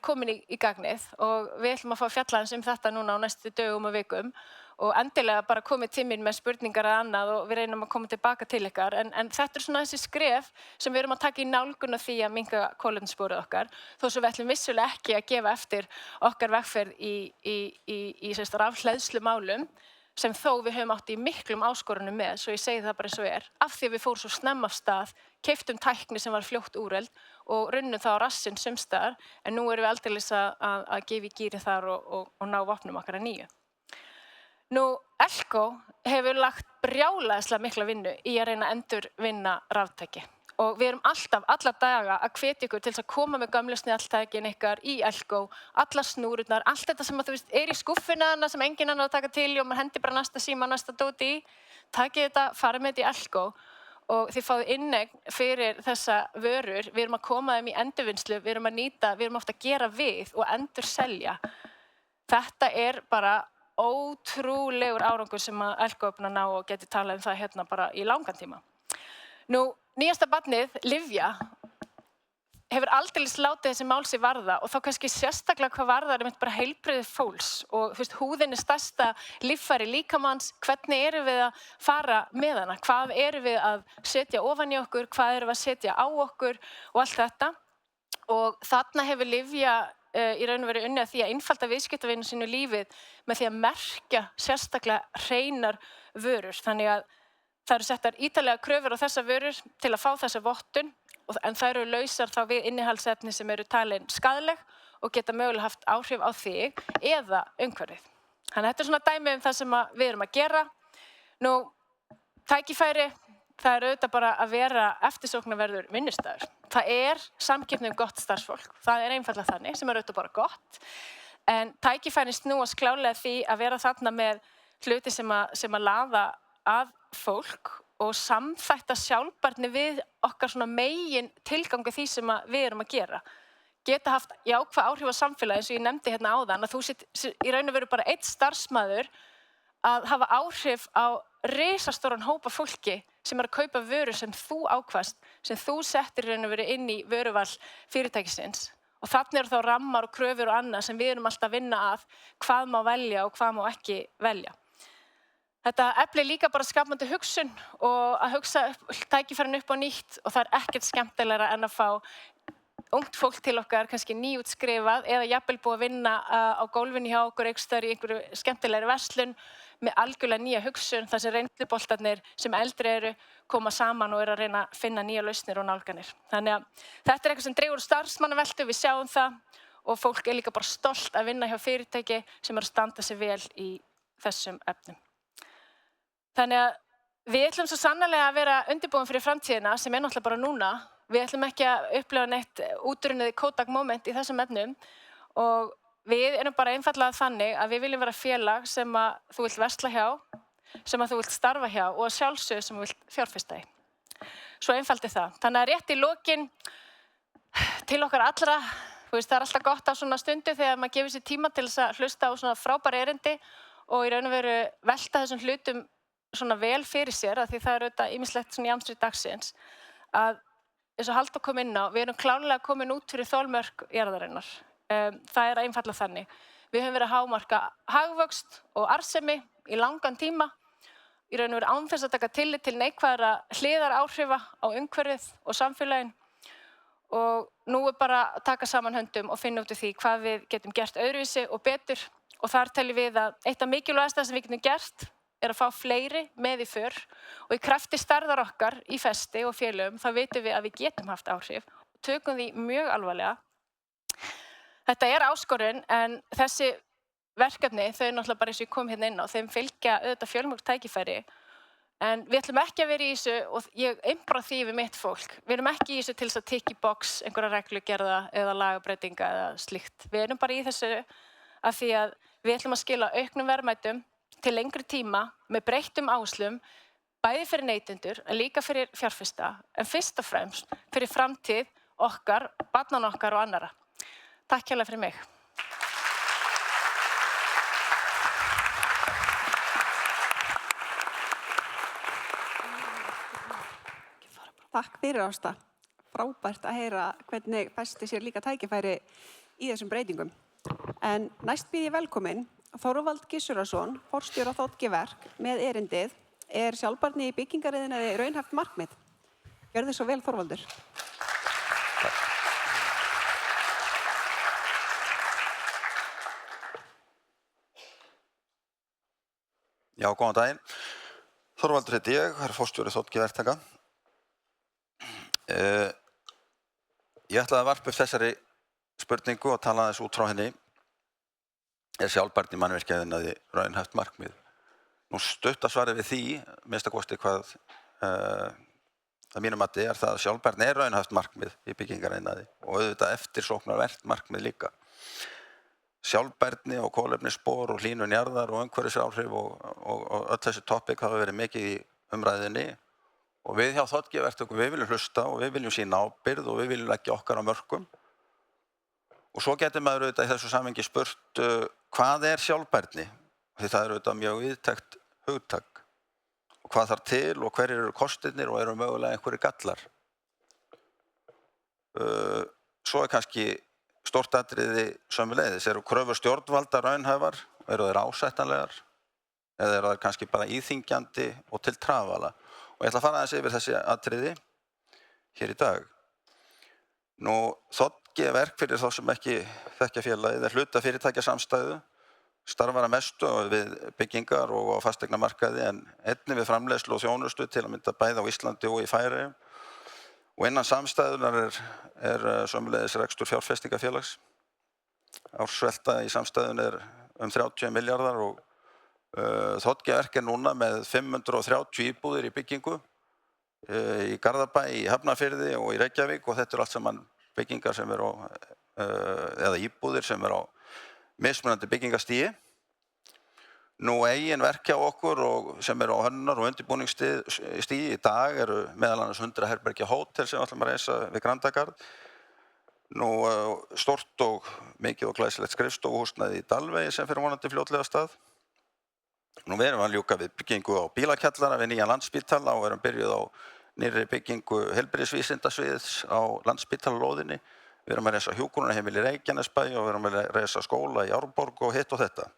komin í gagnið og við ætlum að fá að fjalla aðeins þetta núna á næstu dögum og vikum og endilega bara komið til mín með spurningar eða annað og við reynum að koma tilbaka til ykkar. En þetta svona þessi skref sem við erum að taka í nálgun af því að minnka kolefnissporið okkar, þó svo við ætlum vissulega ekki að gefa eftir okkar vegferð í rafhleðslumálum, sem þó við höfum átt í miklum áskorunum með, svo ég segi það bara eins og af því að við fórum svo snemma af stað, keyptum tækni sem var fljótt úreld og runnum það á rassinn sumstaðar, en nú erum við aldeilis að gefa í gíri þar og ná vopnum okkar að nýju. Nú, Elko hefur lagt brjálæðislega mikla vinnu í að reyna að endurvinna raftæki. Og við erum alltaf, alla daga, að hvetja ykkur til þess að koma með gömlu snjalltækin ykkar í Elko, alla snúrurnar, allt þetta sem þú veist í skúffuna sem enginn annar að taka til og maður hendir bara næsta síma, næsta dóti í. Takið þetta, farið með þetta í Elko og þið fáið inneign fyrir þessa vörur. Við erum að koma þeim í endurvinnslu, við erum að nýta, við erum ofta að gera við og endurselja. Þetta bara ótrúlegur árangur sem að Elko er búin að ná og geti talað það hérna bara í langan tíma. Nú, nýjasta barnið, Livja, hefur aldeilis látið þessi mál sig varða og þá kannski sérstaklega hvað varðar bara heilbrigði fólks og þú veist, húðin er stærsta líffæri líkamanns, hvernig erum við að fara með hana, hvað erum við að setja ofan í okkur, hvað erum við að setja á okkur og allt þetta. Og þarna hefur Livja í raun og veru unnið að því að einfalda viðskiptavinu sínu lífið með því að merkja sérstaklega hreinar vörur. Þannig að það eru settar ítarlega kröfur á þessa vörur til að fá þessa vottun, en það eru lausar þá við innihaldsefni sem eru talin skaðleg og geta mögulega haft áhrif á þig eða umhverfið. Þannig að þetta svona dæmi það sem við erum að gera. Nú, tækifæri, það auðvitað bara að vera eftirsóknarverður vinnustaður. Það samkeppni gott starfsfólk. Það einfaldlega þannig, sem auðvitað bara gott. En tækifærin snúast klárlega því að vera þarna með hluti sem að laða að fólk og samþætta sjálfbærni við okkar svona megin tilgangi því sem við erum að gera. Geta haft jákvæð áhrif á samfélagi eins og ég nefndi hérna áðan að þú í raun og veru bara einn starfsmaður að hafa áhrif á risastóran hópa fólki sem að kaupa vöru sem þú ákvast, sem þú settir í raun og veru inn í vöruval fyrirtækisins. Og þannig þá rammar og kröfur og annað sem við erum alltaf að vinna að hvað má velja og hvað má ekki velja. Þetta eflir líka bara skapandi hugsun og að hugsa tækifærin upp á nýtt og það ekkert skemmtilegra en að fá ungt fólk til okkar, kannski nýútskrifað eða jafnvel búið að vinna á gólfinu hjá okkur einhvers staðar í einhverju skemmtilegri verslun með algjörlega nýja hugsun þar sem reynsluboltarnir sem eldri eru koma saman og að reyna að finna nýja lausnir og nálganir. Þannig að þetta eitthvað sem dregur starfsmannaveltu, við sjáum það og fólk líka bara stolt að vinna hjá fyrirtæki sem að standa sig vel í þessum efnum. Þannig að við ætlum svo sannarlega að vera undirbúin fyrir framtíðina sem náttúrulega bara núna. Við ætlum ekki að upplifa neitt útrunnið Kodak moment í þessum efnum og við erum bara einfaldlega þannig að við viljum vera félag sem að þú vilt versla hjá, sem að þú vilt starfa hjá og sjálfsögðu sem þú vilt fjárfesta í. Svo einfalt það. Þannig að rétt í lokin til okkar allra, það alltaf gott á svona stundu þegar maður gefur sér tíma til þess að hlusta á svona frábæra erindi og í raun og veru velta þessum hlutum svona vel fyrir sér, af því það auðvitað ýmislegt svona í amstri dagsins, að eins og Halldór kom inn á, við erum klárlega komin út fyrir þolmörk jarðarinnar. Það einfaldlega þannig. Við höfum verið að hámarka hagvöxt og arðsemi í langan tíma, í raun og veru án þess að taka tillit til neikvæðra hliðaráhrifa á umhverfið og samfélagin og nú bara að taka saman höndum og finna út úr því hvað við getum gert öðruvísi og betur og þar teljum við að eitt af mikilvægasta sem við getum gert að fá fleiri með í för og í krafti stærðar okkar í festi og félögum þá vitum við að við getum haft áhrif og tökum því mjög alvarlega Þetta er áskorun en þessi verkefni, þau náttúrulega bara eins og ég kom hérna inn á, þeim fylgja auðvitað fjölmörg tækifæri. En við ætlum ekki að vera í þessu og ég einbra því við mitt fólk. Við erum ekki í þessu til þess að tikka í box einhverja reglugerða eða lagabreytinga eða slíkt. Við erum bara í þessu af því að við ætlum að skila auknum verðmætum til lengri tíma með breyttum áherslum, bæði fyrir neytendur en líka fyrir fjárfesta, en fyrst og fremst fyrir framtíð okkar, barnanna okkar og annarra. Takk kærlega fyrir mig. Takk fyrir Ásta. Frábært að heyra hvernig festi sér líka tækifæri í þessum breytingum. En næst býð ég velkomin Þorvald Gissurason, forstjóra Þ.G.Verk með erindið sjálfbærni í byggingariðnaði raunhæft markmið. Gjörðu svo vel Þorvaldur. Já, góðan daginn. Þorvaldur heiti ég, forstjóri Þ.G.Verktaka. Ég ætlaði að varpa upp þessari spurningu og tala aðeins út frá henni. Sjálfbærni í mannvirkjaiðnaði raunhæft markmið? Nú stuttasvarið við því, minnsta kosti hvað að mínum mati það að sjálfbærni raunhæft markmið í byggingariðnaði og auðvitað eftirsóknarvert markmið líka. Sjálfbærni og kolefnisspor og hlýnun jarðar og umhverfisáhrif og öll þessi topic hafa verið mikið í umræðinni og við hjá Þ.G.Verktaka við viljum hlusta og við viljum sýna ábyrgð og við viljum leggja okkar á mörkum. Og svo getur maður auðvitað í þessu samhengi spurt hvað sjálfbærni? Því það auðvitað mjög víðtækt hugtak. Og hvað þarf til og hverjir eru kostirnir og eru mögulega einhverjir gallar. Svo kannski stórt atriði sömuleiðis. Eru kröfur stjórnvalda raunhæfar? Eru þeir ásættanlegar? Eða eru þeir kannski bara íþyngjandi og til trafala? Og ég ætla að fara aðeins yfir þessi atriði hér í dag. Nú, Þ.G.Verk fyrir þá sem ekki þekkja félagið hluta fyrirtækjasamstæðu, starfar að mestu við byggingar og á fasteignamarkaði en einnig við framleiðslu og þjónustu til að mynda bæði á Íslandi og í Færeyjum. Og innan samstæðunar sömuleiðis rekstur fjárfestingafélags. Ársvelta í samstæðun 30 milljarðar og Þ.G.Verk núna með 530 íbúðir í byggingu í Garðabæ, í Hafnarfirði og í Reykjavík og þetta allt saman byggingar sem eða íbúðir sem á mismunandi byggingarstigi. Nú eigin verk hjá okkur og sem á hönnunar- og undirbúningsstigi í dag meðal annars 100 herbergja hótel sem við ætlum að reisa við Grandagarð. Nú stórt og mikið og glæsilegt skrifstofuhúsnæði í Dalvegi sem fyrir vonandi fljótlega af stað. Nú við erum að ljúka við byggingu á bílakjallara við nýjan Landspítala og erum byrjuð á nýrri byggingu heilbrigðisvísindasviðs á Landspítalalóðinni. Við erum að reisa hjúkrunarheimili í Reykjanesbæ og við erum að reisa skóla í Árborg og hitt og þetta.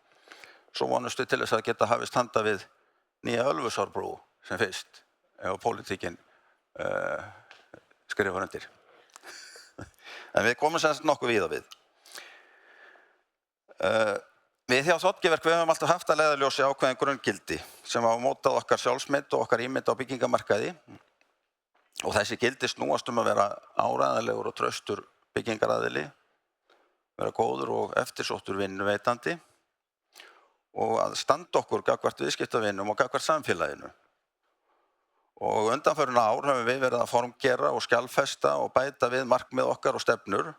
Svo vonumst við til þess að geta hafist handa við nýja Ölfusárbrú sem fyrst ef pólitíkin skrifar undir. En við komum sem nokkuð víða við. Við hjá Þ.G.Verk við höfum alltaf haft að leiðarljósi ákveðin grunngildi sem hafa mótað okkar sjálfsmynd og okkar ímynd á byggingamarkaði og þessi gildi snúast að vera áreiðanlegur og traustur byggingaraðili, vera góður og eftirsóttur vinnuveitandi og að standa okkur gagnvart viðskiptavinum og gagnvart samfélaginu. Og undanfarin ár höfum við verið að formgera og skjalfesta og bæta við markmið okkar og stefnur,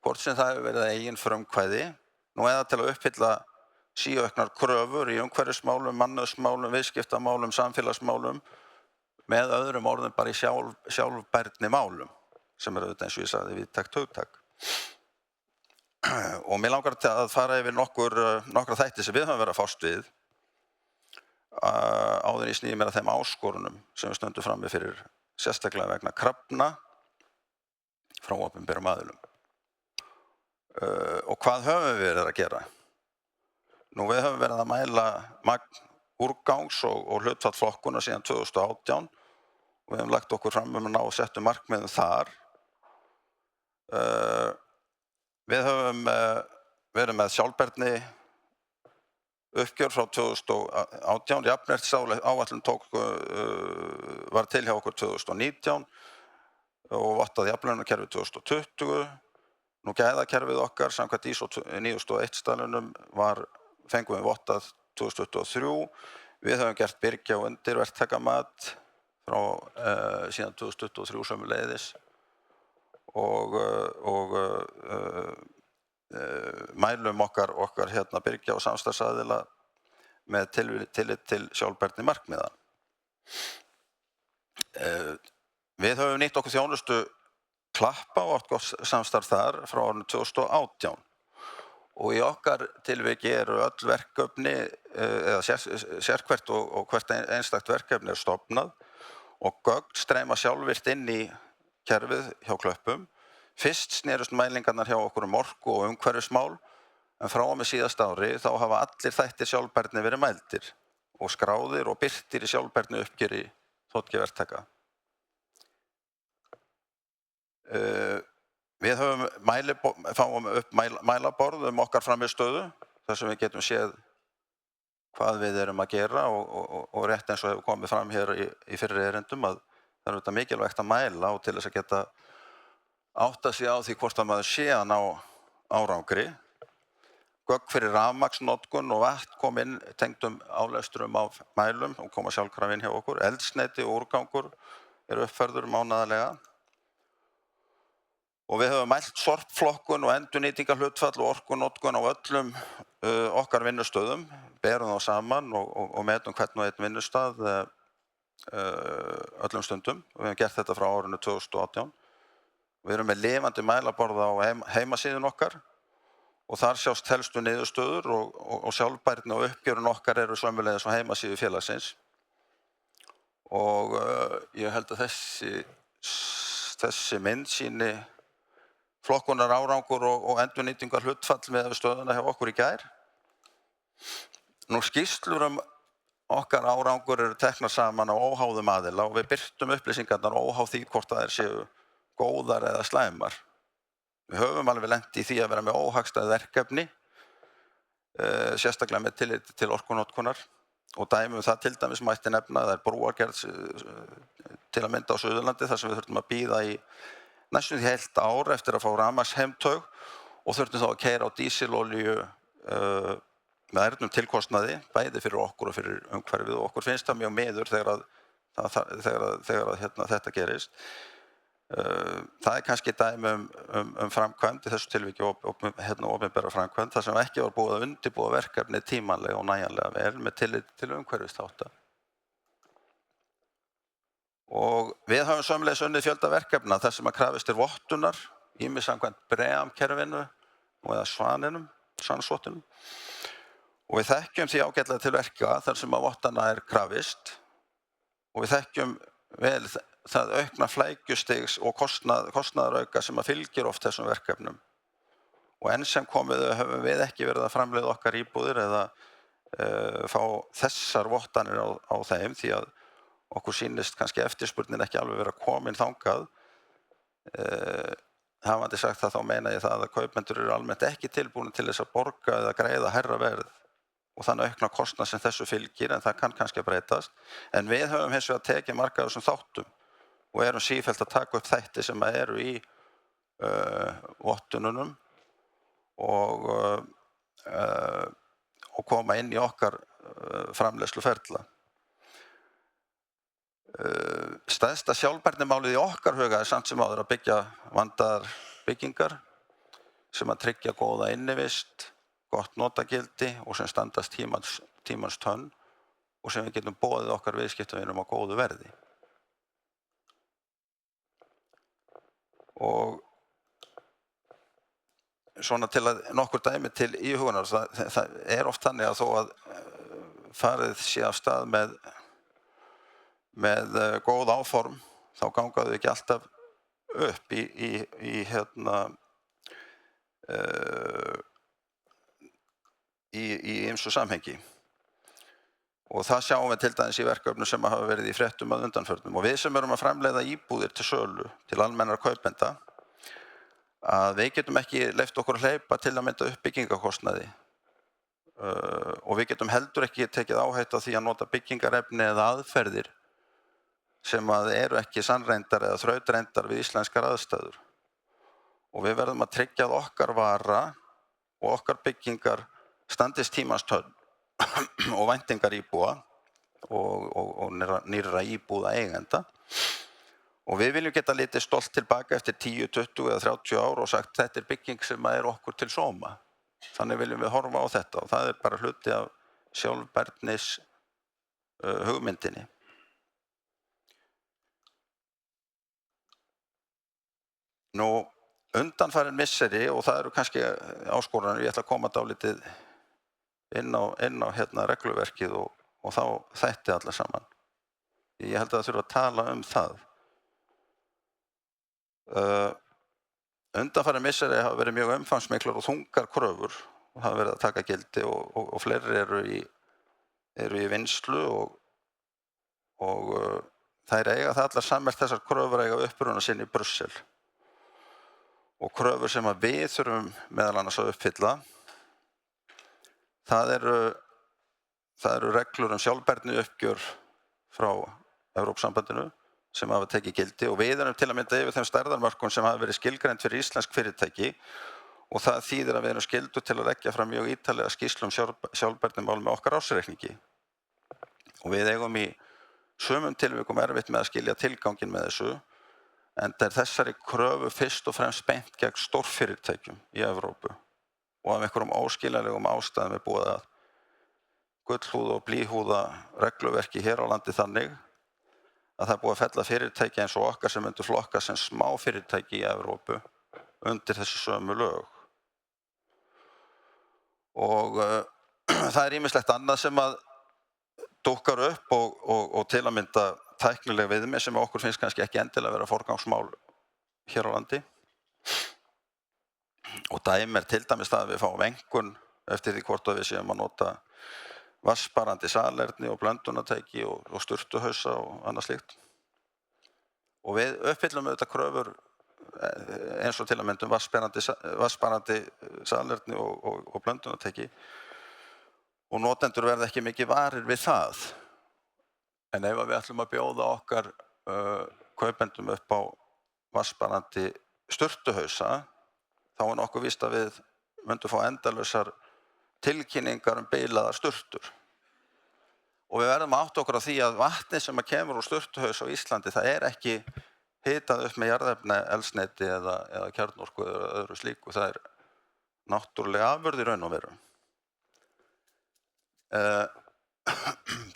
hvort sem það hefur verið eigin frumkvæði, nú eða til að uppfylla síauknar kröfur í umhverfismálum, mannauðsmálum, viðskiptamálum, samfélagsmálum, með öðrum orðum bara í sjálfbærni málum, sem auðvitað eins og ég sagði víðtækt hugtak. Og mér langar til að fara yfir nokkra þætti sem við höfum verið að fást við áður í sníði mér að þeim áskorunum sem við stöndum frammi fyrir sérstaklega vegna krafna frá opinberum aðilum. Og hvað höfum við verið að gera? Nú við höfum verið að mæla magn úrgangs og hlutfall flokkunar síðan 2018 og við höfum lagt okkur fram að ná settu markmiðum þar. Við höfum verið með sjálfbærni uppgjör frá 2018, jafnréttisáætlun var til hjá okkur 2019 og vottað jafnlaunarkerfi 2020. Nú gæðakerfið okkar samkvæmt ISO 9001 staðlunum fengum við vottað 2023. Við höfum gert byrgja- og undirverktakamat frá síðan 2023 sömuleiðis og mælum okkar byrgja- og samstarfsaðila með tillit til sjálfbærni markmiða. Við höfum nýtt okkur þjónustu Klappa og átt gott samstarf þar frá árinu 2018 og í okkar tilviki eru öll verkefni eða sérhvert og hvert einstakt verkefni stofnað og gögn streyma sjálfvirkt inn í kerfið hjá Klöppum. Fyrst snerust mælingarnar hjá okkur orku og umhverfismál en frá og með síðasta ári þá hafa allir þættir sjálfbærni verið mældir og skráðir og birtir í sjálfbærni uppgjöri þvottagerðarverktaka. Við fáum upp mælaborð okkar frammistöðu þar sem við getum séð hvað við erum að gera og rétt eins og hefur komið fram hér í fyrri erindum að það er auðvitað mikilvægt að mæla og til þess að geta átta sig á því hvort að maður sé að ná árangri. Gögn fyrir rafmagnsnotkun og vatn kom inn tengdum álesturum af mælum og koma sjálfkrafa inn hjá okkur. Eldsneyti og úrgangur eru uppfærður mánaðarlega. Og við höfum mælt sorpflokkun og endurnýtingarhlutfall og orkunotkun á öllum okkar vinnustöðum, berum þá saman og metum hvern og einn vinnustað öllum stundum. Við höfum gert þetta frá árinu 2018. Við erum með lifandi mælaborð á heimasíðun okkar og þar sjást helstu niðurstöður og sjálfbærni og uppgjörun okkar eru sömuleiðis á heimasíðu félagsins. Og ég held að þessi mynd sýni flokkunar árangur og endurnýtingar hlutfall með stöðuna hjá okkur í gær. Nú skýrslur okkar árangur eru teknar saman á óháðum aðila og við birtum upplýsingarnar óháð því hvort þær séu góðar eða slæmar. Við höfum alveg lent í því að vera með óhagstæð verkefni, sérstaklega með tillit til orkunotkunar og dæmi það til dæmis mætti nefna það brúargerð til að mynda á Suðurlandi þar sem við þurftum að bíða í næstum því heilt ár eftir að fá rafmagnsheimtaug og þurftum þá að keyra á dísilolíu með ærnum tilkostnaði, bæði fyrir okkur og fyrir umhverfið og okkur finnst það mjög miður þegar þetta gerist. Það kannski dæmi framkvæmd, í þessu tilviki opinbera framkvæmd, þar sem ekki var búið að undirbúa verkefni tímanlega og nægjanlega vel með tillit til umhverfisþátta. Og við höfum sömuleiðis unnið fjölda verkefna þar sem að krafist vottunar, ýmist samkvæmt BREEAM-kerfinu eða Svansvottunum. Og við þekkjum því ágætlega til verka þar sem að vottana krafist og við þekkjum vel það aukna flækjustigs og kostnaðarauka sem að fylgir oft þessum verkefnum. Og enn sem komið höfum við ekki verið að framleiða okkar íbúðir eða fá þessar vottanir á þeim því að okkur sýnist kannski eftirspurnin ekki alveg vera komin þangað. Hafandi sagt það þá meina ég það að kaupendur eru almennt ekki tilbúin til þess að borga eða greiða hærra verð og þannig aukna kostnað sem þessu fylgir en það kann kannski að breytast. En við höfum hins vegar tekið marga af þessum þáttum og erum sífellt að taka upp þætti sem eru í vottununum og koma inn í okkar framleiðsluferla. Stærsta sjálfbærnimálið í okkar huga samt sem áður að byggja vandaðar byggingar sem að tryggja góða innivist, gott notagildi og sem standast tímans tönn og sem við getum boðið okkar viðskiptavinum á góðu verði. Og svona til að nokkur dæmi til íhugunar, það oft þannig að þó að farið sé af stað með góð áform, þá gangaðu ekki alltaf upp í ýmsu samhengi. Og það sjáum við til dæmis í verkefnum sem hafa verið í fréttum að undanförnum. Og við sem erum að framleiða íbúðir til sölu, til almennra kaupenda, að við getum ekki leyft okkur að hleypa til að mynda upp byggingakostnaði. Og við getum heldur ekki tekið áhættu á því að nota byggingarefni eða aðferðir sem að eru ekki sannreyndar eða þrautreyndar við íslenskar aðstæður. og við verðum að tryggja að okkar vara og okkar byggingar standist tímans tönn og væntingar íbúa og nýrra íbúða eigenda. Og við viljum geta litið stolt tilbaka eftir 10, 20 eða 30 ár og sagt þetta bygging sem okkur til sóma. Þannig viljum við horfa á þetta og það bara hluti af sjálfbærnis hugmyndinni. Nú, undanfarin misseri, og það eru kannski áskoranir, ég ætla að koma dálítið inn á regluverkið og þá þætti alla saman. Ég held að það þurfa að tala það. Undanfarin misseri hafa verið mjög umfangsmiklar og þungar kröfur og hafa verið að taka gildi og fleiri eru í vinnslu og þær eiga það allar sammerkt þessar kröfur eiga uppruna sinn í Brussel. Og kröfur sem að við þurfum meðal annars að uppfylla, það eru reglur sjálfbærni uppgjör frá Evrópusambandinu sem hafa tekið gildi og við erum til að mynda yfir þeim stærðarmörkum sem hafa verið skilgreind fyrir íslensk fyrirtæki og það þýðir að við erum skyldu til að leggja fram mjög ítarlega skýrslu sjálfbærnimál með okkar ársreikningi. Og við eigum í sumum tilvikum erfitt með að skilja tilganginn með þessu, en þessari kröfu fyrst og fremst beint gegn stórfyrirtækjum í Evrópu og af einhverjum óskiljanlegum ástæðum búið að gullhúða og blýhúða regluverki hér á landi þannig að það búið að fella fyrirtæki eins og okkar sem myndu flokka sem smá fyrirtæki í Evrópu undir þessu sömu lög. Og það ýmislegt annað sem að dúkkar upp og til að mynda tæknileg viðmið sem okkur finnst kannski ekki endilega vera forgangsmál hér á landi. Og dæmi til dæmis það að við fáum einkunn eftir því hvort við séum að nota vatnssparandi salerni og blöndunartæki og sturtuhausa og annað slíkt. Og við uppfyllum auðvitað kröfur eins og til að mynda vatnssparandi salerni og blöndunartæki og notendur verða ekki mikið varir við það. En ef við ætlum að bjóða okkar kaupendum upp á vatnssparandi sturtuhausa, þá nokkuð víst að við myndum fá endalausar tilkynningar bilaðar sturtur. Og við verðum að átta okkur á því að vatnið sem kemur úr sturtuhaus á Íslandi, það ekki hitað upp með jarðefnaeldsneyti eða kjarnorku eða öðru slíku. Það náttúrulega afurð í raun og veru.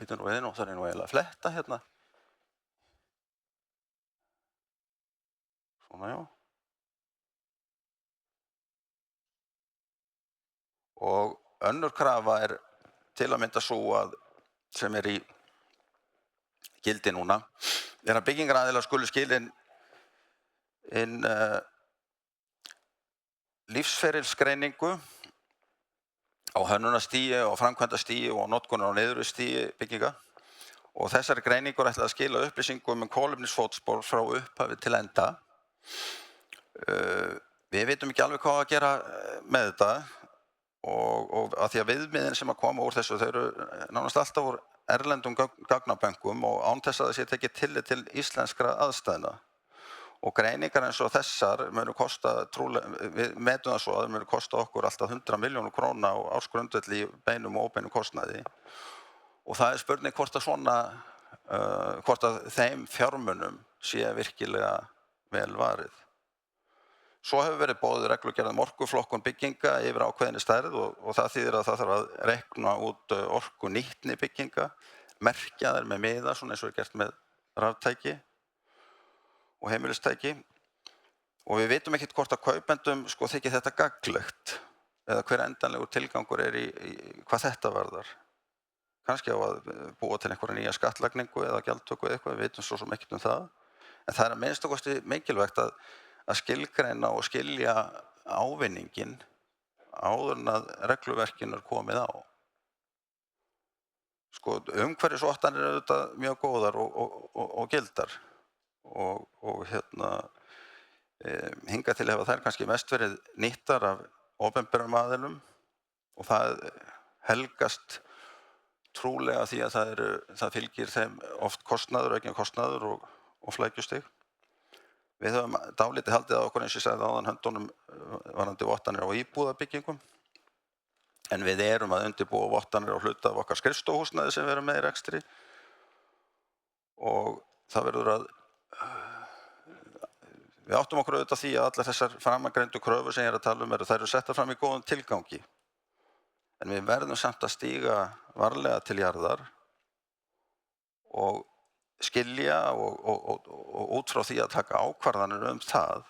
Býtum nú við það nú eiginlega að fletta hérna. Svona, já. Og önnur krafa til að mynda svo að sem í gildi núna, að byggingaraðilar skulu skila inn lífsferilsgreiningu á hönnunarstigi og framkvæmdastigi og notkunar á niðurrifstigi bygginga og þessari greiningur ætla að skila upplýsingum kolefnisfótspor frá upphafi til enda. Við vitum ekki alveg hvað að gera með þetta og að því að viðmiðin sem að koma úr þessu, þau eru nánast alltaf úr erlendum gagnabönkum og án þess að það sé tekið tillit til íslenskra aðstæðna. Og greiningar eins og þessar munu kosta, við metum það svo að það munu kosta okkur alltaf 100 milljónir króna á ársgrundvelli í beinum og óbeinum kostnaði. Og það spurning hvort að þeim fjármunum sé virkilega vel varið. Svo hefur verið boðið reglugerð orkuflokkun bygginga yfir ákveðinni stærð og það þýðir að það þarf að reikna út orkunýtni bygginga, merkja þær með miða, svona eins og gert með raftæki og heimilistæki. Og við vitum ekkert hvort að kaupendum þykir þetta gagnlegt eða hver endanlegur tilgangur í hvað þetta varðar. Kannski á að búa til einhverja nýja skattlagningu eða gjaldtöku eða eitthvað, við vitum svo sem ekkert það. En það að minnsta kosti mikilvægt að skilgreina og skilja ávinninginn áður en að regluverkinu komið á. Umhverfisvottanir eru auðvitað mjög góðar og gildar og hingað til hafa þær kannski mest verið nýttar af opinberum aðilum og það helgast trúlega því að það fylgir þeim oft kostnaður, aukinn kostnaður og flækjustig. Við höfum dálítið haldið á okkur eins og ég sagði áðan höndunum varðandi vottanir á íbúðabyggingum. En við erum að undirbúa vottanir á hluta af okkar skrifstofuhúsnæði sem við erum með í rekstri. Og það verður að við áttum okkur auðvitað því að allar þessar framangreindu kröfur sem ég er að tala þær eru settar fram í góðum tilgangi. En við verðum samt að stíga varlega til jarðar og skilja og út frá því að taka ákvarðanir það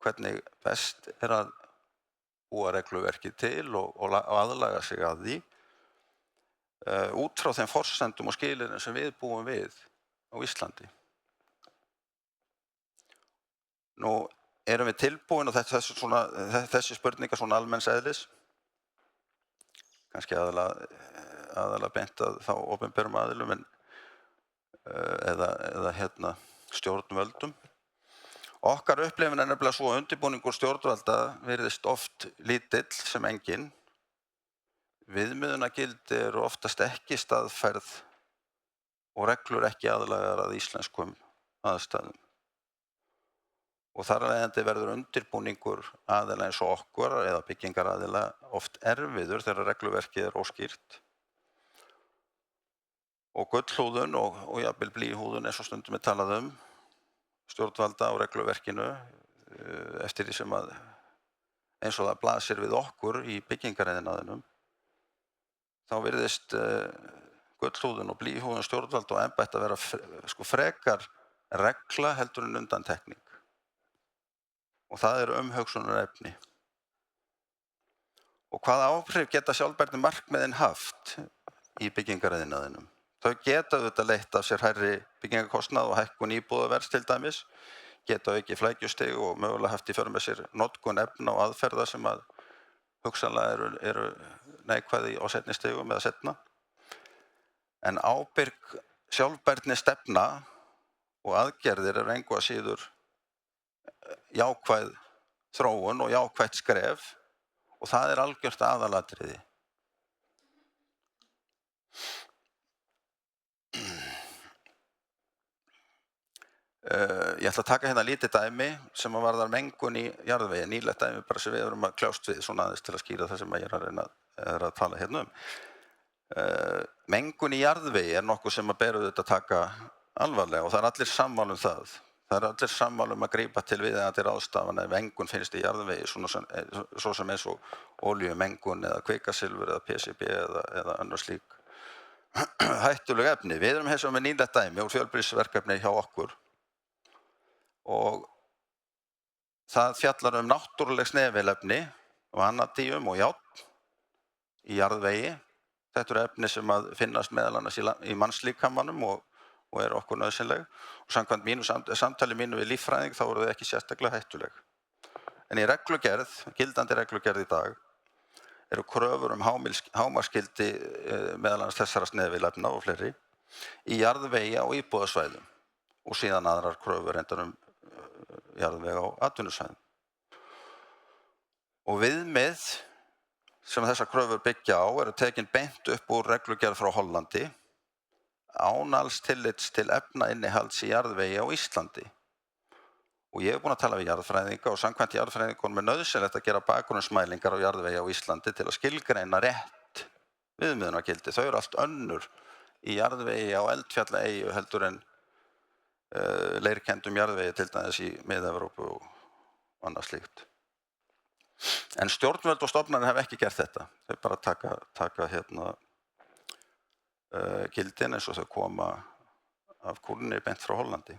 hvernig best er að búa regluverkið til og aðlaga sig að því út frá þeim forsendum og skilyrðum sem við búum við á Íslandi. Nú erum við tilbúin og þessi spurningar svona almenns eðlis, kannski aðalega beint að þá opinberum aðilum eða stjórnvöldum. Okkar upplifun nefnilega svo að undirbúningur stjórnvalda virðist oft lítill sem enginn. Viðmiðunargildi eru oftast ekki staðfærð og reglur ekki aðlagaðar að íslenskum aðstæðum. Og þar af leiðandi verður undirbúningur aðila eins og okkur eða byggingaraðila oft erfiður þegar regluverkið er óskýrt. Og gullhúðun og jafnvel blýhúðun eins og stundum er talað stjórnvalda á regluverkinu eftir því sem að eins og það blasir við okkur í byggingariðnaðinum. Þá virðist gullhúðun og blýhúðun stjórnvalda og embætta að vera frekar regla heldur en undantekning. Og það umhugsunarefni. Og hvaða áhrif geta sjálfbærni markmiðin haft í byggingariðnaðinum? Þau geta auðvitað leitt af sér hærri byggingarkostnað og hækkun íbúðaverðs til dæmis, geta aukið flækjustig og mögulega haft í för með sér notkun efna og aðferða sem að hugsanlega eru neikvæð á seinni stigum eða seinna. En ábyrg sjálfbærni stefna og aðgerðir engu að síður jákvæð þróun og jákvætt skref og það algjört aðalatriði. Ég ætla að taka hérna lítið dæmi sem að varðar mengun í jarðvegi, nýlegt dæmi bara sem við erum að kljást við svona aðeins til að skýra það sem ég er að reyna að tala hérna Mengun í jarðvegi nokkuð sem að ber auðvitað að taka alvarlega og það allir sammála það. Það allir sammála að grípa til viðeigandi ráðstafana ef mengun finnst í jarðvegi, svo sem eins og olíumengun eða kvikasilfur eða PCB eða önnur slík hættuleg efni. Við erum hins vegar með nýlegt dæmi úr fjölbreytnisverkefni hjá okkur og það fjallar náttúruleg snefilefni, vanadíum og járn í jarðvegi. Þetta eru efni sem að finnast meðal annars í mannslíkamanum og okkur nauðsynleg. Og samkvæmt samtali mínu við líffræðing þá eru þau ekki sérstaklega hættuleg. En í reglugerð, gildandi reglugerð í dag, eru kröfur hámarksgildi meðal annars þessara snefilefna og fleiri í jarðvegi á íbúðasvæðum og síðan aðrar kröfur reyndar jarðvegi á atvinnusvæðum. Og viðmið sem þessar kröfur byggja á eru tekin beint upp úr reglugerð frá Hollandi án alls tillits til efnainnihalds í jarðvegi á Íslandi. Og ég búinn að tala við jarðfræðinga og samkvæmt jarðfræðingunum nauðsynlegt að gera bakgrunnsmælingar á jarðvegi á Íslandi til að skilgreina rétt viðmiðunargildi. Þau eru allt önnur í jarðvegi á eldfjallaeyju heldur en leirkenndum jarðvegi til dæmis í Mið-Evrópu og annað slíkt. En stjórnvöld og stofnanir hafa ekki gert þetta. Þau bara taka gildin eins og þau koma af kúrunni beint frá Hollandi.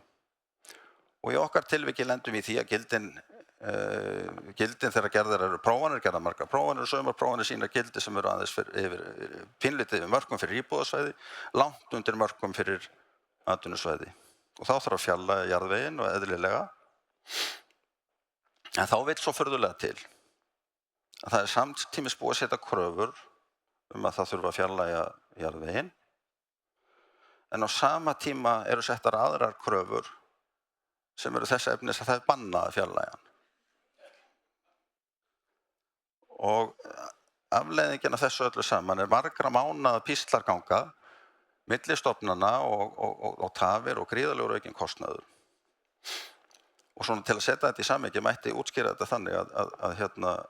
Og í okkar tilviki lendum við því að gildin þegar gerðar eru prófanir, gerðar margar prófanir og sumar prófanir sína gildi sem eru aðeins pínlítið yfir mörkum fyrir íbúðasvæði, langt undir mörkum fyrir atvinnusvæði. Og þá þarf að fjalla jarðveginn og eðlilega. En þá vill svo furðulega til að það er samtímis búið að setja kröfur að það þurfa að fjarlægja jarðveginn. En á sama tíma eru settar aðrar kröfur sem eru þess efnis að það er bannað að fjarlægja hann. Og afleiðingin af þessu öllu saman er margra mánaða píslarganga milli stofnana og tafir og gríðarlegur aukinn kostnaður. Og svona til að setja þetta í samhengi mætti útskýra þetta þannig að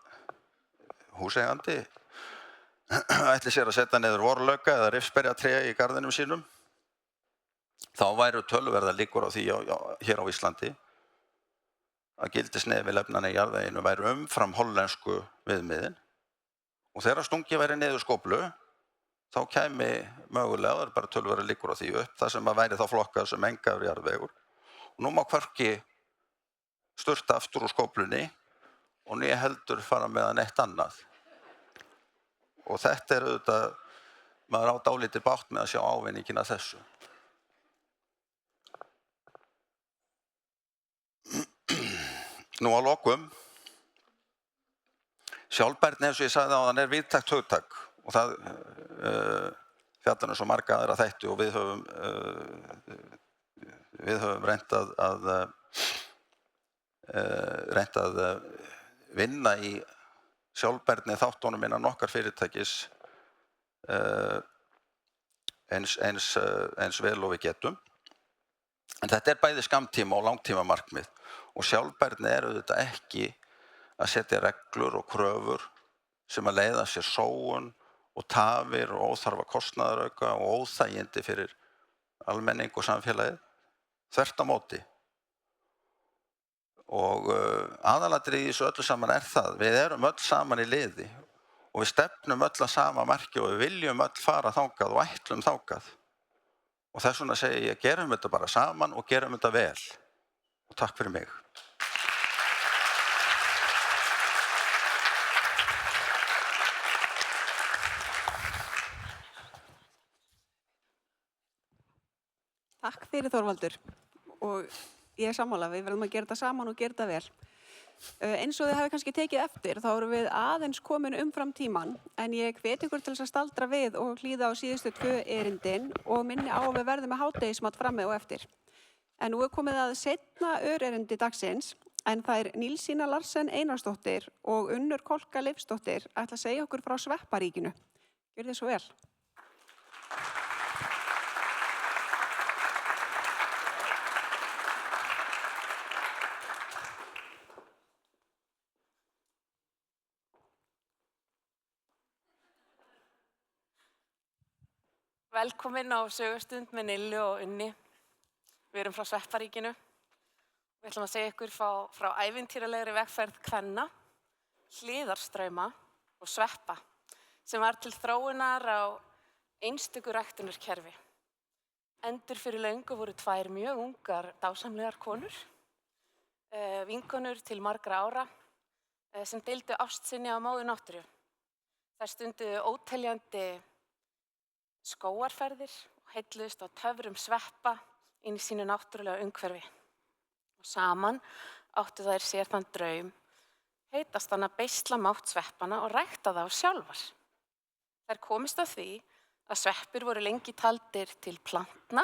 húseigandi ætli sér að setja niður vorlauka eða rifsberjatré í garðinum sínum, þá væru töluverðar líkur á því hér á Íslandi að gildisnefi efnanna í jarðveginu væru umfram hollensku viðmiðin og þegar stungi væri niður skóflu þá kæmi mögulega, það er bara töluverðar líkur á því upp, það sem að væri þá flokkað sem mengaður jarðvegur. Og nú má hvergi sturta aftur úr skóflunni og né heldur fara með að neitt annað. Og þetta er auðvitað, maður á dálítið bágt með að sjá ávinninginn af þessu. Nú að lokum, sjálfbærni eins og ég sagði áðan er víðtækt hugtak og það fjallar svo marga aðra þætti og við höfum reynt að vinna í sjálfbærni þáttunum innan okkar fyrirtækis eins vel og við getum. En þetta er bæði skammtíma og langtíma markmið og sjálfbærni er auðvitað ekki að setja reglur og kröfur sem að leiða sér sóun og tafir og óþarfa kostnaðarauka og óþægindi fyrir almenning og samfélagið. Þvert á móti. Og aðalatriðið í þessu öllu saman er það, við erum öll saman í liði og við stefnum öll að sama marki og við viljum öll fara þangað og ætlum þangað. Og þess vegna segi ég, gerum þetta bara saman og gerum þetta vel. Og takk fyrir mig. Takk fyrir Þorvaldur og ég er sammála, við verðum að gera þetta saman og gera þetta vel. Eins og þið hafi kannski tekið eftir þá erum við aðeins komin umfram tíman en ég hveti ykkur til þess að staldra við og hlýða á síðustu 2 erindin og minni á að við verðum með hádegismat frammi og eftir. En nú er komið að seinna örerindi dagsins en það er Nílsína Larsen Einarsdóttir og Unnur Kolka Leifsdóttir ætla að segja okkur frá Svepparíkinu. Gjörið þið svo vel. Velkomin á sögustund með Nillu og Unni. Við erum frá Svepparíkinu. Við ætlum að segja ykkur frá ævintýralegri vegferð kvenna, hliðarstrauma og sveppa sem var til þróunar á einstöku ræktunarkerfi. Endur fyrir löngu voru 2 mjög ungar dásamlegar konur, vinkonur til margra ára sem deildu ást sinni á móður náttúru. Þær stunduðu óteljandi skógarferðir og heilluðust á töfrum sveppa inn í sínu náttúrulega umhverfi. Og saman áttu þær sér þann draum, heitast hann að beisla mátt sveppana og rækta þá sjálfar. Þær komist að því að sveppir voru lengi taldir til plantna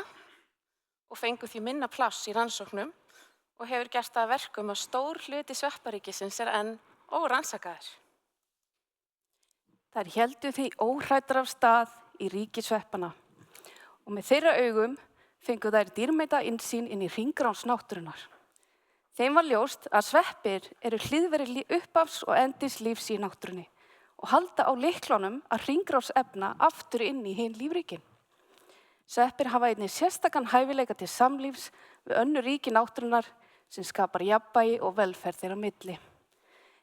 og fengu því minna pláss í rannsóknum og hefur gert það að verkum að stór hluti svepparíkisins er enn órannsakaður. Þær héldu því óhræddar af stað í ríki sveppana og með þeirra augum fengu þær dýrmæta innsýn inn í hringrás náttúrunnar. Þeim var ljóst að sveppir eru hliðverði upphafs og endis lífs í náttúrunni og halda á lyklunum að hringrás efna aftur inn í hin lífríkin. Sveppir hafa einnig sérstakan hæfileika til samlífs við önnur ríki náttúrunnar sem skapar jafnvægi og velferð þeirra á milli.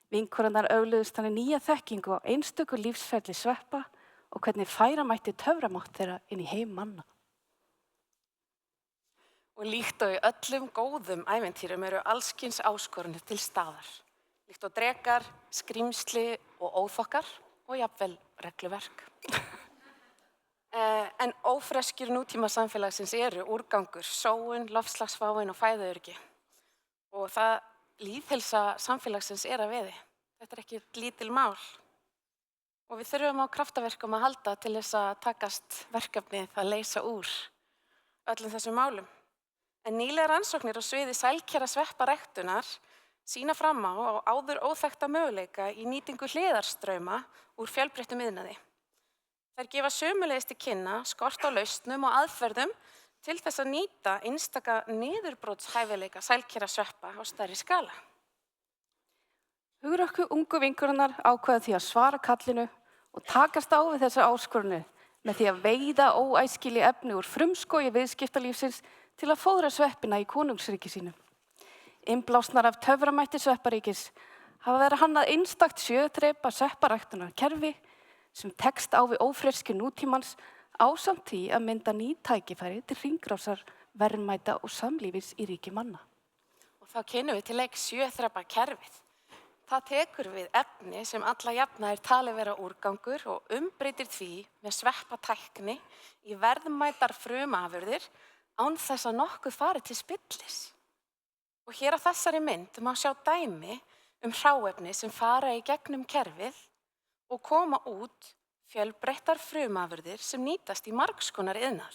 Vinkonurnar ögluðust þannig nýja þekkingu á einstöku lífsferli sveppa og hvernig færa mætti töframátt þeirra inn í heim manna. Og líkt og í öllum góðum ævintýrum eru allskyns áskorunir til staðar. Líkt og drekar, skrímsli og óþokkar og jafnvel regluverk. En ófreskjur nútíma samfélagsins eru úrgangur, sóun, loftslagsváin og fæðuöryggi. Og það lýðheilsa samfélagsins er að veði. Þetta er ekki lítil mál. Og við þurfum á kraftaverkum að halda til þess að takast verkefnið að leysa úr öllum þessum málum. En nýlegar rannsóknir á sviði sælkera svepparæktunar sýna fram á áður óþekkta möguleika í nýtingu hliðarstrauma úr fjölbreyttum iðnaði. Þær gefa sömuleiðis til kynna skort á lausnum og aðferðum til þess að nýta einstaka niðurbrotshæfileika sælkerasveppa á stærri skala. Hugrökku ungu vinkonurnar ákveða því að svara kallinu og takast á við þessa áskorunu með því að veiða óæskileg efni úr frumskógi viðskiptalífsins til að fóðra sveppina í konungsríki sínu. Innblásnar af töframætti svepparíkis hafa verið hannað einstakt sjöþrepa svepparæktunarkerfi sem tekst á við ófreskju nútímans ásamt því að mynda ný tækifæri til hringrásar, verðmæta og samlífis í ríki manna. Og þá kynnum við til leik sjöþrepa kerfið. Það tekur við efni sem alla jafna talið vera úrgangur og umbreytir því með sveppatækni í verðmætar frumafurðir án þess að nokkuð fari til spillis. Og hér á þessari mynd má sjá dæmi hráefni sem fara í gegnum kerfið og koma út fjölbreyttar frumafurðir sem nýtast í margs konar iðnað.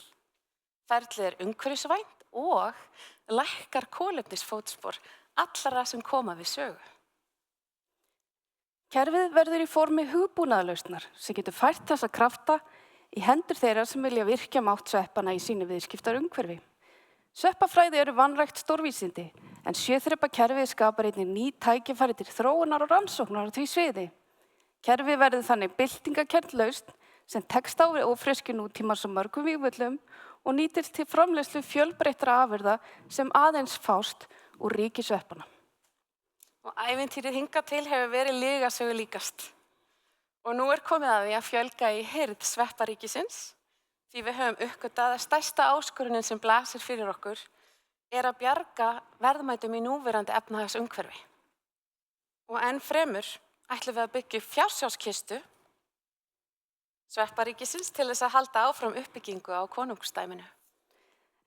Ferlið umhverfisvænt og lækkar kolefnisfótspor allra sem koma við sögu. Kerfið verður í formi hugbúnaðarlausnar sem getur fært þessa krafta í hendur þeirra sem vilja virkja mátt sveppana í sínu viðskiptarumhverfi. Sveppafræði eru vanrækt stórvísindi, en sjöþrepakerfið skapar einnig ný tækifæri til þróunar og rannsóknar á því sviði. Kerfið verður þannig byltingakennd lausn sem tekst á við ófreskju nútímans á mörgum vígvöllum og nýtist til framleiðslu fjölbreyttra afurða sem aðeins fást úr ríki sveppanna. Og ævintýrið hingað til hefur verið lygasögu líkast. Og nú komið að því að fjölga í hirð svepparíkisins, því við höfum uppgötvað að stærsta áskorunin sem blasir fyrir okkur að bjarga verðmætum í núverandi efnahagsumhverfi. Og enn fremur ætlum við að byggja fjársjóðskistu svepparíkisins til þess að halda áfram uppbyggingu á konungsdæminu.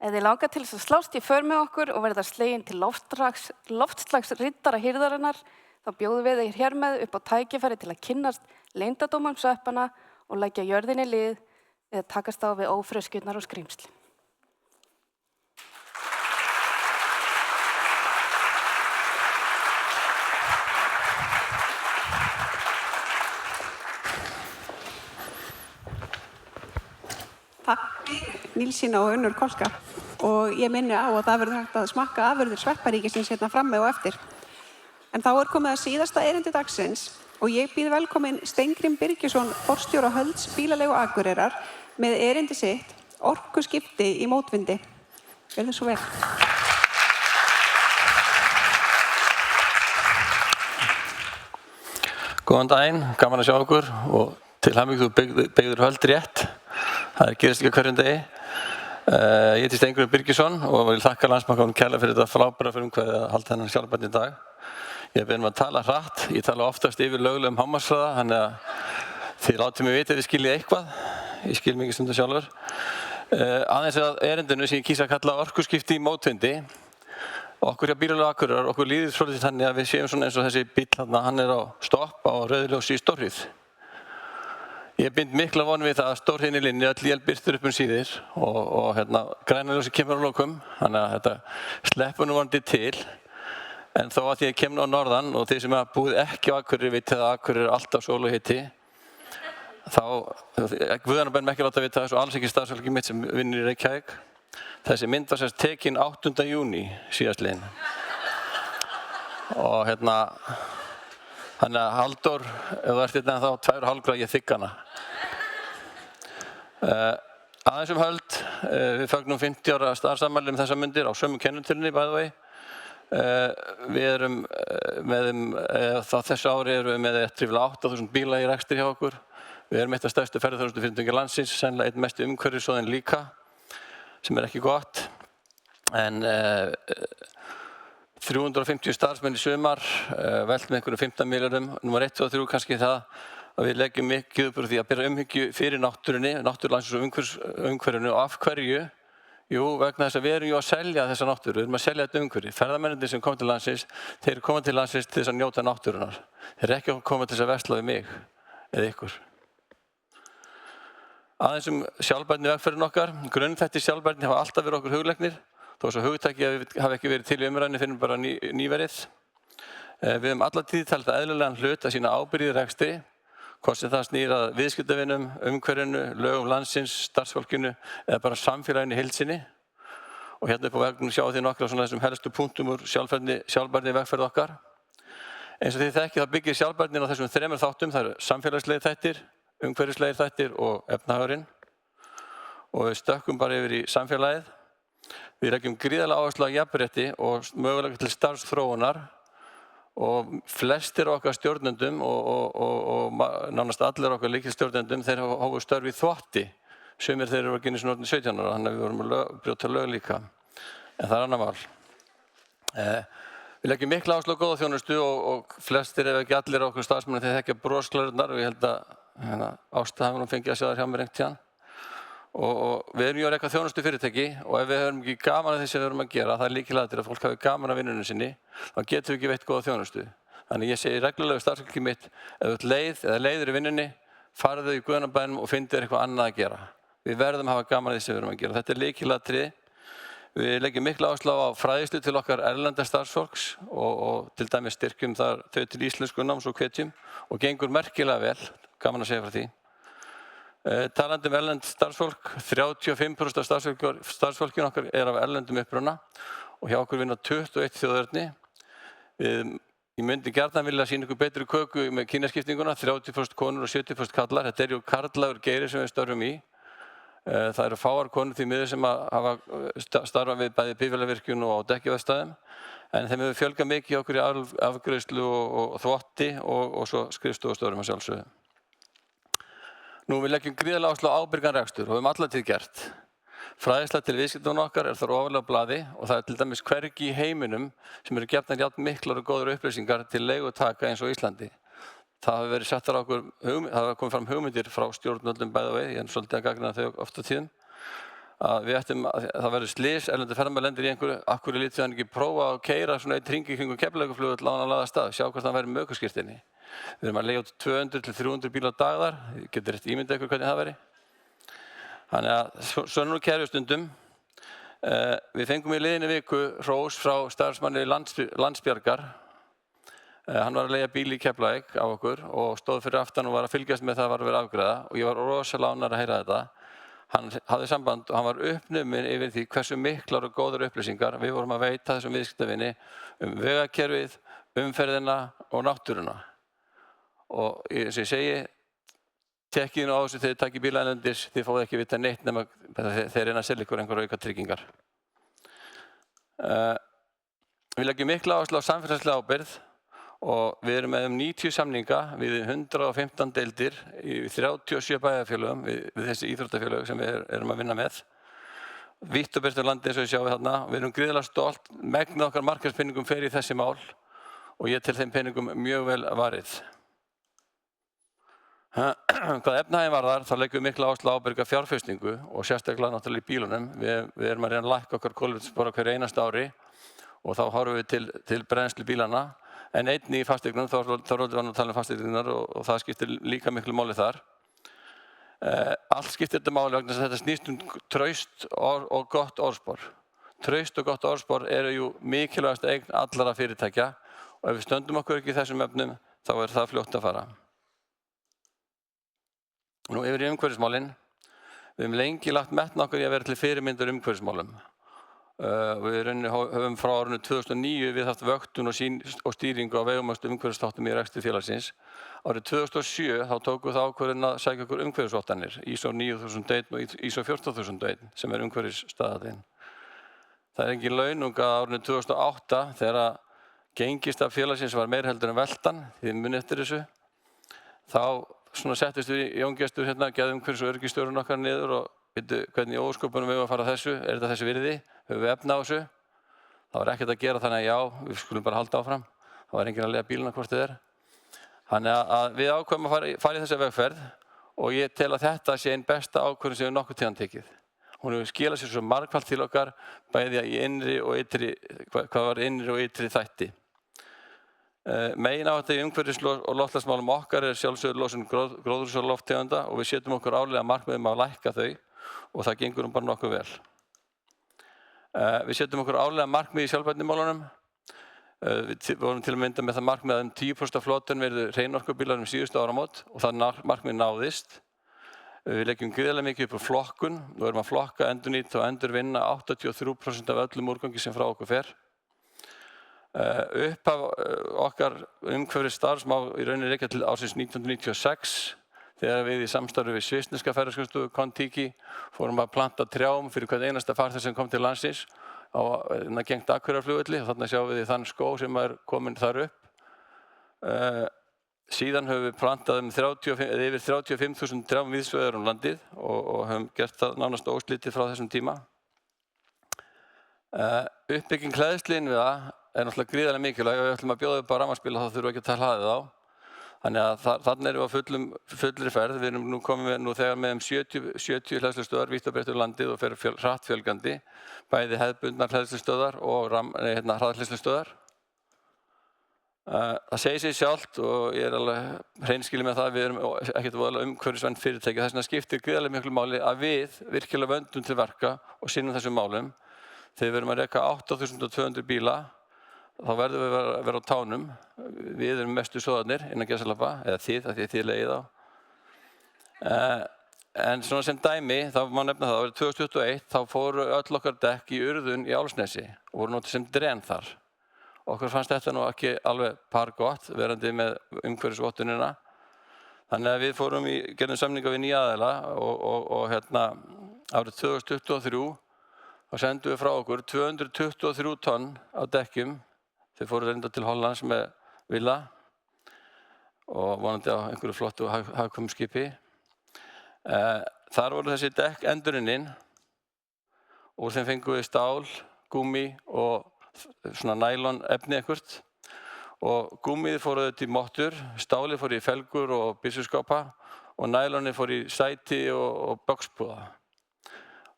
Ef þið langar til þess að slást í för með okkur og verða slegin til loftslagsriddara hirðarinnar, þá bjóðum við þeir hér með upp á tækifæri til að kynnast leyndardómum sveppana og leggja jörðinni lið við að takast á við ófreskjurnar og skrýmsli. Takk fyrir Nílsína og Unnur Kolka og ég minni á að það verður hægt að smakka afurðir svepparíkisins hérna frammi og eftir. En þá komið að síðasta erindi dagsins og ég býð velkomin Steingrím Birgisson, forstjóra Hölds bílaleigu Akureyrar með erindi sitt orkuskipti í mótvindi. Verðu svo vel. Góðan daginn, gaman að sjá okkur og til hamingju þú beygður Höld rétt. Það gerist ekki á hverjum degi. Ég heiti Steingrím Birgisson og vil þakka Landsbankanum kærlega fyrir þetta frábæra frumkvæði að halda þennan sjálfbærni í dag. Ég beðum að tala hratt, ég tala oftast yfir löglegum hámarkshraða, þannig að þið látið mig vita ef þið skiljið eitthvað. Ég skil mikið stundum sjálfur. Aðeins að erindinu sem ég kýsa að kalla orkuskipti í mótvindi. Okkur hjá Bílaleigu Akureyrar, okkur líður svolítið þannig að við séum svona eins og þessi bíll þarna, hann á stopp á rauðljósi í Stórhríð. Ég bind mikla von við það að Stórhríðinni linni öll él birtir upp síðir og græna ljósi kemur á lokum, þannig að þetta sleppur nú vonandi til. En þó að því ég kemur á norðan og þið sem hafa búið ekki á Akureyri vitið að Akureyri alltaf sól og hiti, þá Guðanabænum ekki láta vita þessu alls ekki starfsfólki mitt sem vinnur í Reykjavík. Þessi mynd var sérst tekin 8. júní síðastliðinn. Og þannig að Halldór, ef þú ert þá 2,5 gráður, ég þigg hana. Aðeins Höld, við fögnum 50 ára starfsafmæli þessar myndir á sömu kennitölunni, by the way. Við erum með þessu ári erum við með ríflega 8.000 bíla í rekstri hjá okkur. Við erum eitt af stærstu ferðaþjónustufyrirtækjum landsins, sennilega einn mestu umhverfissóðinn líka, sem ekki gott. En 350 starfsmenn í sumar, velt með einhverjum 15 milljörðum. Númer 1 og 3 kannski það að við leggjum mikið upp úr því að bera umhyggju fyrir náttúrunni, náttúrulandsins og umhverfinu og af hverju? Jú, vegna þess að við erum að selja þessa náttúru, við erum að selja þetta umhverfi. Ferðamennirnir sem koma til landsins, þeir koma til landsins til þess að njóta náttúrunar. Þeir ekki að koma til þess að versla við mig eða ykkur. Aðeins sjálfbærni vegferðin okkar. Grunnþættir sjálfbærni hafa alltaf verið okkur hugleiknir, þó svo hugtæki hafa ekki verið til í umræðunni fyrir bara nýverið. Við höfum alla tíð talið eðlilegan hlut að sína ábyrgð í rekstri, hvort sem það snýr að viðskiptavinum, umhverfinu, lögum landsins, starfsfólkinu eða bara samfélaginu í heild sinni. Og hérna upp á veggnum sjáu þið nokkra svona þessum helstu punktum úr sjálfbærni vegferð okkar. Eins og þið þekkið þá byggir sjálfbærnin á þessum 3 þáttum, það eru samfélagslegir þættir, umhverfislegir þættir og efnahagurinn. Og við stökkum bara yfir í samfélagið. Við leggjum gríðarlega áherslu á jafnrétti og mögulega til starfsþróunar og flestir okkar stjórnendum og nánast allir okkar lykilstjórnendum þeir hófu störf í þvotti. Sumir þeir eru ekki einu sinni orðnir 17 ára, þannig að við vorum að brjóta lög líka. En það er annað mál. Við leggjum mikla áherslu á góða þjónustu og flestir ef ekki allir okkar starfsmenn þeir þekkja brosglærurnar og ég held að Ásta hafi nú fengið að sjá þær hjá mér einhvern tímann. Og við erum að reka þjónustu fyrirtæki og ef við höfum ekki gaman að því sem við erum að gera, það er lykilatriði að fólk hafi gaman að vinnunni sinni, þá getum við ekki veitt góða þjónustu. Þannig ég segi reglulega við starfsfólki mitt, ef þú ert leið eða leiður í vinnunni, farðu í guðanabænum og finndu þér eitthvað annað að gera. Við verðum að hafa gaman að því sem við erum að gera. Þetta er lykilatriði. Við leggjum mikla áherslu á fræðslu til okkar erlenda starfsfólks og til dæmis styrkjum þau til íslenskunáms og hvetjum og gengur merkilega vel, gaman að segja frá því. Talandi erlend starfsfólk, 35% af starfsfólkinu okkar er af erlendum uppruna og hjá okkur vinna 21 þjóðerni. Ég myndi gjarnan vilja sýna ykkur betri köku með kynjaskiptinguna, 30% konur og 70% karlar. Þetta er ju karlagur geiri sem við störfum í. Það eru fáar konur því miður sem hafa starfað við bæði bifvélavirkjun og á dekkjaverkstæðum en þeim hefur fjölgað mikið okkur í afgreiðslu og þvotti og svo skrifstofustörfum að sjálfsögðu. Nú við leggjum gríðarlega áherslu á ábyrgan rekstur og höfum alla tíð gert. Fræðsla til viðskiptavinna okkar er þar ofarlega á blaði og það er til dæmis hvergi í heiminum sem eru gefnar jafn miklar og góðar upplýsingar til leigutaka eins og Íslandi. Það hafi verið settar á okkur það hafa komið fram hugmyndir frá stjórnvöldum bæði og ég er svolítið að gagnrýna þau oft á tíðum. Að við ættum að það verður slys, erlendir ferðamenn lendir í einhverju, af hverju lítið hann ekki prófa að keyra svona einn hring í kringum Keflavíkurflugvöll á hann að laða stað, sjá hvort hann væri með ökuskírteini. Við erum að leigja út 200 til 300 bíla á dag þar, ég getur rétt ímyndað ykkur hvernig það væri. Þannig að svo nú kerfistundum. Við fengum í liðinni viku hrós frá starfsmanni Landsbjargar. Hann var að leigja bíl í Keflavík á okkur og stóð fyrir aftan og var að fylgjast með það var að vera afgreiða og ég var rosalega ánægður að heyra þetta. Hann hafði samband og hann var uppnuminn yfir því hversu miklar og góðar upplýsingar við vorum að veita þessum viðskiptavini vegakerfið, umferðina og náttúruna. Og eins og ég segi, tekkið nú á þessu þegar þið takið bíla erlendis, þið fáið ekki vita neitt nema þeir reyna að selja ykkur einhverja auka tryggingar. Við leggjum mikla áherslu á samfélagslega ábyrgð og við erum með 90 samninga við 115 deildir í 37 bæjarfélögum við þessi íþróttafélög sem við erum að vinna með. Vítt og breitt um landið eins og við sjáum þarna. Við erum gríðarlega stolt, megnið okkar markaðspenningum fer í þessi mál og ég tel þeim penningum mjög vel varið. Hvað efnahaginn varðar, þá leggjum við mikla áherslu á ábyrga fjárfestingu og sérstaklega náttúrulega í bílunum. Við erum að reyna að lækka okkar kolefnisspor hverju einasta ári og þá horfum við til brennslu bílana. En einnig í fasteignum, þá var nú að tala um fasteignar og það skiptir líka miklu máli þar. Allt skiptir þetta máli vegna þess að þetta snýst traust og gott orðspor. Traust og gott orðspor eru jú mikilvægasta eign allara fyrirtækja og ef við stöndum okkur ekki í þessum efnum, þá er það fljótt að fara. Nú yfir í umhverfismálin. Við höfum lengi lagt metna okkur í að vera til fyrirmyndur umhverfismálum. Við höfum frá árinu 2009 við haft vöktun og stýringu á vegumæstu umhverfisþáttum í rekstri félagsins. Árið 2007 þá tókum við það ákvörðun að sækja okkur umhverfisvottanir, ISO 9001 og ISO 14001 sem er umhverfisstaðallinn. Það er engin launung að árinu 2008 þegar gengistaf félagsins var meira heldur en veltan, þið munið eftir þessu. Þá settist við Jón Gestur hérna, geðum umhverfis- og öryggistjórinn okkar niður og hvernig í ósköpunum við að fara þessu, er þetta þessi virði, höfum við efna á þessu. Það var ekkert að gera þannig að já, við skulum bara halda áfram. Það var enginn að leiða bíluna hvort þið er. Þannig að við ákveðum að fara í þessa vegferð og ég tel að þetta sé einn besta ákvörðun sem við nokkuð tíðan tekið. Hún hefur skilað sér svo margfalt til okkar, bæði í innri og ytri, hvað var innri og ytri þætti. Megin áhætta í umhverfis- og loftslagsmálum okkar er sjálfsögðu losun gróðurhúsalofttegunda og við setjum okkur árlega markmiðum að lækka þau og það gengur bara nokkuð vel. Við setjum okkur árlega markmið í sjálfbærnimálunum. Við vorum til að mynda með það markmið að 10% af flotanum verði hreinorkubílar síðustu áramót og það markmið náðist. Við leggjum gríðarlega mikið upp á flokkun og erum að flokka, endurnýta og endurvinna 83% af öllum úrgangi sem frá okkur fer. Upphaf okkar umhverfis starfs má í rauninni rekja til ársins 1996 þegar við í samstarfi við svissneska ferðaskrifstofu Kon-Tiki fórum að planta trjám fyrir hvern einasta farþeg sem kom til landsins á gengt Akureyrarflugvelli og þarna sjáum við þann skóg sem kominn þar upp. Síðan höfum við plantað yfir 35.000 trjám víðsvegar landið og höfum gert það nánast óslitið frá þessum tíma. Uppbygging hleðsluinnviða náttúrulega gríðarlega mikilvæg og ef við ætlum að bjóða upp á rafmagnsbíla þá þurfum við ekki að taka hlaðið á. Þannig að þarna erum við á fullri ferð. Við erum nú komin þegar með 70 hleðslustöðvar vítt og breitt um landið og fer hratt fjölgandi, bæði hefðbundnar hleðslustöðvar og hraðhleðslustöðvar. Það segir sig sjálft og ég alveg hreinskilinn með það að við erum ekkert voðalega umhverfisvænt fyrirtæki. Þess vegna skiptir gríðarlega miklu máli að við virkilega vöndum til verka og sinnum þessum málum. Þegar við erum að reka 8.200 bíla þá verðum við að vera á tánum. Við erum mestu sóðarnir innan gæsalappa, eða þið, af því að þið leiðið á. En svona sem dæmi, þá má nefna það, árið 2021 þá fóru öll okkar dekk í Urðun í Álfsnesi og voru notuð sem dren þar. Okkur fannst þetta nú ekki alveg par gott, verandi með umhverfisvottunina. Þannig að við gerðum samninga við nýja aðila og árið 2023 þá sendum við frá okkur 223 tonn af dekkjum. Þau fóru reynda til Hollands með Villa og vonandi á einhverju flottu hagkvæmskipi. Þar voru þessi dekk endurunnin og úr þeim fengum við stál, gúmmí og svona nælon efni eitthvað. Og gúmmíð fór auðvitað í mottur, stálið fór í felgur og byssuskápa og nælonið fór í sæti og boxbúða.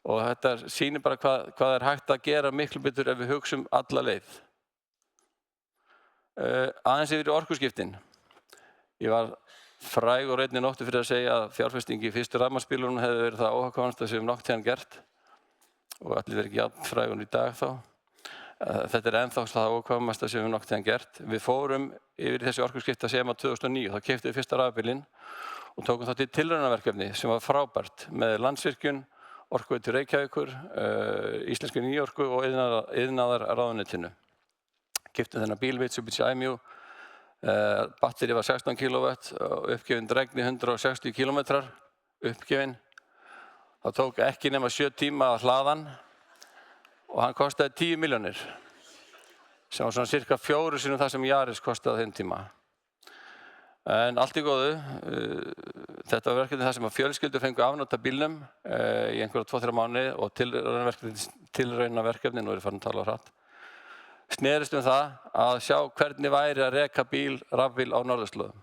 Og þetta sýnir bara hvað hægt að gera miklu betur ef við hugsum alla leið. Aðeins yfir í orkuskiptin. Ég var fræg og reinni nóttu fyrir að segja að fjárfesting í fyrstu rafmagnsbílunum hefði verið það óhagkvæmasta sem nokkuð tíðan gert og allir verið ekki jafn frægur í dag þá. Þetta ennþá það óhagkvæmasta sem nokkuð tíðan gert. Við fórum yfir þessi orkuskipta sem 2009, þá keyptum við fyrsta rafbílinn og tókum þátt í tilraunaverkefni sem var frábært með Landsvirkjun, Orkuveitu Reykjavíkur, Íslenskri nýorku og iðnaðarráðuneytinu. Keyptum þennan bíl Mitsubishi Aimu, batteri var 16 kW, uppgefin dregni 160 km uppgefin. Það tók ekki nema 7 tíma að hlaða hann og hann kostaði 10 milljónir, sem var svona cirka 4 sinnum það sem Yaris kostaði á þeim tíma. En allt í góðu, þetta var verkefni það sem að fjölskyldur fengu afnot af bílnum í einhverja 2-3 mánuði og tilraunaverkefni, nú er ég farin að tala hratt, snerist það að sjá hvernig væri að reka rafbíl á norðurslóðum.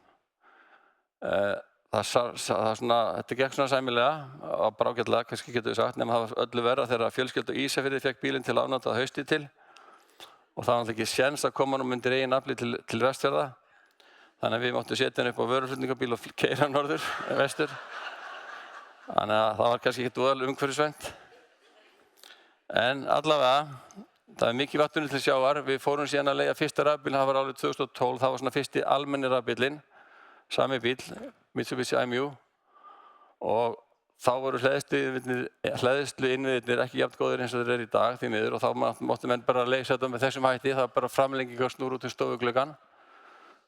Þetta gekk svona sæmilega, bara ágætlega, kannski getum við sagt, nema það var öllu verra þegar fjölskyldu Ísafirði fekk bílinn til afnot að hausti til og það var ekki séns að koma nú undir eigin afli til Vestfjarða. Þannig að við máttum setja hann upp á vöruflutningabíl og keyra norður, vestur. Þannig að það var kannski ekki voðalega umhverfisvænt. En allavega, það er mikið vatn til sjávar. Við fórum síðan að leigja fyrsta rafbíl, það var árið 2012. Það var svona fyrsti almenni rafbílinn, sami bíl, Mitsubishi Aimu. Og þá voru hleðsluinnviðirnir ekki jafn góðir eins og þeir eru í dag, því miður. Og þá máttu menn bara leysa þetta með þessum hætti. Það var bara framlenging á snúr út til stofugluggann.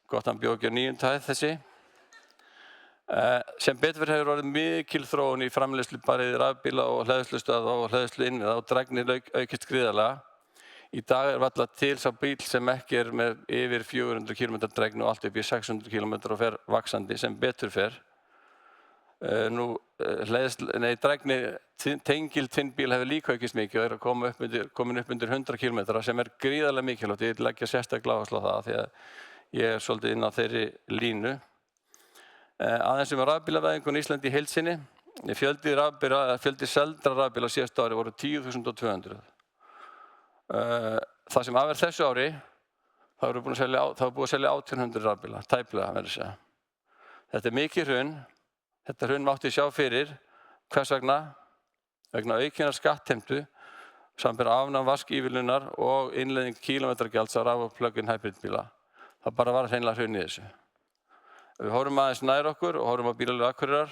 Gott hann bjó ekki á 9. hæð þessi. Sem betur hefur orðið mikil þróun í framleiðslu bæði rafbíla og hleðslustöðva og hleðsluinnviða og dregnið aukist gríðarlega. Í dag varla til sá bíl sem ekki með yfir 400 km dregni og allt upp í 600 km og fer vaxandi sem betur fer. Dregni tengiltvinnbíl hefur líka aukist mikið og komin upp undir 100 km sem gríðarlega mikilvægt. Ég leggja sérstaklega áherslu á það því að ég svolítið inn á þeirri línu. Aðeins rafbílavæðingun í Íslandi í heild sinni. Fjöldi seldra rafbíla síðasta ári voru 10.200. Það sem af þessu ári, það var búið að selja 1800 rafbíla, tæplega verður að segja. Þetta mikið hrun. Þetta hrun mátti sjá fyrir. Hvers vegna? Vegna aukinnar skattheimtu, samanber afnám vaskívilnunar og innleiðing kílómetragjalds á raf- og plug-in hybridbíla. Það bara var hreinlega hrun í þessu. Við horfum aðeins nær okkur og horfum á bílalegu Akureyrar.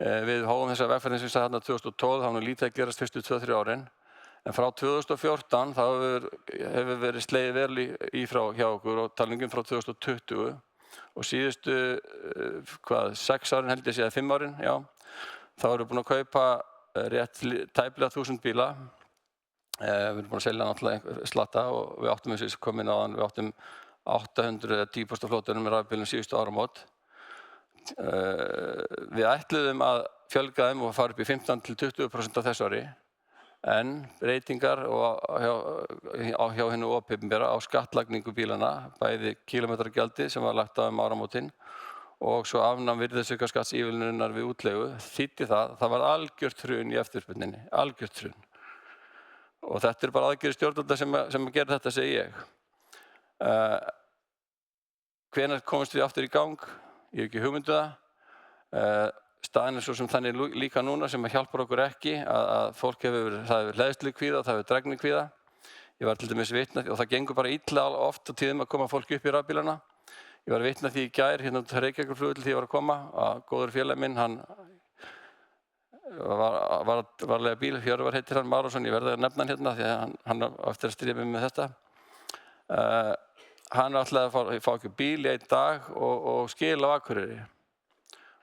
Við hófum þessa vegferð eins og ég sagði þarna 2012, það var lítið að gerast fyrstu 2-3 árin. En frá 2014 þá hefur verið slegið vel í frá hjá okkur og talningum frá 2020 og síðustu 6 árin held ég sé, eða 5 árin, já, þá erum við búin að kaupa rétt tæplega 1000 bíla. Við erum búin að selja náttúrulega slatta og við áttum eins og ég kom inn á þann, við áttum 800 eða 10% flótunum með rafbílum síðustu áramót. Við ætluðum að fjölga þeim og fara upp í 15-20% á þessu ári, en breytingar hjá hinu opinbera á skattlagningu bílana, bæði kílómetragjaldi sem var lagt á áramótin og svo afnám virðisaukaskattsívilnunar við útleigu, þýddi það var algjört hrun í eftirspurninni, algjört hrun. Og þetta bara aðgerðir stjórnvalda sem gerir þetta, segi ég. Hvenær komumst við aftur í gang? Ég hef ekki hugmyndu það. Staðan svo sem þannig líka núna sem hjálpar okkur ekki að fólk hefur hleðslukvíða, það hefur dregnukvíða. Ég var til dæmis vitni og það gengur bara illa oft á tíðum að koma fólk upp í rafbílana. Ég var vitni því í gær hérna út á Reykjavíkurflugvelli því ég var að koma að góður félagi minn, hann varlega bíl, Hjörvar heitir hann, Márásson, ég verði að nefna hann hérna því að hann á eftir að stríða mig með þetta. Hann ætlaði að fá ekki bíl í einn dag og skila á Akureyri.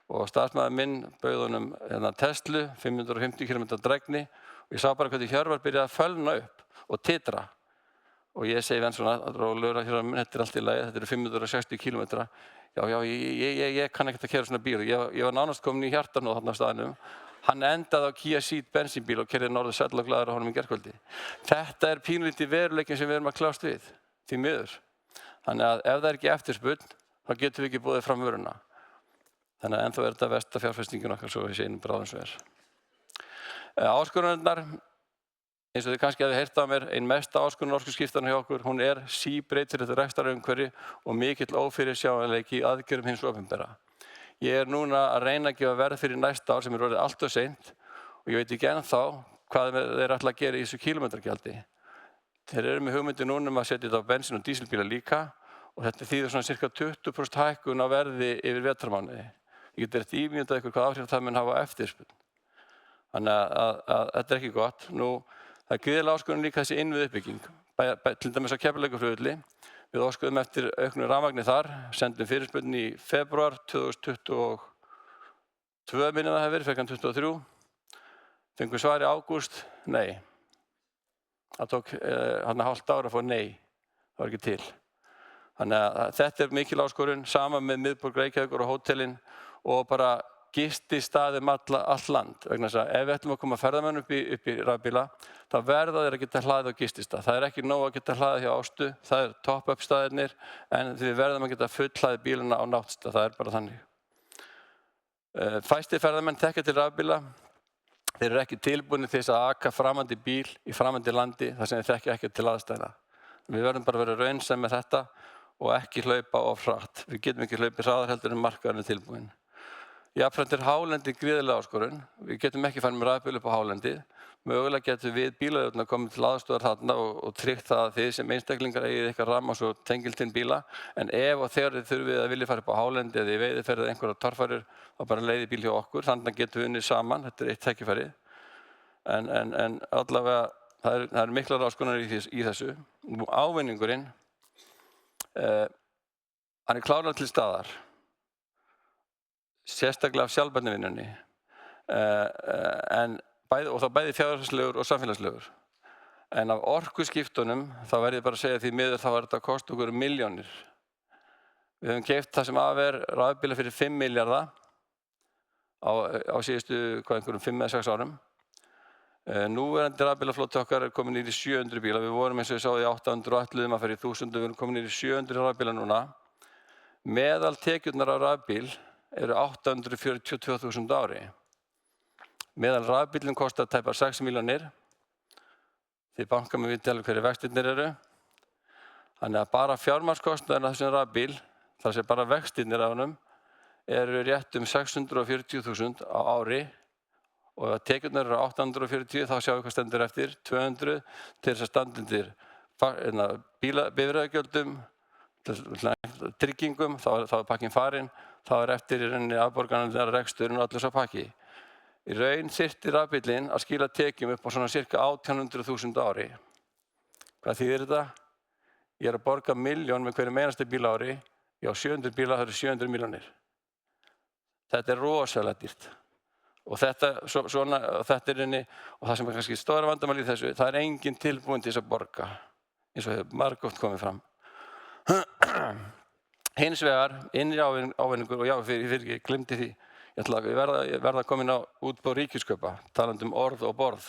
Og starfsmaður minn bauð honum Tesla, 550 km dregni og ég sá bara hvernig Hjörvar byrjaði að fölna upp og titra. Og ég segi venn svona, rólegur að Hjörvar minn, þetta allt í lagi, þetta eru 560 km. Já, ég kann ekkert að keyra svona bíl. Ég var nánast komin í hjartanóð þarna á staðnum. Hann endaði á Kia Ceed bensínbíl og keyrði norður sæll og glaður á honum í gærkvöldi. Þetta pínlítið veruleikin sem við erum að kljást við, því miður. Þannig að ef það ekki eftirspurn, þá getum við ekki boðið fram vöruna. Þannig að ennþá þetta versta fjárfestingin okkar svo við segjum bráðum svo Áskorunarnar, eins og þið kannski hefði heyrt af mér, ein mesta áskorun orkuskiptanna hjá okkur, hún síbreytilegt rekstrarumhverfi og mikill ófyrirsjáanleiki í aðgerðum hins opinbera. Ég núna að reyna að gefa verð fyrir næsta ár sem orðið allt of seint og ég veit ekki ennþá hvað þeir ætla að gera í þessu kílómetragjaldi. Þeir eru með hugmyndi núna að setja þetta á bensín- og dísilbíla líka og þetta þýðir svona cirka 20% hækkun á verði yfir vetrarmánuði. Ég get rétt ímyndað ykkur hvað áhrif það mun hafa á eftirspurn. Þannig að þetta ekki gott. Það gríðarlega áskorun líka þessi innviðuppbygging. Til dæmis á Keflavíkurflugvelli. Við óskuðum eftir auknu rafmagni þar, sendum fyrirspurn í febrúar 2022 minnir það hefur verið, frekar en 2023. Fengum svar í ágúst, nei. Það tók hálft ár að fá nei, það var ekki til. Þannig að þetta mikil áskorun, sama með miðborg Reykjavíkur og hótelin og bara gististaðum allt land. Vegna þess að ef við ætlum að koma ferðamenn upp í rafbíla, þá verða þeir að geta hlaðið á gististað. Það ekki nóg að geta hlaðið hjá Ástu, það top-up staðirnir, en við verðum að geta fullhlaðið bíluna á náttstað, það bara þannig. Fæstir ferðamenn þekkja til rafbíla, þeir eru ekki tilbúinir til þess að aka framandi bíl í framandi landi þar sem þeir þekkja ekki til aðstæðna. Við verðum bara að vera raunsæm með þetta og ekki hlaupa of hratt. Við getum ekki hlaupið hraðar heldur en markaðurinn er tilbúinn. Jafnframt hálendi gríðarlega áskorun. Við getum ekki farið með rafbíl upp á hálendið. Mögulega getum við bílaeigandar komið til aðstoðar þarna og tryggt það að þið sem einstaklingar eigið ykkar rafmagns og tengiltinn bíla. En ef og þegar þið þurfið að vilja fara upp á hálendi eða í veiðiferð eða einhverjar torfærur, þá bara leiði bíl hjá okkur. Þannig getum við unnið saman. Þetta eitt tækifæri. En allavega það eru miklar áskoranir í þessu. Ávinningurinn, hann klárlega til staðar. Sérstaklega af sjálfbærnivinnunni. Og það bæði fjárhagslegur og samfélagslegur. En af orkuskiptunum, þá verð ég bara að segja því miður þá var þetta að kosta okkur milljónir. Við höfum keypt það sem rafbíla fyrir 5 milljarða á síðustu einhverjum 5 eða 6 árum. Núverandi rafbílafloti okkar komin í 700 bíla. Við vorum eins og ég sá í 800 og ætluðum að fara í 1000, við erum komin í 700 rafbíla núna. Meðal tekjurnar á rafbíl eru 842.000 ári. Meðal rafbílinn kostar tæpar 6 milljónir. Því bankar með viti alveg hverju vextirnir eru. Þannig að bara fjármagnskostnaðurinn af þessum rafbíl, þar sem bara vextirnir af honum, eru rétt 640.000 á ári. Og ef tekjurnar eru 840, þá sjáum við hvað stendur eftir, 200 til þess að standa undir bifreiðagjöldum, tryggingum, þá pakkinn farinn, þá eftir í rauninni afborganlegar reksturinn og allur sá pakki. Í raun þyrfti rafbíllinn að skila tekjum upp á svona cirka 1800.000 ári. Hvað þýðir þetta? Ég að borga 1 milljón með hverju einasta bíl ári, ég á 700 bíla, það eru 700 milljónir. Þetta rosalega dýrt. Og þetta er inni, og það sem er kannski stóra vandamál í þessu, það er engin tilbúin til þess að borga, eins og hefur margoft komið fram. Hins vegar, innri ávinningur, og já, ég glemdi því, ég verða að koma inn á útboð Ríkiskaupa, talandi orð og borð.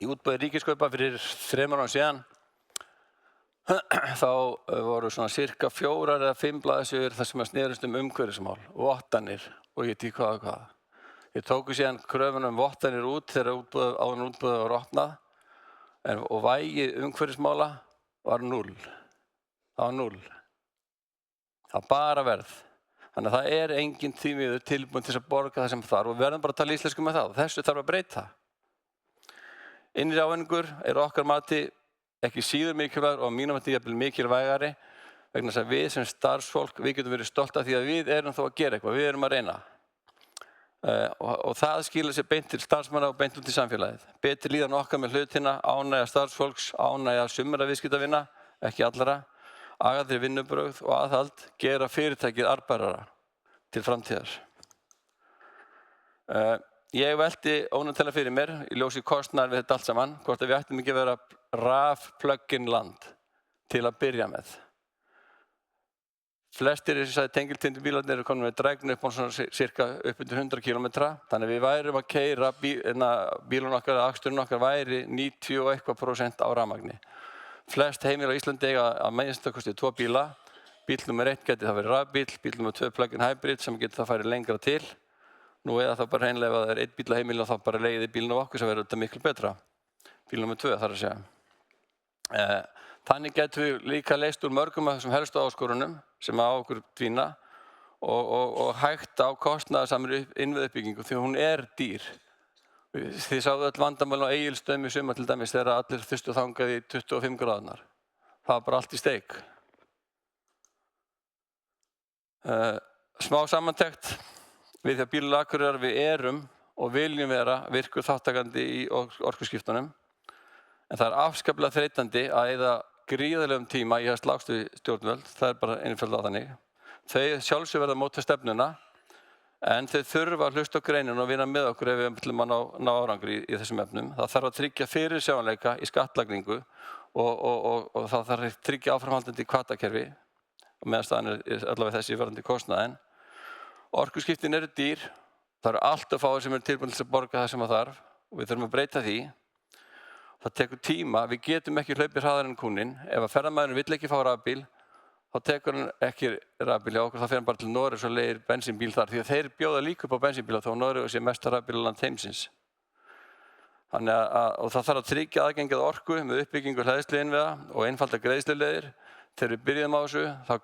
Í útboði Ríkiskaupa fyrir 3 árum síðan, þá voru svona cirka 4 eða 5 blaðsíður þar sem að snerist umhverfismál, vottanir og ég tík hvað og hvað. Ég tóku síðan kröfuna vottanir út þegar áður útboðið var opnað og vægi umhverfismála var 0. Það var 0. Það var bara verð. Þannig að það er engin tímiður tilbúin til að borga það sem þarf og við verðum bara að tala íslensku með það. Þessu þarf að breyta. Innri ávinningur er okkar mati ekki síður mikilvægur og mínum mati jafnvel mikilvægari vegna þess að við sem starfsfólk, við getum verið stolt af því að við erum þó að gera eitthvað, við erum að reyna. Og það skilar sér beint til starfsmanna og beint út í samfélagið. Betri líðan okkar með hlutina, ánægja starfsfólks, ánægja sumra viðskiptavina, ekki allra, agaðri vinnubrögð og aðhald gera fyrirtækið arðbærara til framtíðar. Ég velti ónægtilega fyrir mér í ljósi kostnaðar við þetta allt saman, hvort að við ættum ekki að vera raf-plug-in land til að byrja með. Flestir tengiltvinnbílarnir eru komin með drægni upp á svona cirka upp undir 100 km, þannig að við værum að keyra bílun okkar, aksturinn okkar væri 90 og eitthvað % á rafmagni. Flest heimili á Íslandi eiga að minnsta kosti 2 bíla. Bíl nummer 1 geti það verið rafbíl, bíl nummer 2 plug-in hybrid sem geti það farið lengra til. Nú eða það bara hreinlega ef það er 1 bíl á heimilinu og þá bara leiði bílinn á okkur sem verður þetta miklu betra. Bíl nummer 2 þarf að segja. Þannig getum við líka leyst úr mörgum af þessum helstu áskorunum sem á okkur dvína og hægt á kostnaðarsamri innviðuppbyggingu því hún er dýr. Þið sáðu öll vandamál á Egilsstöðum í sumar til dæmis þegar allir þurftu þangað í 25 gráðunar. Það var bara allt í steik. Smá samantekt. Við hjá Bílar Akureyrar við erum og viljum vera virkur þáttakandi í orkuskiptunum. En það er afskaplega þreytandi að eyða gríðarlegum tíma í að slást við stjórnvöld. Það er bara einfaldlega þannig. Þau sjálfsög verða að móta stefnuna en þau þurfa að hlusta á greinina og vinna með okkur ef við ætlum að ná árangri í þessum efnum. Það þarf að tryggja fyrirsjáanleika í skattlagningu og það þarf að tryggja áframhaldandi hvatakerfi og meðan staðan er allavega þessi varðandi kostnaðinn. Orkuskiptin eru dýr, það eru allt of fáir sem eru tilbúin til að borga það sem það þarf og við þurfum að breyta því. Það tekur tíma, við getum ekki hlaupið hraðar en kúnninn. Ef að ferðamaðurinn vill ekki fá rafbíl, þá tekur hann ekki rafbíl hjá okkur, þá fer hann bara til Noregs og leigir bensínbíl þar því að þeir bjóða líka upp á bensínbíla þó Noregur sé mesta rafbílaland heimsins. Og það þarf að tryggja aðgengið orku með uppbyggingu hleðsluinnviða og einfalda greiðsluleiðir. Þegar við byrjuðum á þessu, þá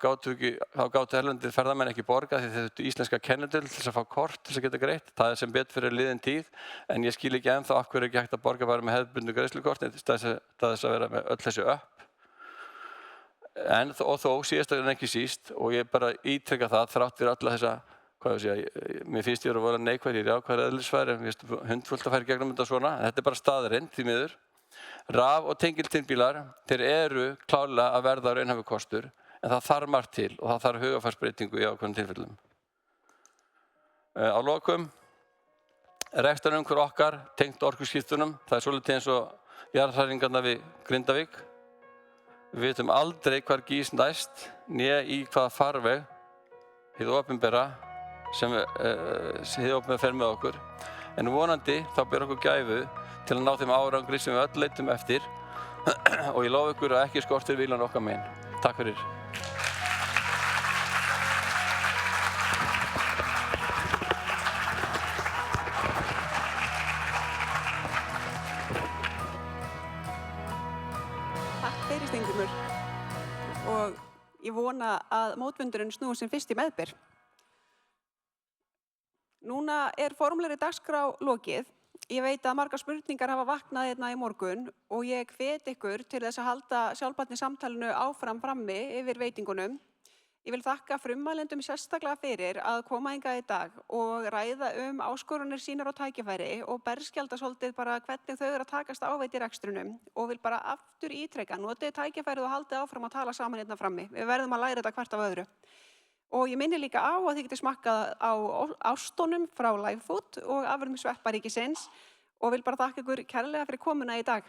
gátu erlendir ferðamenn ekki borga því þeir þurftu íslenska kennitölu til þess að fá kort til þess að geta greitt. Það er sem betur fyrir liðin tíð, en ég skil ekki ennþá af hverju ekki hægt að borga bara með hefðbundnu greiðslukort í stað þess að vera með öll þessu upp. Og þó, síðast en ekki síst, og ég bara ítreka það, þrátt fyrir alla þessa, mér finnst ég að vera neikvæð í jákvæðri eðlisfæri, mér finnst hundfullt að færa gegnum þetta svona, en þetta er bara staðreynd því miður. Raf- og tengiltvinnbílar, þeir eru klárlega að verða raunhæfur kostur, en það þarf margt til og það þarf hugarfarsbreytingu í ákveðnum tilfellum. Á lokum, rekstrarumhverfi okkar tengt orkuskiptunum, það er svolítið eins og jarðhræringarnar við Grindavík. Við vitum aldrei hvar gís næst, né í hvaða farveg hið opinbera sem hið opinbera fer með okkur. En vonandi þá ber okkur gæfu til að ná þeim árangri sem við öll leitum eftir og ég lofa ykkur að ekki skortir viljan okkar megin. Takk fyrir. Takk fyrir Steingrímur og ég vona að mótvundurinn snúi sem fyrst í meðbyr. Núna er formlegri dagskrá lokið Ég veit að margar spurningar hafa vaknað hérna í morgun og ég hvet ykkur til þess að halda sjálfbærni samtalinu áfram frammi yfir veitingunum. Ég vil þakka frummælendum sérstaklega fyrir að koma hingað í dag og ræða áskorunir sínar og tækifæri og berskjalda svolítið bara hvernig þau eru að takast á við í rekstrinum og vil bara aftur ítreka, notið tækifærið og haldið áfram að tala saman hérna frammi. Við verðum að læra þetta hvert af öðru. Og ég minni líka á að þið getið smakkað á ástónum frá Live Food og afurðum Svepparíkisins og vil bara þakka ykkur kærlega fyrir komuna í dag.